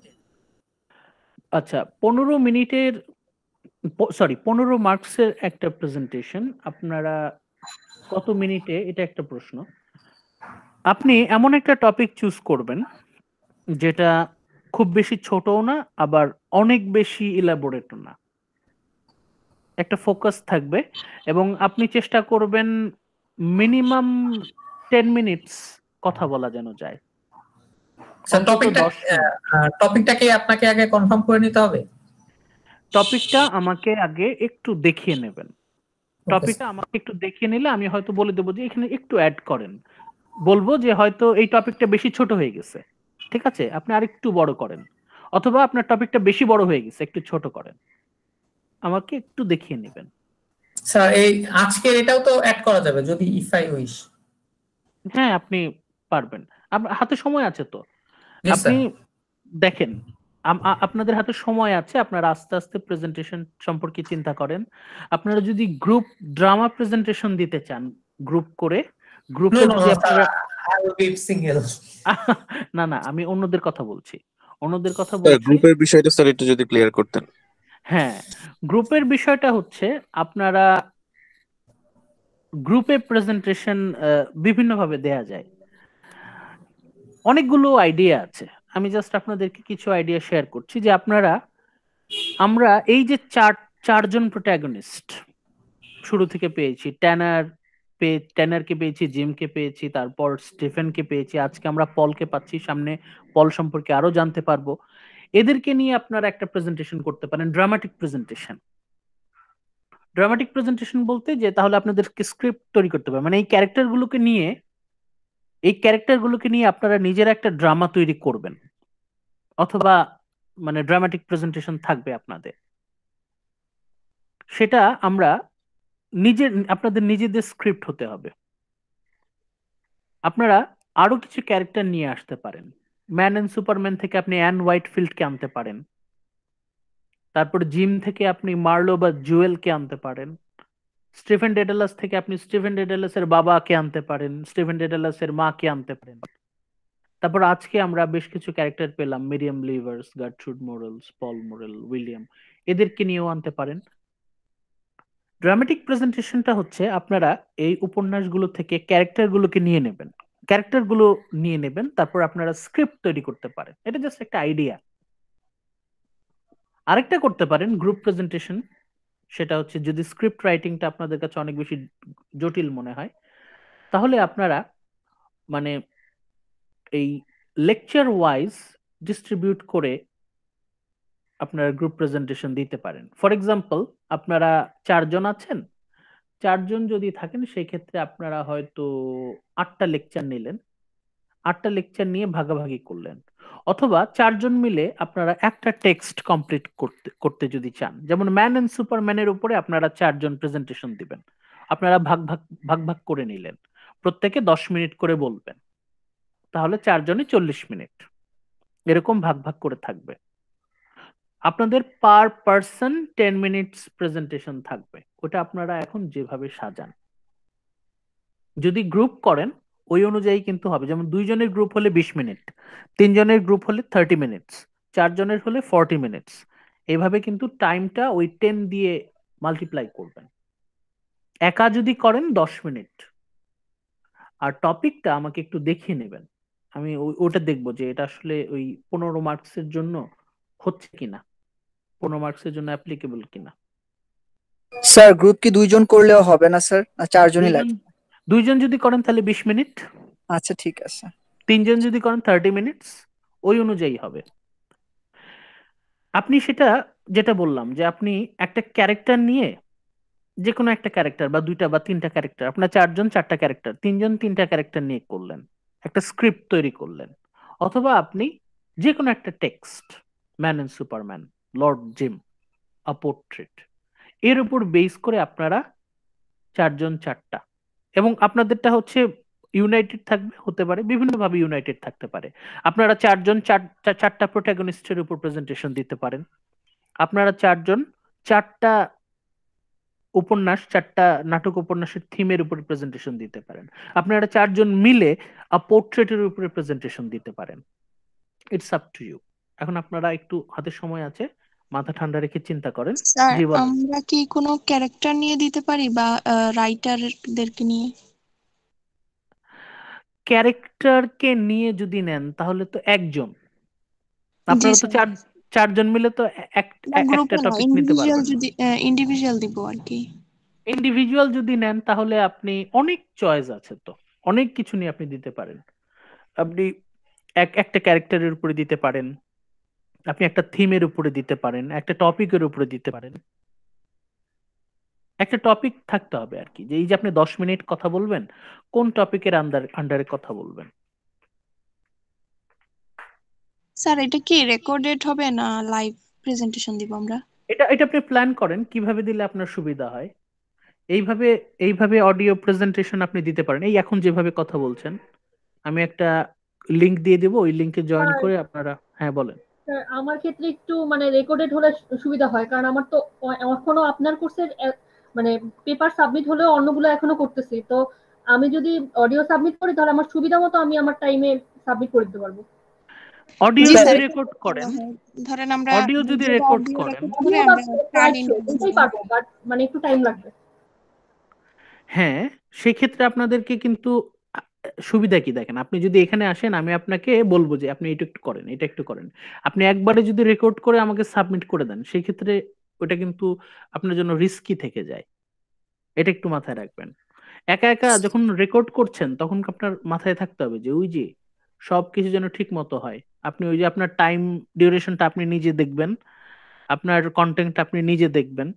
আচ্ছা, 15 মিনিটের, সরি 15 মার্কসের একটা প্রেজেন্টেশন। আপনারা কত মিনিটে, এটা একটা প্রশ্ন। আপনি এমন একটা টপিক চুজ করবেন যেটা খুব বেশি ছোটও না, আবার অনেক বেশি ইলাবোরেটও না, একটা ফোকাস থাকবে, এবং আপনি চেষ্টা করবেন মিনিমাম 10 মিনিটস কথা বলা যেন যায়। স্যার অন্তত 10 মিনিট। টপিকটাকে আপনাকে আগে কনফার্ম করে নিতে হবে। টপিকটা আমাকে আগে একটু দেখিয়ে নেবেন। Okay, টপিকটা আমাকে একটু দেখিয়ে নিলে আমি হয়তো বলে দেবো যে এখানে একটু অ্যাড করেন। বলবো যে হয়তো এই টপিকটা বেশি ছোট হয়ে গেছে, ঠিক আছে, আপনি আরেকটু বড় করেন, অথবা আপনার টপিকটা বেশি বড় হয়ে গেছে, একটু ছোট করেন, আমাকে একটু দেখিয়ে নেবেন। স্যার এই আজকের এটাও তো অ্যাড করা যাবে যদি ইফ আই উইশ। হ্যাঁ, আপনি পারবেন, আপনার হাতে সময় আছে তো। Yes, আপনি sir. দেখেন, আপনাদের হাতে সময় আছে, আপনারা আস্তে আস্তে প্রেজেন্টেশন সম্পর্কে চিন্তা করেন। আপনারা যদি গ্রুপ ড্রামা প্রেজেন্টেশন দিতে চান, গ্রুপ করে, No, গ্রুপে no, যদি no, sir. আপনারা I will be single. না না, আমি অন্যদের কথা বলছি, অন্যদের কথা স্যার বলছি। গ্রুপের বিষয়টা স্যার একটু যদি ক্লিয়ার করতেন। হ্যাঁ, গ্রুপের বিষয়টা হচ্ছে আপনারা গ্রুপে প্রেজেন্টেশন বিভিন্নভাবে দেয়া যায়। অনেকগুলো আইডিয়া আছে, আমি জাস্ট আপনাদেরকে কিছু আইডিয়া শেয়ার করছি যে আমরা এই যে চারজন প্রোটাগনিস্ট শুরু থেকে পেয়েছি, ট্যানারকে পেয়েছি, জিমকে পেয়েছি, তারপর স্টিফেনকে পেয়েছি, আজকে আমরা পলকে পাচ্ছি, সামনে পল সম্পর্কে আরো জানতে পারবো। এদেরকে নিয়ে আপনারা একটা প্রেজেন্টেশন করতে পারেন, ড্রামাটিক প্রেজেন্টেশন। ড্রামাটিক প্রেজেন্টেশন বলতে যে তাহলে আপনাদেরকে স্ক্রিপ্ট তৈরি করতে হবে, মানে এই ক্যারেক্টারগুলোকে নিয়ে আপনারা নিজের একটা ড্রামা তৈরি করবেন, অথবা মানে ড্রামাটিক প্রেজেন্টেশন থাকবে আপনাদের। সেটা আমরা আপনাদের নিজেদের স্ক্রিপ্ট হতে হবে। আপনারা আরো কিছু ক্যারেক্টার নিয়ে আসতে পারেন। ম্যান এন্ড সুপারম্যান থেকে আপনি অ্যান হোয়াইটফিল্ডকে আনতে পারেন, তারপর জিম থেকে আপনি মার্লো বা জুয়েলকে আনতে পারেন, স্টিফেন ডেডালাস থেকে আপনি স্টিফেন ডেডালাসের বাবাকে আনতে পারেন, স্টিফেন ডেডালাসের মাকে আনতে পারেন। তারপর আজকে আমরা বেশ কিছু ক্যারেক্টার পেলাম, মিরিয়াম লিভার্স, গার্ট্রুড মোরেলস, পল মোরেল, উইলিয়াম, এদেরকে নিয়েও আনতে পারেন। ড্রামাটিক প্রেজেন্টেশনটা হচ্ছে আপনারা এই উপন্যাসগুলো থেকে ক্যারেক্টারগুলোকে নিয়ে নেবেন, তারপর আপনারা স্ক্রিপ্ট তৈরি করতে পারেন। এটা জাস্ট একটা আইডিয়া। আরেকটা করতে পারেন গ্রুপ প্রেজেন্টেশন, সেটা হচ্ছে যদি স্ক্রিপ্ট রাইটিংটা আপনাদের কাছে অনেক বেশি জটিল মনে হয়, তাহলে আপনারা মানে এই লেকচার ওয়াইজ ডিস্ট্রিবিউট করে আপনারা গ্রুপ প্রেজেন্টেশন দিতে পারেন। ফর এক্সাম্পল, আপনারা 4 জন আছেন, 4 জন যদি থাকেন সেই ক্ষেত্রে আপনারা হয়তো 8টা লেকচার নিলেন, 8টা লেকচার নিয়ে ভাগাভাগি করলেন, অথবা 4 জন মিলে আপনারা একটা টেক্সট কমপ্লিট করতে যদি চান, যেমন ম্যান এন্ড সুপারম্যানের উপরে আপনারা 4 জন প্রেজেন্টেশন দিবেন, আপনারা ভাগ ভাগ করে নিলেন, প্রত্যেকে 10 মিনিট করে বলবেন, তাহলে 4 জনে 40 মিনিট, এরকম ভাগ ভাগ করে থাকবে। আপনাদের পার পার্সন 10 মিনিটস প্রেজেন্টেশন থাকবে, ওটা আপনারা এখন যেভাবে সাজান। যদি গ্রুপ করেন ওই অনুযায়ী কিন্তু হবে, যেমন 2 জনের গ্রুপ হলে 20 মিনিট, 3 জনের গ্রুপ হলে 30 মিনিটস, 4 জনের হলে 40 মিনিটস, এইভাবে কিন্তু টাইমটা ওই 10 দিয়ে মাল্টিপ্লাই করবেন। একা যদি করেন 10 মিনিট। আর টপিকটা আমাকে একটু দেখিয়ে নেবেন, আমি ওটা দেখবো যে এটা আসলে ওই 15 মার্কসের জন্য হচ্ছে কিনা, 15 মার্কসের জন্য অ্যাপ্লিকেবল কিনা। স্যার গ্রুপ কি 2 জন করলেও হবে না স্যার, না 4 জনই লাগবে? 2 জন যদি করেন তাহলে 20 মিনিট, আচ্ছা ঠিক আছে। 3 জন যদি করেন 30 মিনিটস, ওই অনুযায়ী হবে। আপনি যেটা বললাম যে আপনি একটা ক্যারেক্টার নিয়ে, যে কোনো একটা ক্যারেক্টার বা 2টা বা 3টা ক্যারেক্টার, আপনার 4 জন 4টা ক্যারেক্টার, 3 জন 3টা ক্যারেক্টার নিয়ে করলেন, একটা স্ক্রিপ্ট তৈরি করলেন, অথবা আপনি যে কোনো একটা text, man and superman, lord Jim, a portrait, এর উপর বেস করে আপনারা 4 জন 4টা, এবং আপনাদেরটা হচ্ছে ইউনাইটেড থাকবে, হতে পারে বিভিন্নভাবে ইউনাইটেড থাকতে পারে। আপনারা 4 জন 4টা প্রোটাগনিস্টের উপর প্রেজেন্টেশন দিতে পারেন, আপনারা 4 জন চারটা উপন্যাস, চারটা নাটক উপন্যাসের থিমের উপরে প্রেজেন্টেশন দিতে পারেন। আপনারা চারজন মিলে পোর্ট্রেটের উপরে প্রেজেন্টেশন দিতে পারেন। It's up to you. এখন আপনারা একটু হাতে সময় আছে, মাথা ঠান্ডা রেখে চিন্তা করেন। স্যার জি বলেন। আমরা কি কোনো ক্যারেক্টার নিয়ে দিতে পারি বা রাইটারদেরকে নিয়ে? ক্যারেক্টারকে নিয়ে যদি নেন তাহলে তো একজন, জি আপনারা তো স্যার, চারজন মিলে তো না একটা গ্রুপে না, টপিক নিতে ইন্ডিভিজুয়াল পারবেন না। যদি ইন্ডিভিজুয়াল দিব আর কি। ইন্ডিভিজুয়াল যদি নেন তাহলে আপনি অনেক চয়েস আছে, তো অনেক কিছু নিয়ে আপনি দিতে পারেন। আপনি একটা ক্যারেক্টারের উপরে দিতে পারেন, আপনি একটা থিমের উপরে দিতে পারেন, একটা টপিকের উপরে দিতে পারেন। একটা টপিক থাকতে হবে আর কি, যে এই যে আপনি 10 মিনিট কথা বলবেন, কোন টপিকের আন্ডারে কথা বলবেন। স্যার এটা কি রেকর্ডেড হবে না লাইভ প্রেজেন্টেশন দিব আমরা? এটা আপনি প্ল্যান করেন কিভাবে দিলে আপনার সুবিধা হয়। এইভাবে এইভাবে অডিও প্রেজেন্টেশন আপনি দিতে পারেন, এই এখন যেভাবে কথা বলছেন। আমি একটা লিংক দিয়ে দেবো, ওই লিংকে জয়েন আর করে আপনারা, হ্যাঁ বলেন। স্যার আমার ক্ষেত্রে একটু মানে রেকর্ডেড হলে সুবিধা হয়, কারণ আমার তো এখনো আপনার কোর্সের মানে পেপার সাবমিট হলেও অন্যগুলো এখনো করতেছি। তো আমি যদি অডিও সাবমিট করি তাহলে আমার সুবিধা মতো আমি আমার টাইমে সাবমিট করে দিতে পারবো। অডিও জি যদি স্যার, রেকর্ড করেন, ধরেন আমরা অডিও যদি নিজেরা রেকর্ড অডিও করেন, রেকর্ড করে অডিও বা আমরা স্লাইড শো ইন্টারভিউ দুটোই দিব। পারবো, বাট মানে একটু টাইম লাগবে। হ্যাঁ সেক্ষেত্রে আপনাদেরকে কিন্তু সুবিধা কি দেখেন, আপনি যদি এখানে আসেন আমি আপনাকে বলবো যে আপনি এটা একটু করেন, এটা একটু করেন। আপনি একবারে যদি রেকর্ড করে আমাকে সাবমিট করে দেন, সেই ক্ষেত্রে ওটা কিন্তু আপনার জন্য রিস্কি থেকে যায়। এটা একটু মাথায় রাখবেন। একা একা যখন রেকর্ড করছেন তখন আপনার মাথায় থাকতে হবে যে ওই যে সবকিছু যেন ঠিক মতো হয়। আপনি ওই যে আপনার টাইম ডিউরেশনটা আপনি নিজে দেখবেন, আপনার কন্টেন্ট আপনি নিজে দেখবেন।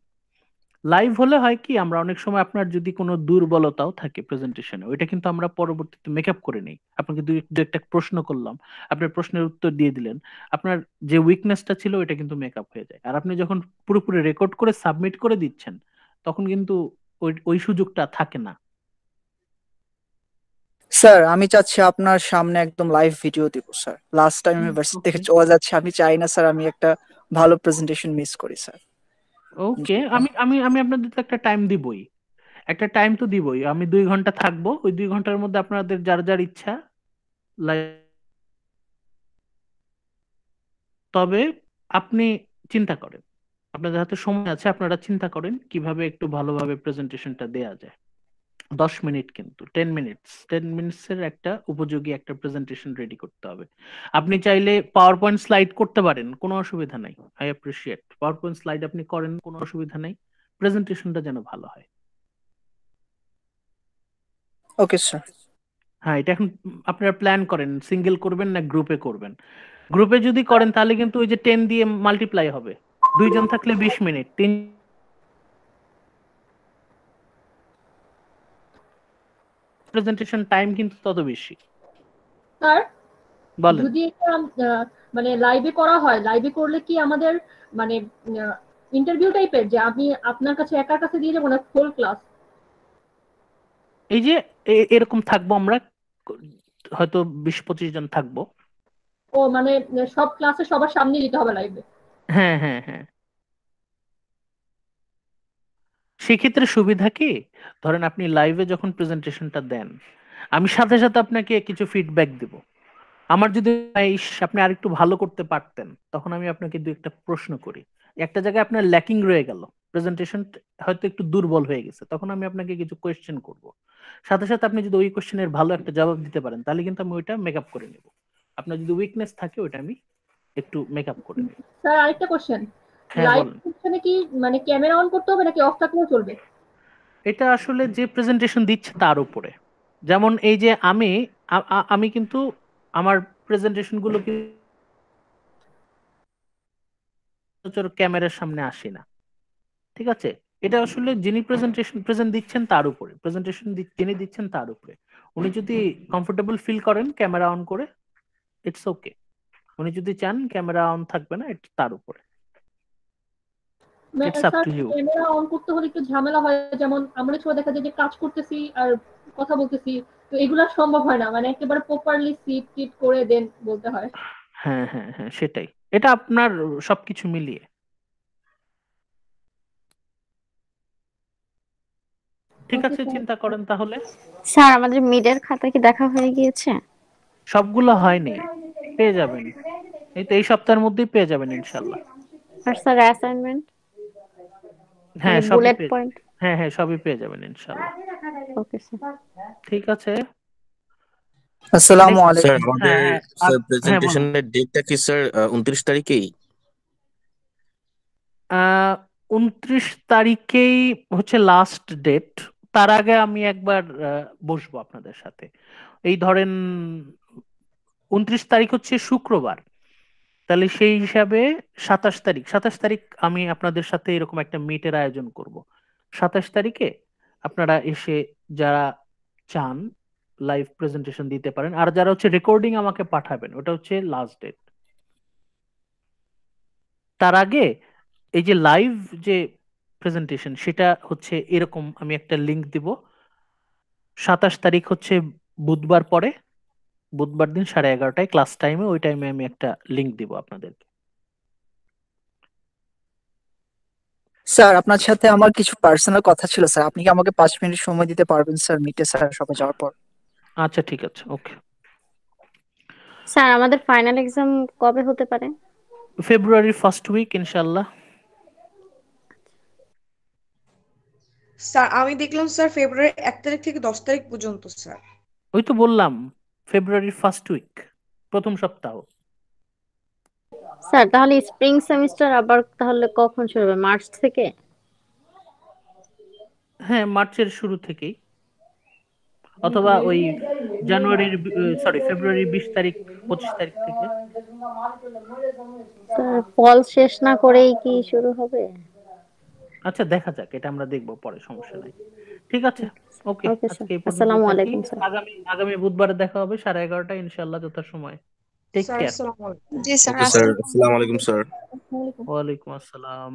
লাইভ হলে হয় কি, আমরা অনেক সময় আপনার যদি কোনো দুর্বলতাও থাকে প্রেজেন্টেশনে, ওইটা কিন্তু আমরা পরবর্তীতে মেকআপ করে নিই। আপনাকে দু একটা প্রশ্ন করলাম, আপনার প্রশ্নের উত্তর দিয়ে দিলেন, আপনার যে উইকনেসটা ছিল ওইটা কিন্তু মেকআপ হয়ে যায়। আর আপনি যখন পুরোপুরি রেকর্ড করে সাবমিট করে দিচ্ছেন তখন কিন্তু ওই ওই সুযোগটা থাকে না। স্যার আমি চাচ্ছি আপনার সামনে একদম লাইভ ভিডিও দিব স্যার। লাস্ট টাইম আমি ভার্সিটি থেকে ওকে চলে যাচ্ছি, আমি চাই না স্যার আমি একটা ভালো প্রেজেন্টেশন মিস করি স্যার। ওকে, আমি আমি আমি আপনাদের তো একটা টাইম দিবই, একটা টাইম তো দিবই। আমি 2 ঘন্টা থাকবো, ওই 2 ঘন্টার মধ্যে আপনাদের যার যার ইচ্ছা লাইভ। তবে আপনি চিন্তা করেন, আপনাদের হাতে সময় আছে, আপনারা চিন্তা করেন কিভাবে একটু ভালোভাবে প্রেজেন্টেশনটা দেয়া যায়। 10 মিনিট, কিন্তু 10 মিনিটসের একটা উপযোগী একটা প্রেজেন্টেশন রেডি করতে হবে। আপনি চাইলে পাওয়ার পয়েন্ট স্লাইড করতে পারেন, কোনো অসুবিধা নাই। I appreciate power point slide আপনি করেন, কোনো অসুবিধা নেই। প্রেজেন্টেশনটা যেন ভালো হয়। Okay sir. হ্যাঁ, এটা এখন আপনারা প্ল্যান করেন সিঙ্গেল করবেন না গ্রুপে করবেন। গ্রুপে যদি করেন তাহলে কিন্তু ওই যে 10 দিয়ে মাল্টিপ্লাই হবে, 2 জন থাকলে 20 মিনিট, 3 প্রেজেন্টেশন টাইম কিন্তু তত বেশি। স্যার বলেন। যদি এটা মানে লাইভে করা হয়, লাইভে করলে কি আমাদের মানে ইন্টারভিউ টাইপের, যে আমি আপনার কাছে একার কাছে দিয়ে যাবো না ফুল ক্লাস? এই যে এরকম থাকবো আমরা, হয়তো 20-25 জন থাকবো। ও মানে সব ক্লাসে সবার সামনে দিতে হবে লাইভে? হ্যাঁ হ্যাঁ হ্যাঁ, সেক্ষেত্রে সুবিধা কি, ধরেন আপনি লাইভে যখন প্রেজেন্টেশনটা দেন, আমি সাথে সাথে আপনাকে কিছু ফিডব্যাক দিব। আমার যদি আপনি আরেকটু ভালো করতে পারতেন, তখন আমি আপনাকে দু একটা প্রশ্ন করি। একটা জায়গায় আপনার ল্যাকিং রয়ে গেল, প্রেজেন্টেশন হয়তো একটু দুর্বল হয়ে গেছে, তখন আমি আপনাকে কিছু কোয়েশ্চেন করব। সাথে সাথে আপনি যদি ওই কোয়েশ্চেনের ভালো একটা জবাব দিতে পারেন তাহলে কিন্তু আমি ওইটা মেকআপ করে নেব। আপনার যদি উইকনেস থাকে ওইটা আমি একটু মেকআপ করে নেব। স্যার আরেকটা কোশ্চেন, হ্যাঁ লাইভ বলেন। সেশনে কি মানে ক্যামেরা অন করতে হবে নাকি অফ থাকলেও চলবে? এটা আসলে যে প্রেজেন্টেশন দিচ্ছে তার উপরে। যেমন এই যে আমি কিন্তু আমার প্রেজেন্টেশন গুলো ক্যামেরার সামনে আসি না, ঠিক আছে। এটা আসলে যিনি প্রেজেন্ট দিচ্ছেন তার উপরে, প্রেজেন্টেশন যিনি দিচ্ছেন তার উপরে। উনি যদি কমফোর্টেবল ফিল করেন ক্যামেরা অন করে, ইটস ওকে। উনি যদি চান ক্যামেরা অন থাকবে না, এটা তার উপরে, it's up sir to you. Camera on করতে হলে একটু ঝামেলা হয়, যেমন আমরা সময় দেখা যায় যে কাজ করতেছি আর কথা বলতেছি, তো এগুলা সম্ভব হয় না, মানে একেবারে প্রপারলি সিট টিট করে দেন বলতে হয়। হ্যাঁ হ্যাঁ হ্যাঁ, সেটাই। এটা আপনার সবকিছু মিলিয়ে। ঠিক Okay, আছে, sir. চিন্তা করেন তাহলে। স্যার আমাদের মিডের খাতা কি দেখা হয়ে গিয়েছে? সবগুলো হয়নি, পেয়ে যাবেন, এই তো এই সপ্তাহের মধ্যেই পেয়ে যাবেন ইনশাল্লাহ। আর স্যার অ্যাসাইনমেন্ট হ্যাঁ মানে সবই বুলেট পেয়ে পয়েন্ট? হ্যাঁ হ্যাঁ সবই পেয়ে যাবেন ইনশাল্লাহ। Okay sir. ঠিক আছে, আসসালামু নেক্সট। স্যার আলাইকুম। আমাদের হ্যাঁ স্যার হ্যাঁ বলুন। প্রেজেন্টেশনের ডেটটা কি স্যার 29 তারিখেই? 29 তারিখেই হচ্ছে লাস্ট ডেট। তার আগে আমি একবার বসবো আপনাদের সাথে। এই ধরেন 29 তারিখ হচ্ছে শুক্রবার, তাহলে সেই হিসাবে 27 তারিখ আমি আপনাদের সাথে এরকম একটা মিটের আয়োজন করব। 27 তারিখে আপনারা এসে যারা চান লাইভ প্রেজেন্টেশন দিতে পারেন, আর যারা হচ্ছে রেকর্ডিং আমাকে পাঠাবেন, ওটা হচ্ছে লাস্ট ডেট। তার আগে এই যে লাইভ যে প্রেজেন্টেশন সেটা হচ্ছে এরকম, আমি একটা লিংক দিব। 27 তারিখ হচ্ছে বুধবার, পরে বুধবার দিন 11:30টায় ক্লাস টাইমে, ওই টাইমে আমি একটা লিংক দিব আপনাদেরকে। স্যার আপনার সাথে আমার কিছু পার্সোনাল কথা ছিল স্যার, আপনি কি আমাকে 5 মিনিট সময় দিতে পারবেন স্যার মিটে স্যার সবাই যাওয়ার পর? আচ্ছা ঠিক আছে, ওকে। স্যার আমাদের ফাইনাল এক্সাম কবে হতে পারে? ফেব্রুয়ারির ফার্স্ট উইক ইনশাল্লাহ। স্যার আমি দেখলাম স্যার ফেব্রুয়ারি 1 তারিখ থেকে 10 তারিখ পর্যন্ত স্যার। ওই তো বললাম, ফেব্রুয়ারির ফার্স্ট উইক, প্রথম সপ্তাহ। স্যার তাহলে স্প্রিং সেমিস্টার আবার তাহলে কখন শুরু হবে? মার্চ থেকে? হ্যাঁ মার্চের শুরু থেকেই, অথবা ওই জানুয়ারির ফেব্রুয়ারির 20 তারিখ 25 তারিখ থেকে। স্যার ফল শেষ না করেই কি শুরু হবে? আচ্ছা দেখা যাক, এটা আমরা দেখবো পরে, সমস্যা নাই। ঠিক আছে, ওকে, ওকে স্যার। আজকে এই পর্যন্ত আসসালামু থাকি। আলাইকুম স্যার। আগামী বুধবারে দেখা হবে 11:30টায় ইনশাল্লাহ যথাসময়। Take sir care. আসসালামু আলাইকুম। জি স্যার ওকে স্যার, আসসালামু আলাইকুম স্যার। ওয়ালাইকুম আসসালাম।